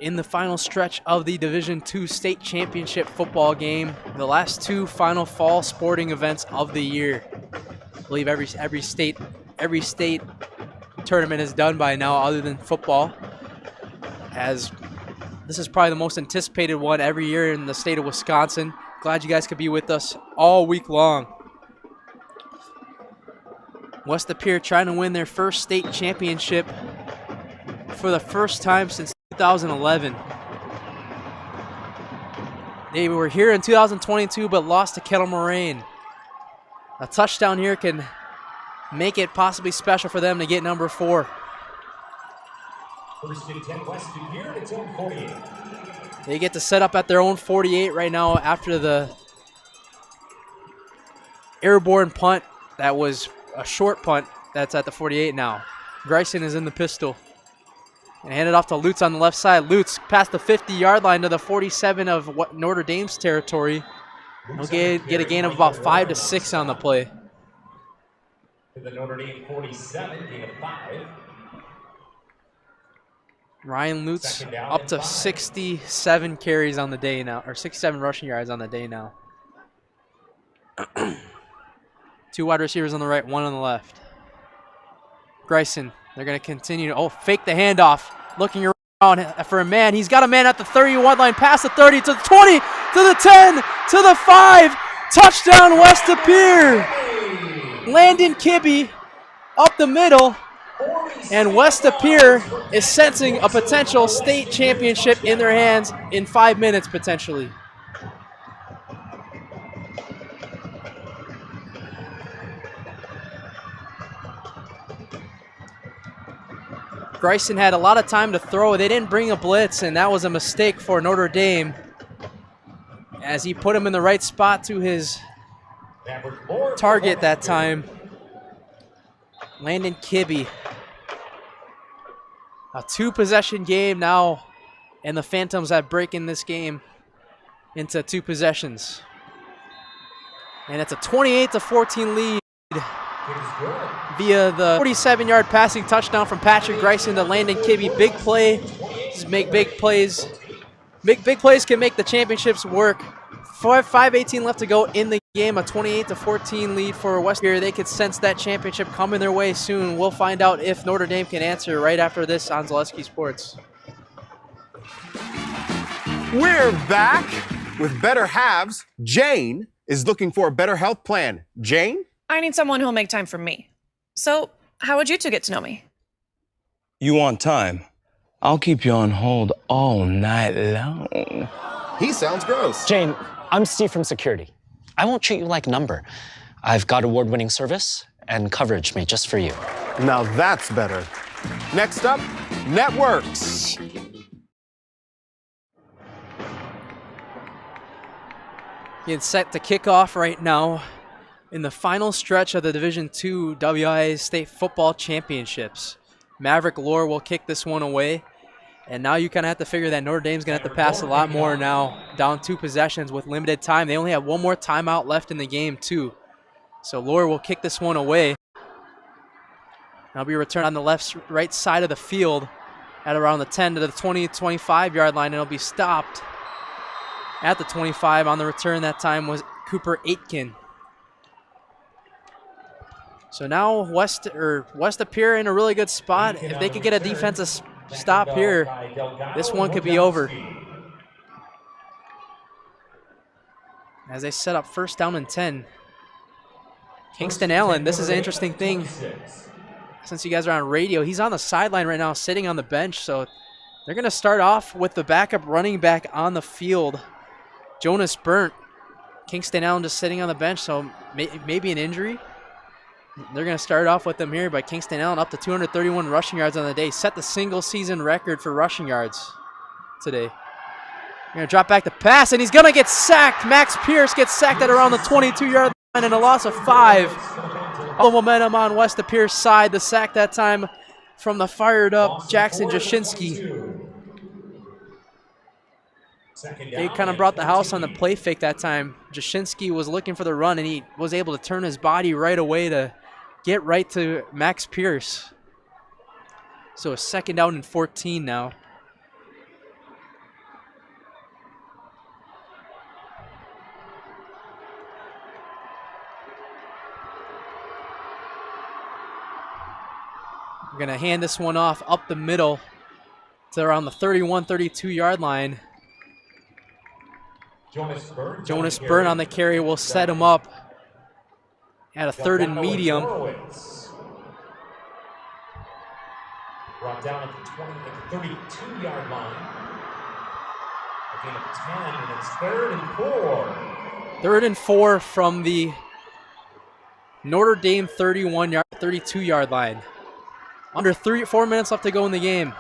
in the final stretch of the Division II state championship football game. The last 2 final fall sporting events of the year. I believe every state tournament is done by now other than football, as this is probably the most anticipated one every year in the state of Wisconsin. Glad you guys could be with us all week long. West of Pierre trying to win their first state championship for the first time since 2011. They were here in 2022 but lost to Kettle Moraine. A touchdown here can make it possibly special for them to get number 4. 1st and 10 West of Pierre at its own 48. They get to set up at their own 48 right now after the airborne punt that was a short punt that's at the 48 now. Bryson is in the pistol. And hand it off to Lutz on the left side. Lutz past the 50-yard line to the 47 of what Notre Dame's territory. He'll get a gain of about 5 to 6 on the play. To the Notre Dame 47, gain of 5. Ryan Lutz up to 67 carries on the day now, or 67 rushing yards on the day now. 2 wide receivers on the right, 1 on the left. Grayson, they're going to continue. Oh, fake the handoff. Looking around for a man. He's got a man at the 31 line, past the 30, to the 20, to the 10, to the 5. Touchdown, West of Pere. Landon Kibbe up the middle. And West of Pere is sensing a potential state championship in their hands in 5 minutes, potentially. Grayson had a lot of time to throw. They didn't bring a blitz, and that was a mistake for Notre Dame as he put him in the right spot to his target that time. Landon Kibbe. A 2-possession game now, and the Phantoms have breaking this game into 2 possessions. And it's a 28-14 lead via the 47-yard passing touchdown from Patrick Grayson to Landon Kibbe. Big play. Just make big plays. Big plays can make the championships work. 5:18 left to go in the game. A 28-14 lead for West Pere. They could sense that championship coming their way soon. We'll find out if Notre Dame can answer right after this on Zaleski Sports. We're back with better halves. Jane is looking for a better health plan. Jane? I need someone who'll make time for me. So, how would you two get to know me? You want time? I'll keep you on hold all night long. He sounds gross. Jane, I'm Steve from security. I won't treat you like number. I've got award-winning service and coverage made just for you. Now that's better. Next up, networks. Getting set to kick off right now in the final stretch of the Division II WIAA State Football Championships. Maverick Lore will kick this one away. And now you kind of have to figure that Notre Dame's going to have to pass a lot more now, down 2 possessions with limited time. They only have 1 more timeout left in the game, too. So Lore will kick this one away. That'll be returned on the right side of the field at around the 10 to the 20, 25-yard line. And it'll be stopped at the 25. On the return that time was Cooper Aitken. So now West of Pere in a really good spot. If they could get a defensive stop here, this one could be over. As they set up 1st down and 10. Kingston Allen, this is an interesting thing. Since you guys are on radio, he's on the sideline right now, sitting on the bench. So they're going to start off with the backup running back on the field, Jonas Burnt. Kingston Allen just sitting on the bench, so maybe an injury. They're going to start off with them here, but Kingston Allen up to 231 rushing yards on the day. Set the single-season record for rushing yards today. They're going to drop back the pass, and he's going to get sacked. Max Pierce gets sacked at around the 22-yard line and a loss of 5. All the momentum on West of Pere's side. The sack that time from the fired-up Jackson Jashinsky. They kind of brought the house on the play fake that time. Jashinsky was looking for the run, and he was able to turn his body right away to get right to Max Pierce. So a 2nd down and 14 now. We're going to hand this one off up the middle to around the 31, 32-yard line. Jonas Byrne on the carry will set him up at a 3rd and medium. Brought down at the 32-yard line. A gain of 10, and it's 3rd and 4. 3rd and 4 from the Notre Dame 32-yard line. Under 4 minutes left to go in the game.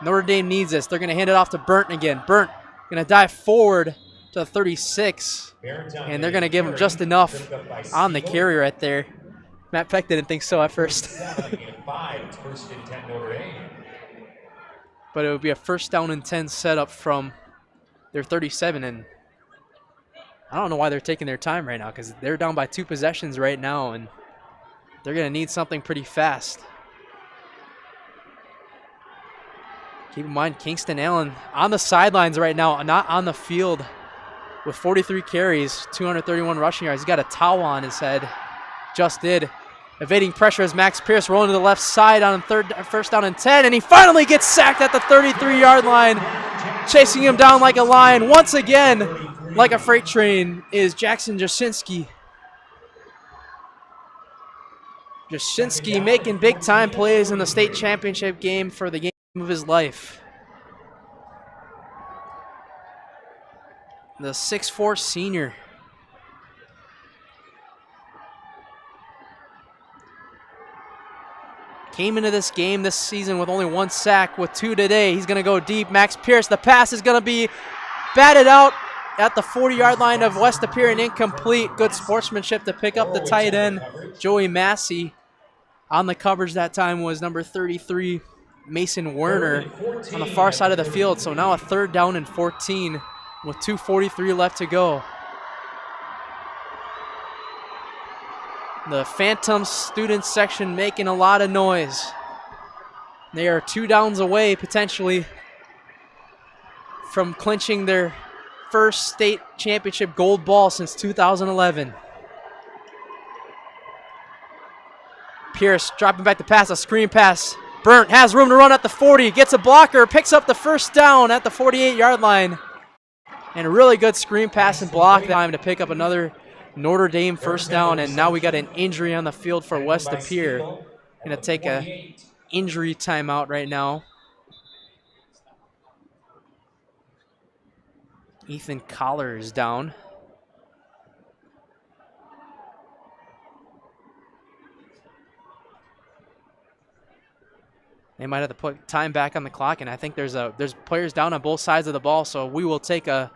Notre Dame needs this. They're going to hand it off to Burnt again. Burnt going to dive forward to the 36, and they're going to give him just enough on the carry right there. Matt Peck didn't think so at first. But it would be a 1st down and 10 setup from their 37, and I don't know why they're taking their time right now, because they're down by 2 possessions right now, and they're going to need something pretty fast. Keep in mind, Kingston Allen on the sidelines right now, not on the field, with 43 carries, 231 rushing yards. He's got a towel on his head. Just did. Evading pressure as Max Pierce rolling to the left side on first down and 10, and he finally gets sacked at the 33-yard line. Chasing him down like a lion once again, like a freight train, is Jackson Jasinski. Jasinski making big-time plays in the state championship game for the game of his life. The 6'4" senior. Came into this game this season with only 1 sack, with 2 today. He's going to go deep. Max Pierce, the pass is going to be batted out at the 40-yard line of West Appear and incomplete. Good sportsmanship to pick up the tight end, Joey Massey. On the coverage that time was number 33, Mason Werner, on the far side of the field. So now a 3rd down and 14 with 2:43 left to go. The Phantom student section making a lot of noise. They are 2 downs away, potentially, from clinching their first state championship gold ball since 2011. Pierce dropping back the pass, a screen pass. Burnt has room to run at the 40, gets a blocker, picks up the 1st down at the 48-yard line. And a really good screen pass and block time to pick up another Notre Dame 1st down, and now we got an injury on the field for West Appear. Going to take a injury timeout right now. Ethan Collar is down. They might have to put time back on the clock, and I think there's players down on both sides of the ball, so we will take a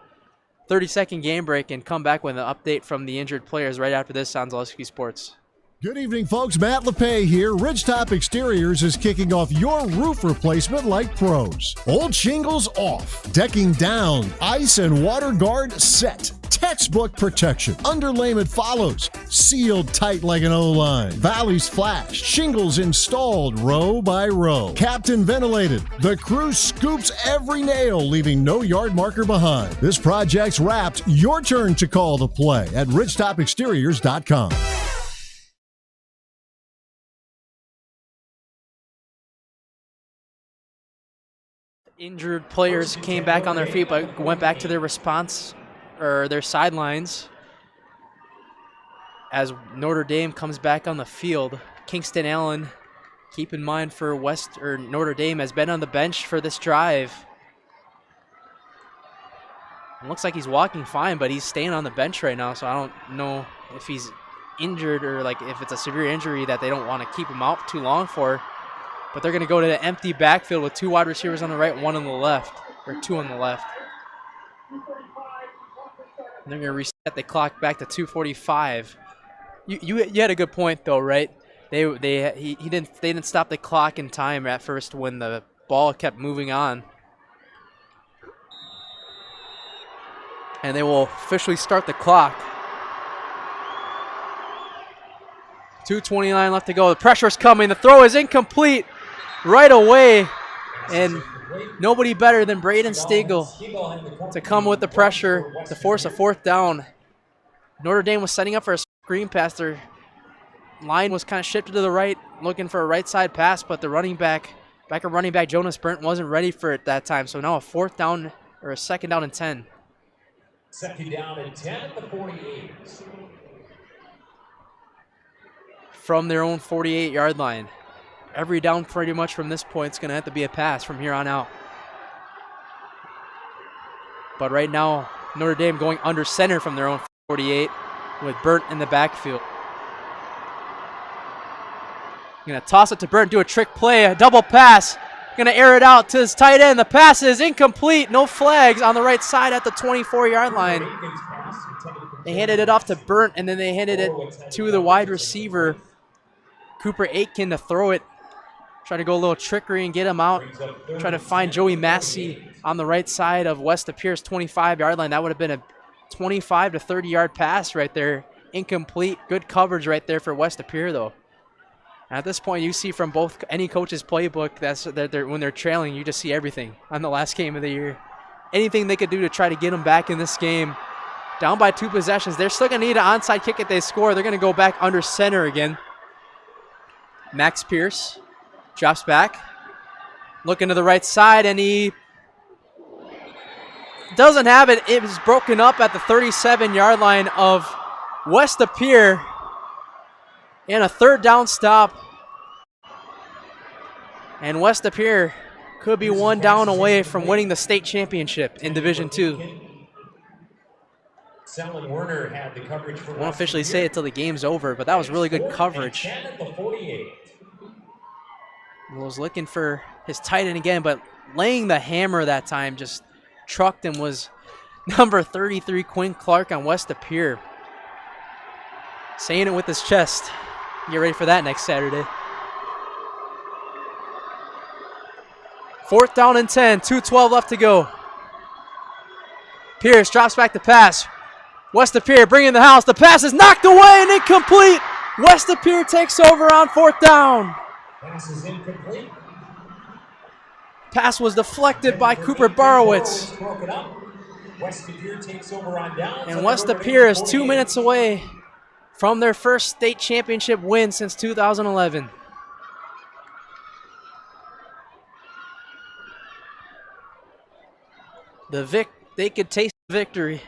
30-second game break and come back with an update from the injured players right after this on Zaleski Sports. Good evening, folks. Matt LePay here. Ridgetop Exteriors is kicking off your roof replacement like pros. Old shingles off, decking down, ice and water guard set. Textbook protection. Underlayment follows. Sealed tight like an O-line. Valleys flashed. Shingles installed row by row. Captain ventilated. The crew scoops every nail, leaving no yard marker behind. This project's wrapped. Your turn to call the play at ridgetopexteriors.com. Injured players came back on their feet, but went back to their response or their sidelines as Notre Dame comes back on the field. Kingston Allen, keep in mind, for Notre Dame, has been on the bench for this drive. It looks like he's walking fine, but he's staying on the bench right now, so I don't know if he's injured or like if it's a severe injury that they don't want to keep him out too long for. But they're going to go to the empty backfield with 2 wide receivers on the right, 1 on the left, or 2 on the left. And they're going to reset the clock back to 2:45. You had a good point though, right? They didn't stop the clock in time at first when the ball kept moving on. And they will officially start the clock. 2:29 left to go. The pressure's coming. The throw is incomplete right away. And nobody better than Braden Stegall to come with the pressure to force a 4th down. Notre Dame was setting up for a screen pass. Their line was kind of shifted to the right, looking for a right side pass, but the running back Jonas Burnt wasn't ready for it that time. So now a 4th down, or a 2nd down and 10. 2nd down and 10 at the 48. From their own 48-yard line. Every down pretty much from this point is going to have to be a pass from here on out. But right now, Notre Dame going under center from their own 48 with Burnt in the backfield. Going to toss it to Burnt, do a trick play, a double pass. Going to air it out to his tight end. The pass is incomplete. No flags on the right side at the 24-yard line. They handed it off to Burnt, and then they handed it to the wide receiver, Cooper Aitken, to throw it. Try to go a little trickery and get him out. Try to find Joey Massey on the right side of West Appear's 25-yard line. That would have been a 25 to 30-yard pass right there. Incomplete. Good coverage right there for West Appear, though. At this point, you see from both any coach's playbook that when they're trailing, you just see everything on the last game of the year. Anything they could do to try to get them back in this game. Down by 2 possessions. They're still going to need an onside kick if they score. They're going to go back under center again. Max Pierce drops back. Looking to the right side, and he doesn't have it. It was broken up at the 37-yard line of West Pere. And a 3rd down stop. And West Pere could be 1 down away from winning the state championship in Division II. Werner had the coverage for Won't officially say it till the game's over, but that was really good coverage. Was looking for his tight end again, but laying the hammer that time, just trucked him, was number 33, Quinn Clark on West Pere. Saying it with his chest. Get ready for that next Saturday. 4th down and 10, 2:12 left to go. Pierce drops back to pass. West Pere bringing the house. The pass is knocked away and incomplete. West Pere takes over on 4th down. Pass is incomplete. Pass was deflected by Cooper Borowitz. West Pere takes over on downs. And West Pere is 2 minutes away from their first state championship win since 2011. They could taste victory.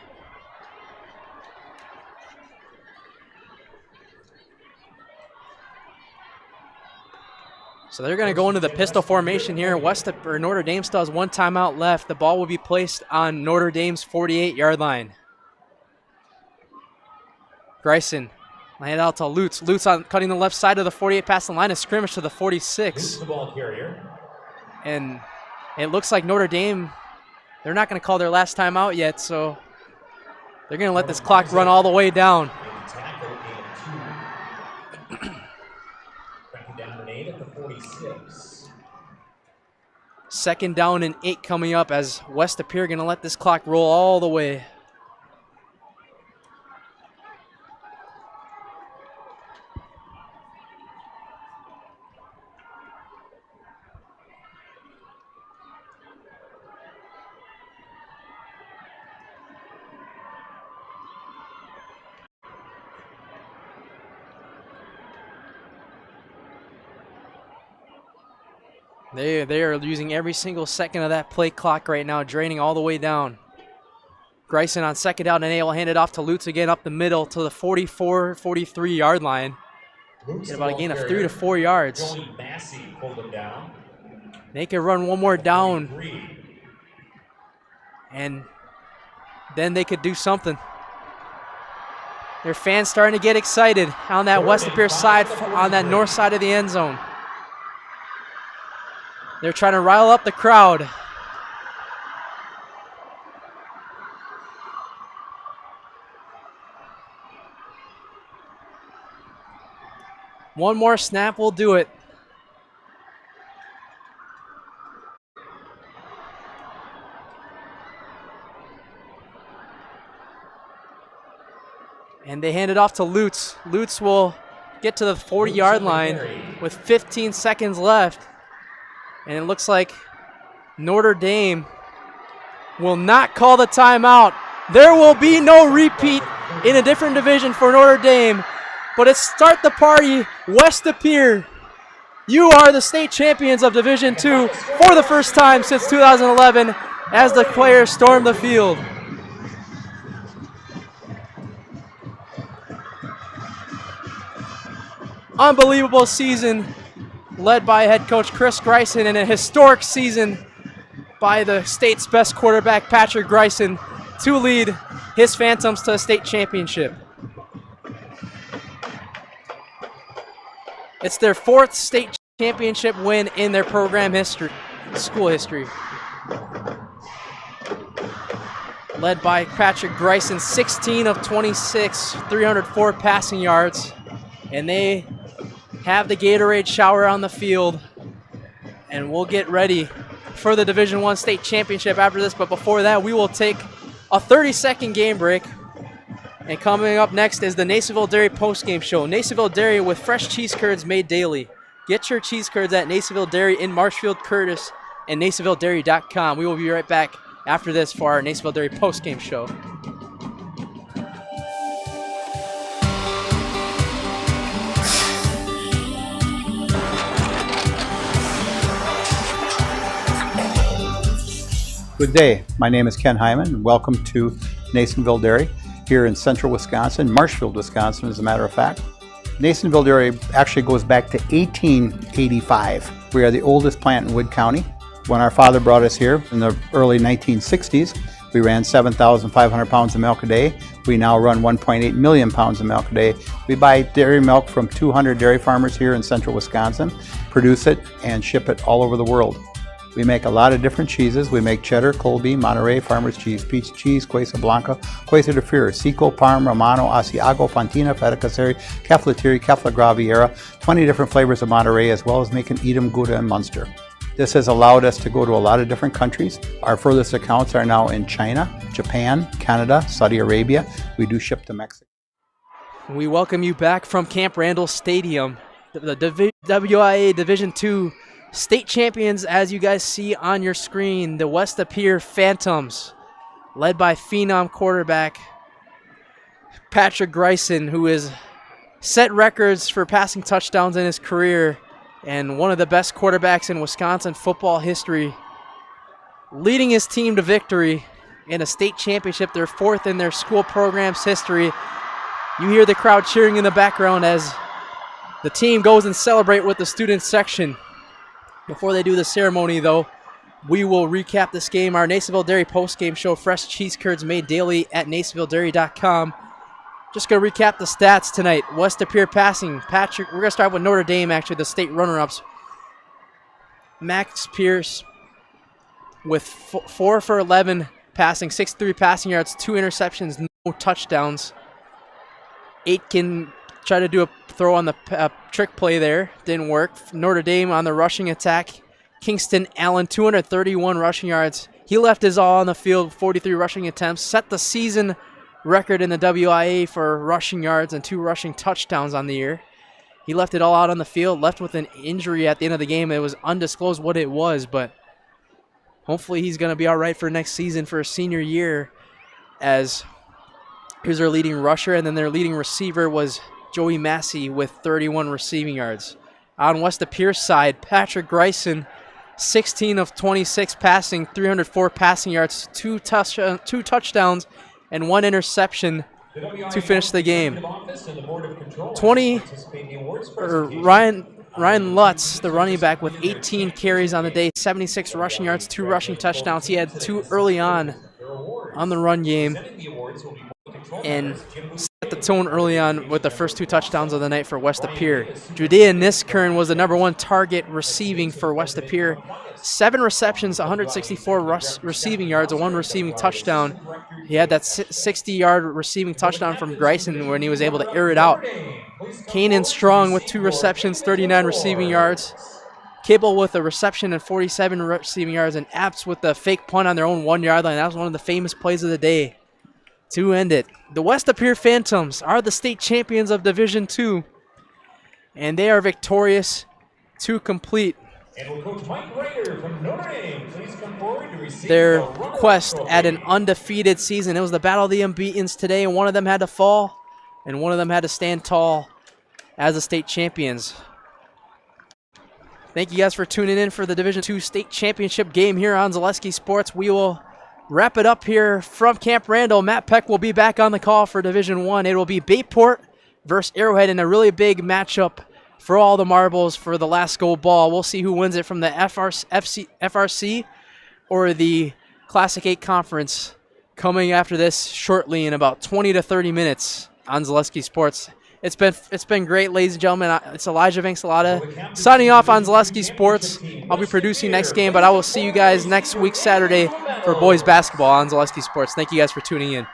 So they're going to go into the pistol formation here. Notre Dame still has 1 timeout left. The ball will be placed on Notre Dame's 48-yard line. Greisen land out to Lutz. Lutz on cutting the left side of the 48 past the line of scrimmage to the 46. The ball carrier. And it looks like Notre Dame, they're not going to call their last timeout yet, so they're going to let this clock run all the way down. Down and 8 at the 46. 2nd down and 8 coming up as West Pere going to let this clock roll all the way. They are using every single second of that play clock right now, draining all the way down. Greisen on 2nd down and 8 will hand it off to Lutz again up the middle to the 44, 43-yard line. Get about a gain of 3 to 4 yards. They can run one more down, and then they could do something. Their fans starting to get excited on that West Pere side, on that north side of the end zone. They're trying to rile up the crowd. One more snap will do it. And they hand it off to Lutz. Lutz will get to the 40-yard line with 15 seconds left. And it looks like Notre Dame will not call the timeout. There will be no repeat in a different division for Notre Dame. But it's start the party, West Pere. You are the state champions of Division II for the first time since 2011 as the players storm the field. Unbelievable season led by head coach Chris Greisen, and a historic season by the state's best quarterback, Patrick Greisen, to lead his Phantoms to a state championship. It's their 4th state championship win in their program history, school history. Led by Patrick Greisen, 16 of 26, 304 passing yards. And they have the Gatorade shower on the field, and we'll get ready for the Division I state championship after this. But before that, we will take a 30-second game break. And coming up next is the Nasonville Dairy postgame show. Nasonville Dairy with fresh cheese curds made daily. Get your cheese curds at Nasonville Dairy in Marshfield, Curtis, and NasonvilleDairy.com. We will be right back after this for our Nasonville Dairy postgame show. Good day. My name is Ken Hyman, and welcome to Nasonville Dairy here in central Wisconsin, Marshfield, Wisconsin, as a matter of fact. Nasonville Dairy actually goes back to 1885. We are the oldest plant in Wood County. When our father brought us here in the early 1960s, we ran 7,500 pounds of milk a day. We now run 1.8 million pounds of milk a day. We buy dairy milk from 200 dairy farmers here in central Wisconsin, produce it, and ship it all over the world. We make a lot of different cheeses. We make cheddar, Colby, Monterey, Farmer's Cheese, Peach Cheese, Quesa Blanca, Quesa de Fure, Seco, Parm, Romano, Asiago, Fontina, Feta Caseri, Caflatiri, Cafla Graviera, 20 different flavors of Monterey, as well as making Edam, Gouda, and Munster. This has allowed us to go to a lot of different countries. Our furthest accounts are now in China, Japan, Canada, Saudi Arabia. We do ship to Mexico. We welcome you back from Camp Randall Stadium. The WIAA Division II state champions, as you guys see on your screen, the West Appear Phantoms, led by phenom quarterback Patrick Greisen, who has set records for passing touchdowns in his career and one of the best quarterbacks in Wisconsin football history, leading his team to victory in a state championship, their fourth in their school program's history. You hear the crowd cheering in the background as the team goes and celebrate with the student section. Before they do the ceremony, though, we will recap this game. Our Nasonville Dairy postgame show, fresh cheese curds made daily at NasonvilleDairy.com. Just going to recap the stats tonight. West Appear passing. Patrick, we're going to start with Notre Dame, actually, the state runner-ups. Max Pierce with 4 for 11 passing, 63 passing yards, 2 interceptions, no touchdowns. Aitken tried to do a throw on the trick play there. Didn't work. Notre Dame on the rushing attack. Kingston Allen, 231 rushing yards. He left his all on the field, 43 rushing attempts. Set the season record in the WIAA for rushing yards and 2 rushing touchdowns on the year. He left it all out on the field, left with an injury at the end of the game. It was undisclosed what it was, but hopefully he's going to be all right for next season for his senior year, as here's their leading rusher, and then their leading receiver was Joey Massey with 31 receiving yards. On West Appear's side, Patrick Greisen, 16 of 26 passing, 304 passing yards, 2 touchdowns, and 1 interception to finish the game. Ryan Lutz, the running back, with 18 carries on the day, 76 rushing yards, 2 rushing touchdowns. He had 2 early on the run game and set the tone early on with the first 2 touchdowns of the night for West Appear. Judea Niskern was the #1 target receiving for West Appear. 7 receptions, 164 receiving yards, and 1 receiving touchdown. He had that 60-yard receiving touchdown from Greisen when he was able to air it out. Kanan Strong with 2 receptions, 39 receiving yards. Kibble with a reception and 47 receiving yards, and Apps with the fake punt on their own 1-yard line. That was one of the famous plays of the day to end it. The West Appear Phantoms are the state champions of Division II, and they are victorious to complete their quest at an undefeated season. It was the battle of the unbeatens today, and one of them had to fall, and one of them had to stand tall as the state champions. Thank you guys for tuning in for the Division II state championship game here on Zaleski Sports. We will wrap it up here from Camp Randall. Matt Peck will be back on the call for Division I. It will be Bayport versus Arrowhead in a really big matchup for all the marbles for the last goal ball. We'll see who wins it from the FRC or the Classic 8 Conference coming after this shortly in about 20 to 30 minutes on Zaleski Sports. It's been great, ladies and gentlemen. It's Elijah Vanksalata signing off on Zaleski Sports. I'll be producing next game, but I will see you guys next week Saturday for boys basketball on Zaleski Sports. Thank you guys for tuning in.